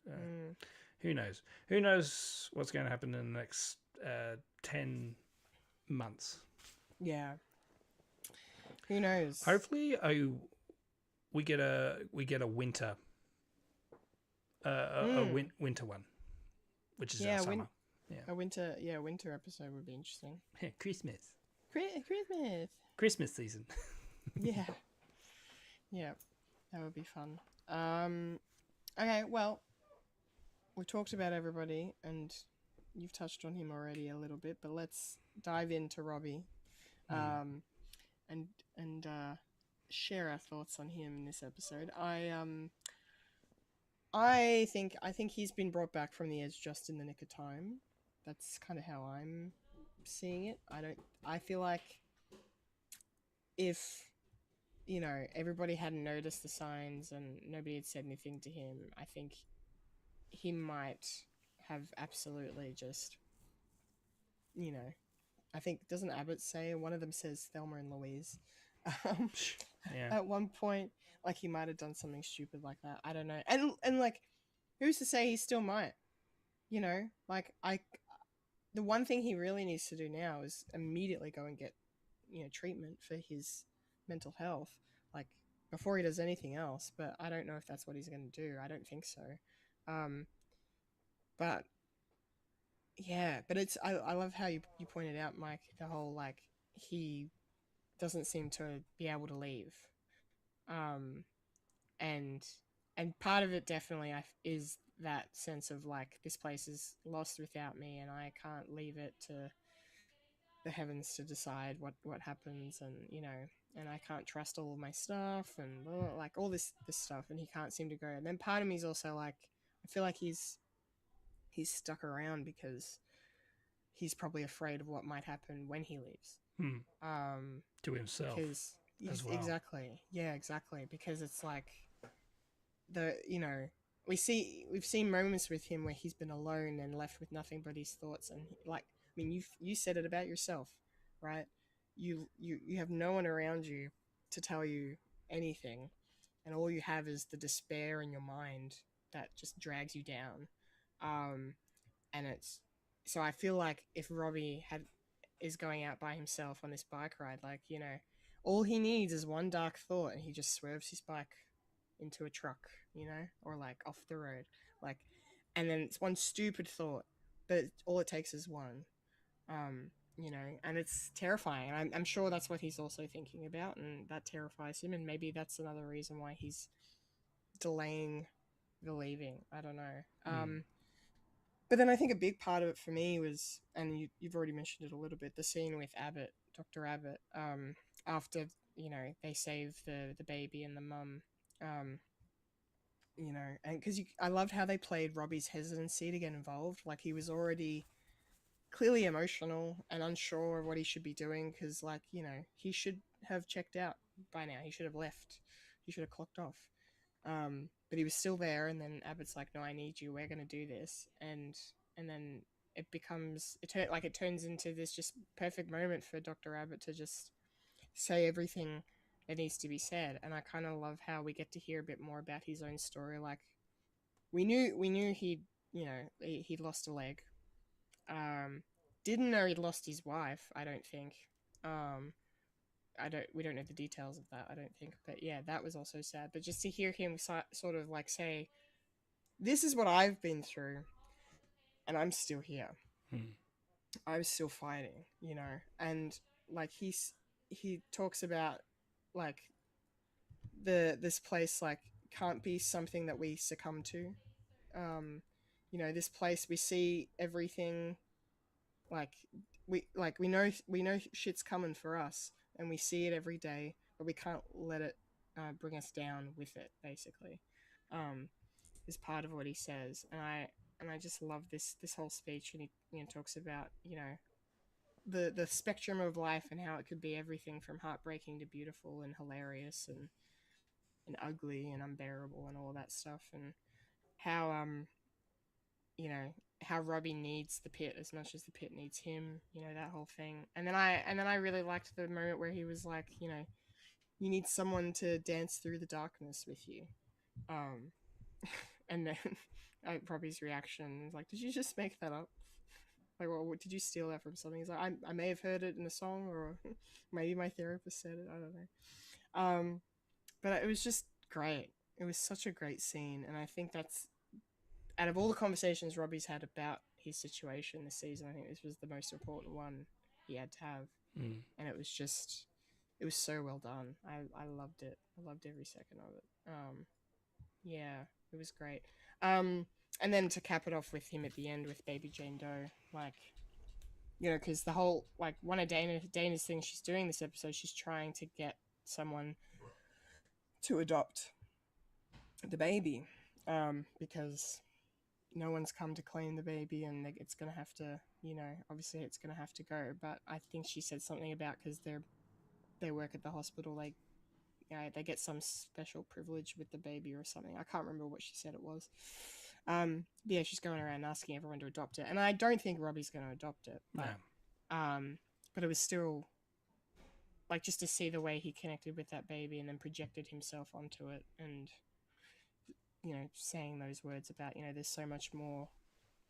Mm. Who knows? Who knows what's going to happen in the next 10 months? Yeah. Who knows? Hopefully, we get a winter, winter one, which is our summer. A winter episode would be interesting. Christmas. Christmas. Christmas season. Yeah. Yeah. That would be fun. Okay, well, we've talked about everybody and you've touched on him already a little bit, but let's dive into Robbie. And share our thoughts on him in this episode. I think he's been brought back from the edge just in the nick of time. That's kind of how I'm seeing it. I feel like if everybody hadn't noticed the signs and nobody had said anything to him, I think he might have absolutely just I think, doesn't Abbott say, one of them says Thelma and Louise at one point, like he might have done something stupid like that. I don't know. And like, who's to say he still might? Like the one thing he really needs to do now is immediately go and get, treatment for his mental health, like before he does anything else. But I don't know if that's what he's going to do. I don't think so. But yeah, but I love how you pointed out, Mike, the whole, like, he doesn't seem to be able to leave. And part of it definitely is that sense of, like, this place is lost without me and I can't leave it to the heavens to decide what happens, and, and I can't trust all of my stuff and, like, all this stuff, and he can't seem to go. And then part of me is also, like, I feel like he's stuck around because he's probably afraid of what might happen when he leaves. To himself as well. Exactly. Yeah, exactly. Because it's like we've seen moments with him where he's been alone and left with nothing but his thoughts. And you said it about yourself, right? You have no one around you to tell you anything, and all you have is the despair in your mind that just drags you down. And it's so I feel like if Robbie is going out by himself on this bike ride, like, all he needs is one dark thought and he just swerves his bike into a truck, or like off the road, like, and then it's one stupid thought, but all it takes is one, and it's terrifying. I'm sure that's what he's also thinking about, and that terrifies him, and maybe that's another reason why he's delaying the leaving. I don't know. But then I think a big part of it for me was, and you've already mentioned it a little bit, the scene with Abbott, Dr. Abbott, after, they save the baby and the mum, and because I loved how they played Robbie's hesitancy to get involved. Like, he was already clearly emotional and unsure of what he should be doing, because, like, he should have checked out by now. He should have left. He should have clocked off. But he was still there, and then Abbott's like, no, I need you, we're going to do this. And then it turns into this just perfect moment for Dr. Abbott to just say everything that needs to be said. And I kind of love how we get to hear a bit more about his own story. Like, we knew he'd lost a leg. Didn't know he'd lost his wife, I don't think. We don't know the details of that, I don't think. But yeah, that was also sad. But just to hear him sort of like say, this is what I've been through, and I'm still here. I'm still fighting, and like he talks about, like, this place, like, can't be something that we succumb to. This place, we see everything, like, we know shit's coming for us, and we see it every day, but we can't let it bring us down with it, basically, is part of what he says. And I just love this whole speech. And he talks about, the spectrum of life and how it could be everything from heartbreaking to beautiful and hilarious and ugly and unbearable and all that stuff, and how you know, how Robbie needs the Pitt as much as the Pitt needs him, you know, that whole thing. And then I really liked the moment where he was like, you know, you need someone to dance through the darkness with you. Um, and then Robbie's reaction is like, did you just make that up? Like, well, did you steal that from something? He's like, I may have heard it in a song, or maybe my therapist said it. I don't know. But it was just great. It was such a great scene, and I think that's, out of all the conversations Robbie's had about his situation this season, I think this was the most important one he had to have. And it was just, it was so well done. I loved it. I loved every second of it. Yeah, it was great. And then to cap it off with him at the end with baby Jane Doe, like, you know, because the whole, like, one of Dana's things she's doing this episode, she's trying to get someone to adopt the baby, because no one's come to claim the baby, and it's gonna have to, you know, obviously it's gonna have to go. But I think she said something about, because they work at the hospital, like, you know, they get some special privilege with the baby or something. I can't remember what she said it was. Yeah, she's going around asking everyone to adopt it, and I don't think Robbie's going to adopt it. But, but it was still, like, just to see the way he connected with that baby and then projected himself onto it, and, you know, saying those words about, you know, there's so much more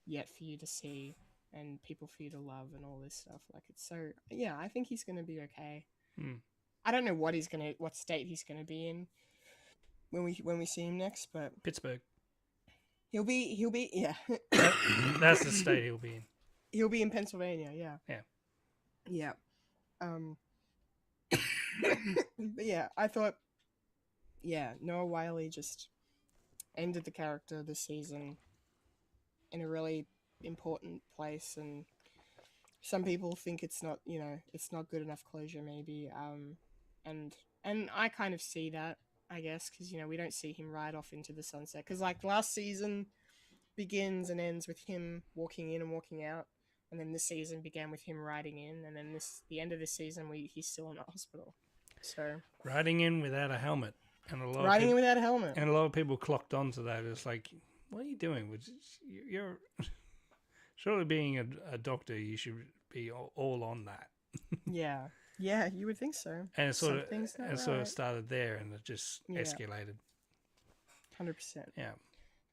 yet for you to see and people for you to love and all this stuff. Like, it's so, yeah, I think he's going to be okay. I don't know what state he's gonna be in when we see him next, but Pittsburgh. he'll be yeah. That's the state he'll be in. He'll be in Pennsylvania, yeah. Yeah. But yeah, I thought, yeah, Noah Wyle just ended the character this season in a really important place, and some people think it's not, you know, it's not good enough closure, maybe. And I kind of see that, I guess, because, you know, we don't see him ride off into the sunset. Because, like, last season begins and ends with him walking in and walking out, and then this season began with him riding in, and then the end of this season, he's still in the hospital. So Riding in without a helmet, and a lot riding in without a helmet, and a lot of people clocked onto that. It's like, what are you doing? You're surely being a doctor, you should be all on that. Yeah. Yeah, you would think so. And it sort of started there, and it just escalated. 100%. Yeah,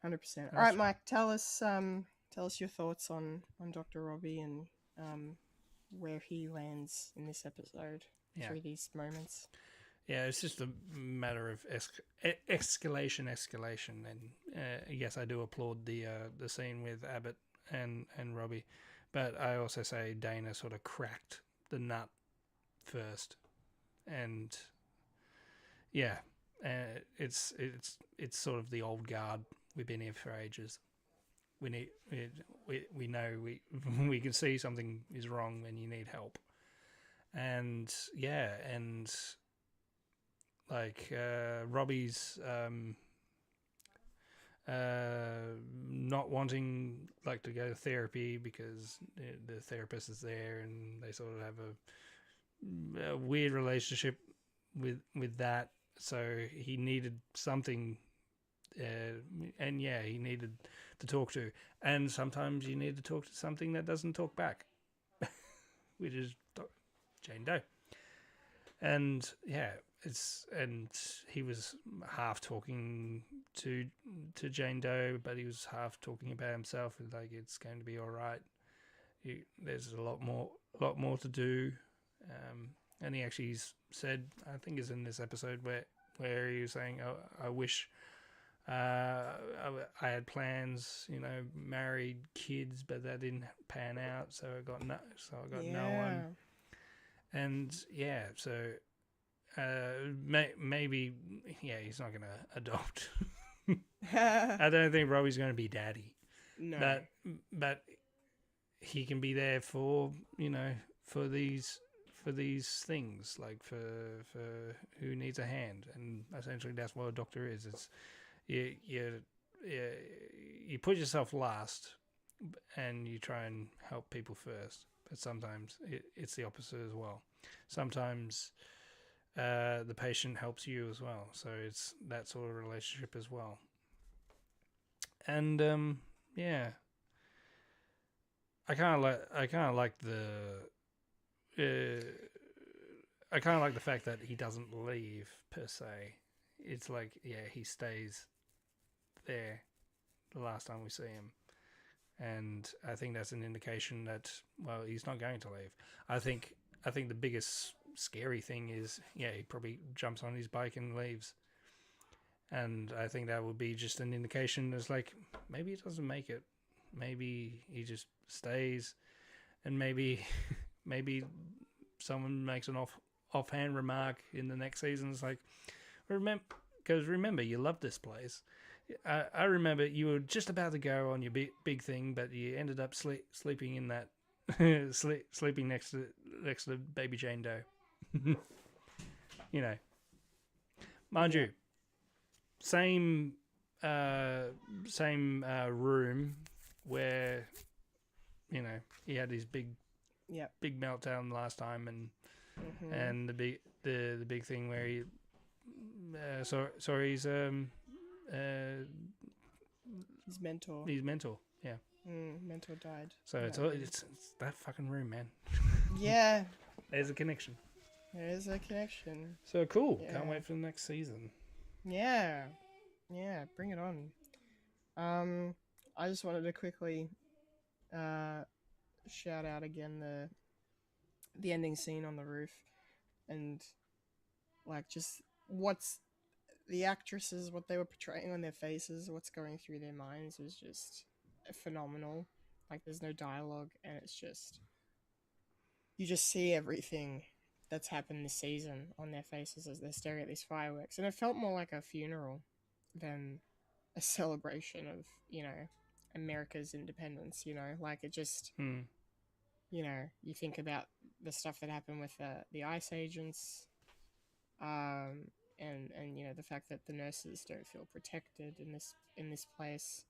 100%. All right, Mike, tell us your thoughts on Dr. Robbie and where he lands in this episode through these moments. Yeah, it's just a matter of escalation, and yes, I do applaud the scene with Abbott and Robbie, but I also say Dana sort of cracked the nut first, and yeah, it's sort of the old guard. We've been here for ages. We know we can see something is wrong when you need help, and yeah, and like Robbie's not wanting like to go to therapy because the therapist is there, and they sort of have a weird relationship with that. So he needed something, and yeah, he needed to talk to. And sometimes you need to talk to something that doesn't talk back, which is Jane Doe. And yeah, and he was half talking to Jane Doe, but he was half talking about himself. Like, it's going to be all right. There's a lot more to do. And he actually said, I think it's in this episode where he was saying, oh, I wish I had plans, you know, married, kids, but that didn't pan out, so I got no one. And yeah, so maybe he's not going to adopt. I don't think Robbie's going to be daddy. No, but he can be there for, you know, for these things, like for who needs a hand, and essentially that's what a doctor is. It's you put yourself last, and you try and help people first. But sometimes it's the opposite as well. Sometimes the patient helps you as well. So it's that sort of relationship as well. And yeah, I kind of like I kind of like the fact that he doesn't leave per se. It's like, yeah, he stays there the last time we see him, and I think that's an indication that, well, he's not going to leave. I think the biggest scary thing is, yeah, he probably jumps on his bike and leaves, and I think that would be just an indication that's like, maybe he doesn't make it, maybe he just stays, and maybe someone makes an offhand remark in the next season. It's like, remember, you love this place. I remember you were just about to go on your big thing, but you ended up sleeping in that sleeping next to Baby Jane Doe. You know, mind you, same room where, you know, he had his big meltdown last time, and the big thing where he his mentor, yeah. Mentor died. So it's that fucking room, man. Yeah. There's a connection. There is a connection. So cool. Yeah. Can't wait for the next season. Yeah. Yeah, bring it on. I just wanted to quickly shout out again the ending scene on the roof, and like just what's the actresses, what they were portraying on their faces, what's going through their minds was just phenomenal. Like, there's no dialogue, and it's just, you just see everything that's happened this season on their faces as they're staring at these fireworks, and it felt more like a funeral than a celebration of, you know, America's independence. You know, like, it just, you know, you think about the stuff that happened with the ICE agents, and you know, the fact that the nurses don't feel protected in this place,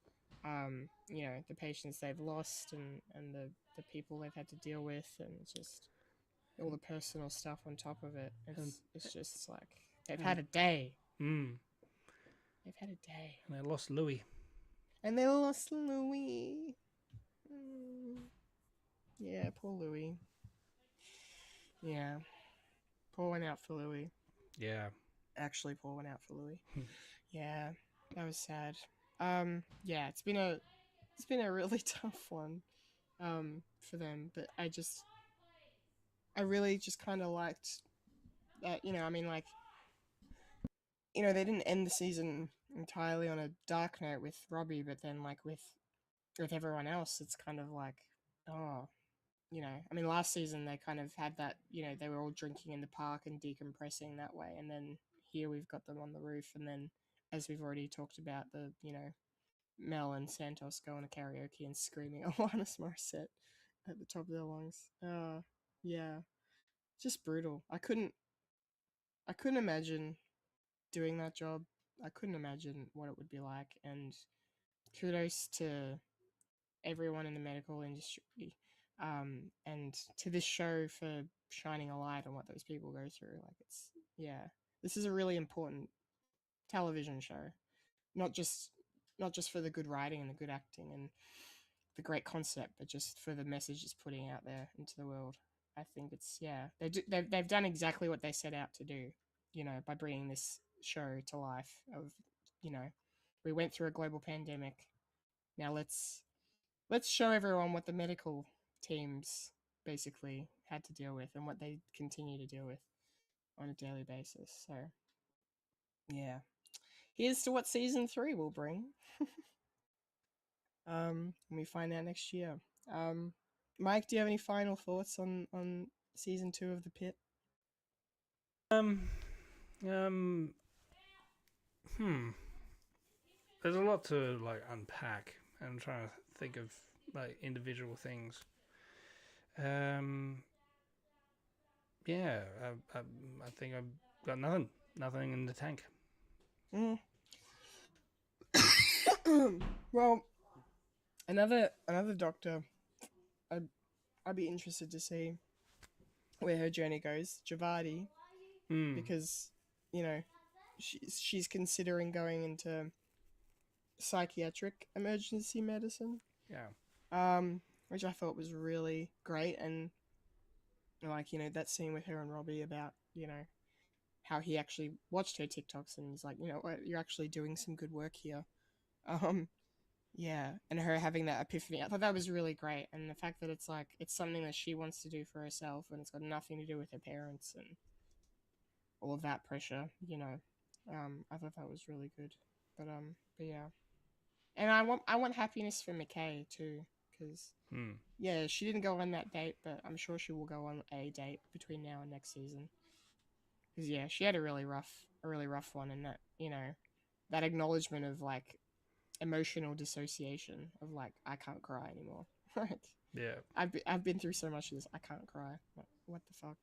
you know, the patients they've lost, and the people they've had to deal with, and just all the personal stuff on top of it. It's just like they've had a day. They've had a day. And they lost Louis. Yeah, poor Louis. Yeah, pour one out for Louis. Yeah. Actually, pour one out for Louis. Yeah, that was sad. Yeah, it's been a really tough one, for them. But I really just kind of liked that. You know, I mean, like, you know, they didn't end the season entirely on a dark note with Robbie, but then, like, with everyone else, it's kind of like, oh, you know, I mean, last season they kind of had that, you know, they were all drinking in the park and decompressing that way, and then here we've got them on the roof, and then, as we've already talked about, the, you know, Mel and Santos going to karaoke and screaming Alanis Morissette at the top of their lungs. Yeah, just brutal. I couldn't imagine doing that job. I couldn't imagine what it would be like, and kudos to everyone in the medical industry, and to this show for shining a light on what those people go through. Like, it's, yeah, this is a really important television show, not just for the good writing and the good acting and the great concept, but just for the message it's putting out there into the world. I think it's, yeah, they've done exactly what they set out to do, you know, by bringing this show to life. Of, you know, we went through a global pandemic. Now let's show everyone what the medical teams basically had to deal with and what they continue to deal with on a daily basis. So, yeah, here's to what season 3 will bring. We find out next year. Mike, do you have any final thoughts on season 2 of The Pit? There's a lot to, like, unpack. I'm trying to think of, like, individual things. Yeah, I think I've got nothing in the tank. Well, another doctor, I'd be interested to see where her journey goes, Javadi, because, you know, she's considering going into psychiatric emergency medicine. Yeah. which I thought was really great. And like, you know, that scene with her and Robbie about, you know, how he actually watched her TikToks and he's like, you know what, you're actually doing some good work here. Yeah, and her having that epiphany, I thought that was really great. And the fact that it's like, it's something that she wants to do for herself and it's got nothing to do with her parents and all of that pressure, you know. I thought that was really good. But yeah. And I want happiness for McKay too, because yeah, she didn't go on that date, but I'm sure she will go on a date between now and next season. Because yeah, she had a really rough one, and that, you know, that acknowledgement of like emotional dissociation of like, I can't cry anymore. Yeah. I've been through so much of this. I can't cry. What the fuck?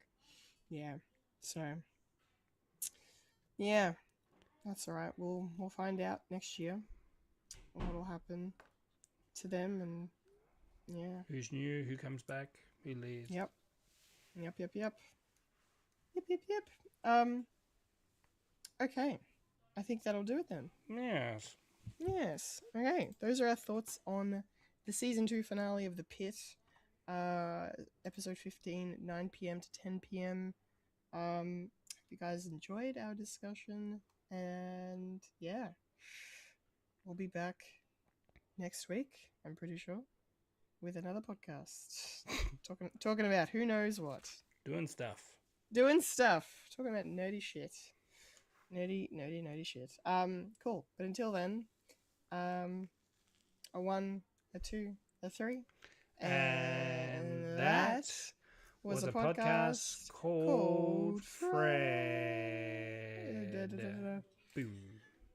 Yeah. So yeah, that's all right. We'll find out next year what will happen to them, and yeah. Who's new? Who comes back? Who leaves? Yep. Okay. I think that'll do it then. Yes. Yes. Okay. Those are our thoughts on the season 2 finale of The Pit. Episode 15, 9 p.m. to 10 p.m. Hope you guys enjoyed our discussion, and yeah, we'll be back next week, I'm pretty sure, with another podcast. talking about who knows what. Doing stuff. Talking about nerdy shit. Nerdy shit. Cool. But until then, a 1, a 2, a 3. And that was a podcast called Fred. Boo.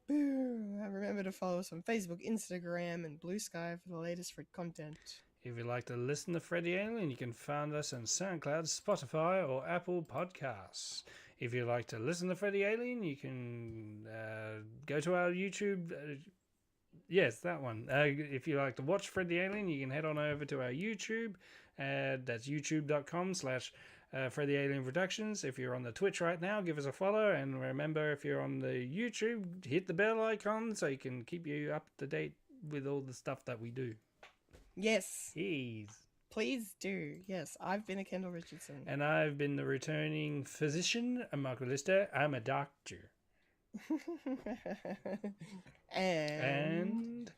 And remember to follow us on Facebook, Instagram, and Blue Sky for the latest Fred content. If you'd like to listen to Fred the Alien, you can find us on SoundCloud, Spotify, or Apple Podcasts. If you'd like to listen to Fred the Alien, you can go to our YouTube. Yes, that one. If you like to watch Fred the Alien, you can head on over to our YouTube. That's youtube.com/Fred the Alien Productions. If you're on the Twitch right now, give us a follow. And remember, if you're on the YouTube, hit the bell icon so you can keep you up to date with all the stuff that we do. Yes. Please do. Yes, I've been a Kendall Richardson. And I've been the returning physician, a Michael Lister. I'm a doctor. and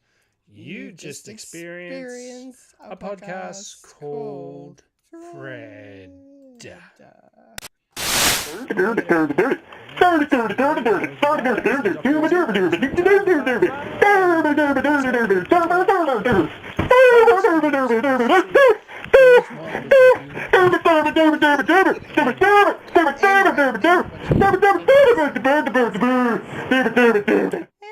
you just experienced a podcast called Fred.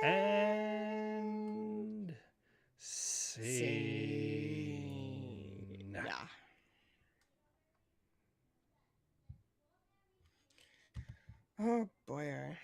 And scene. Yeah. Oh boy.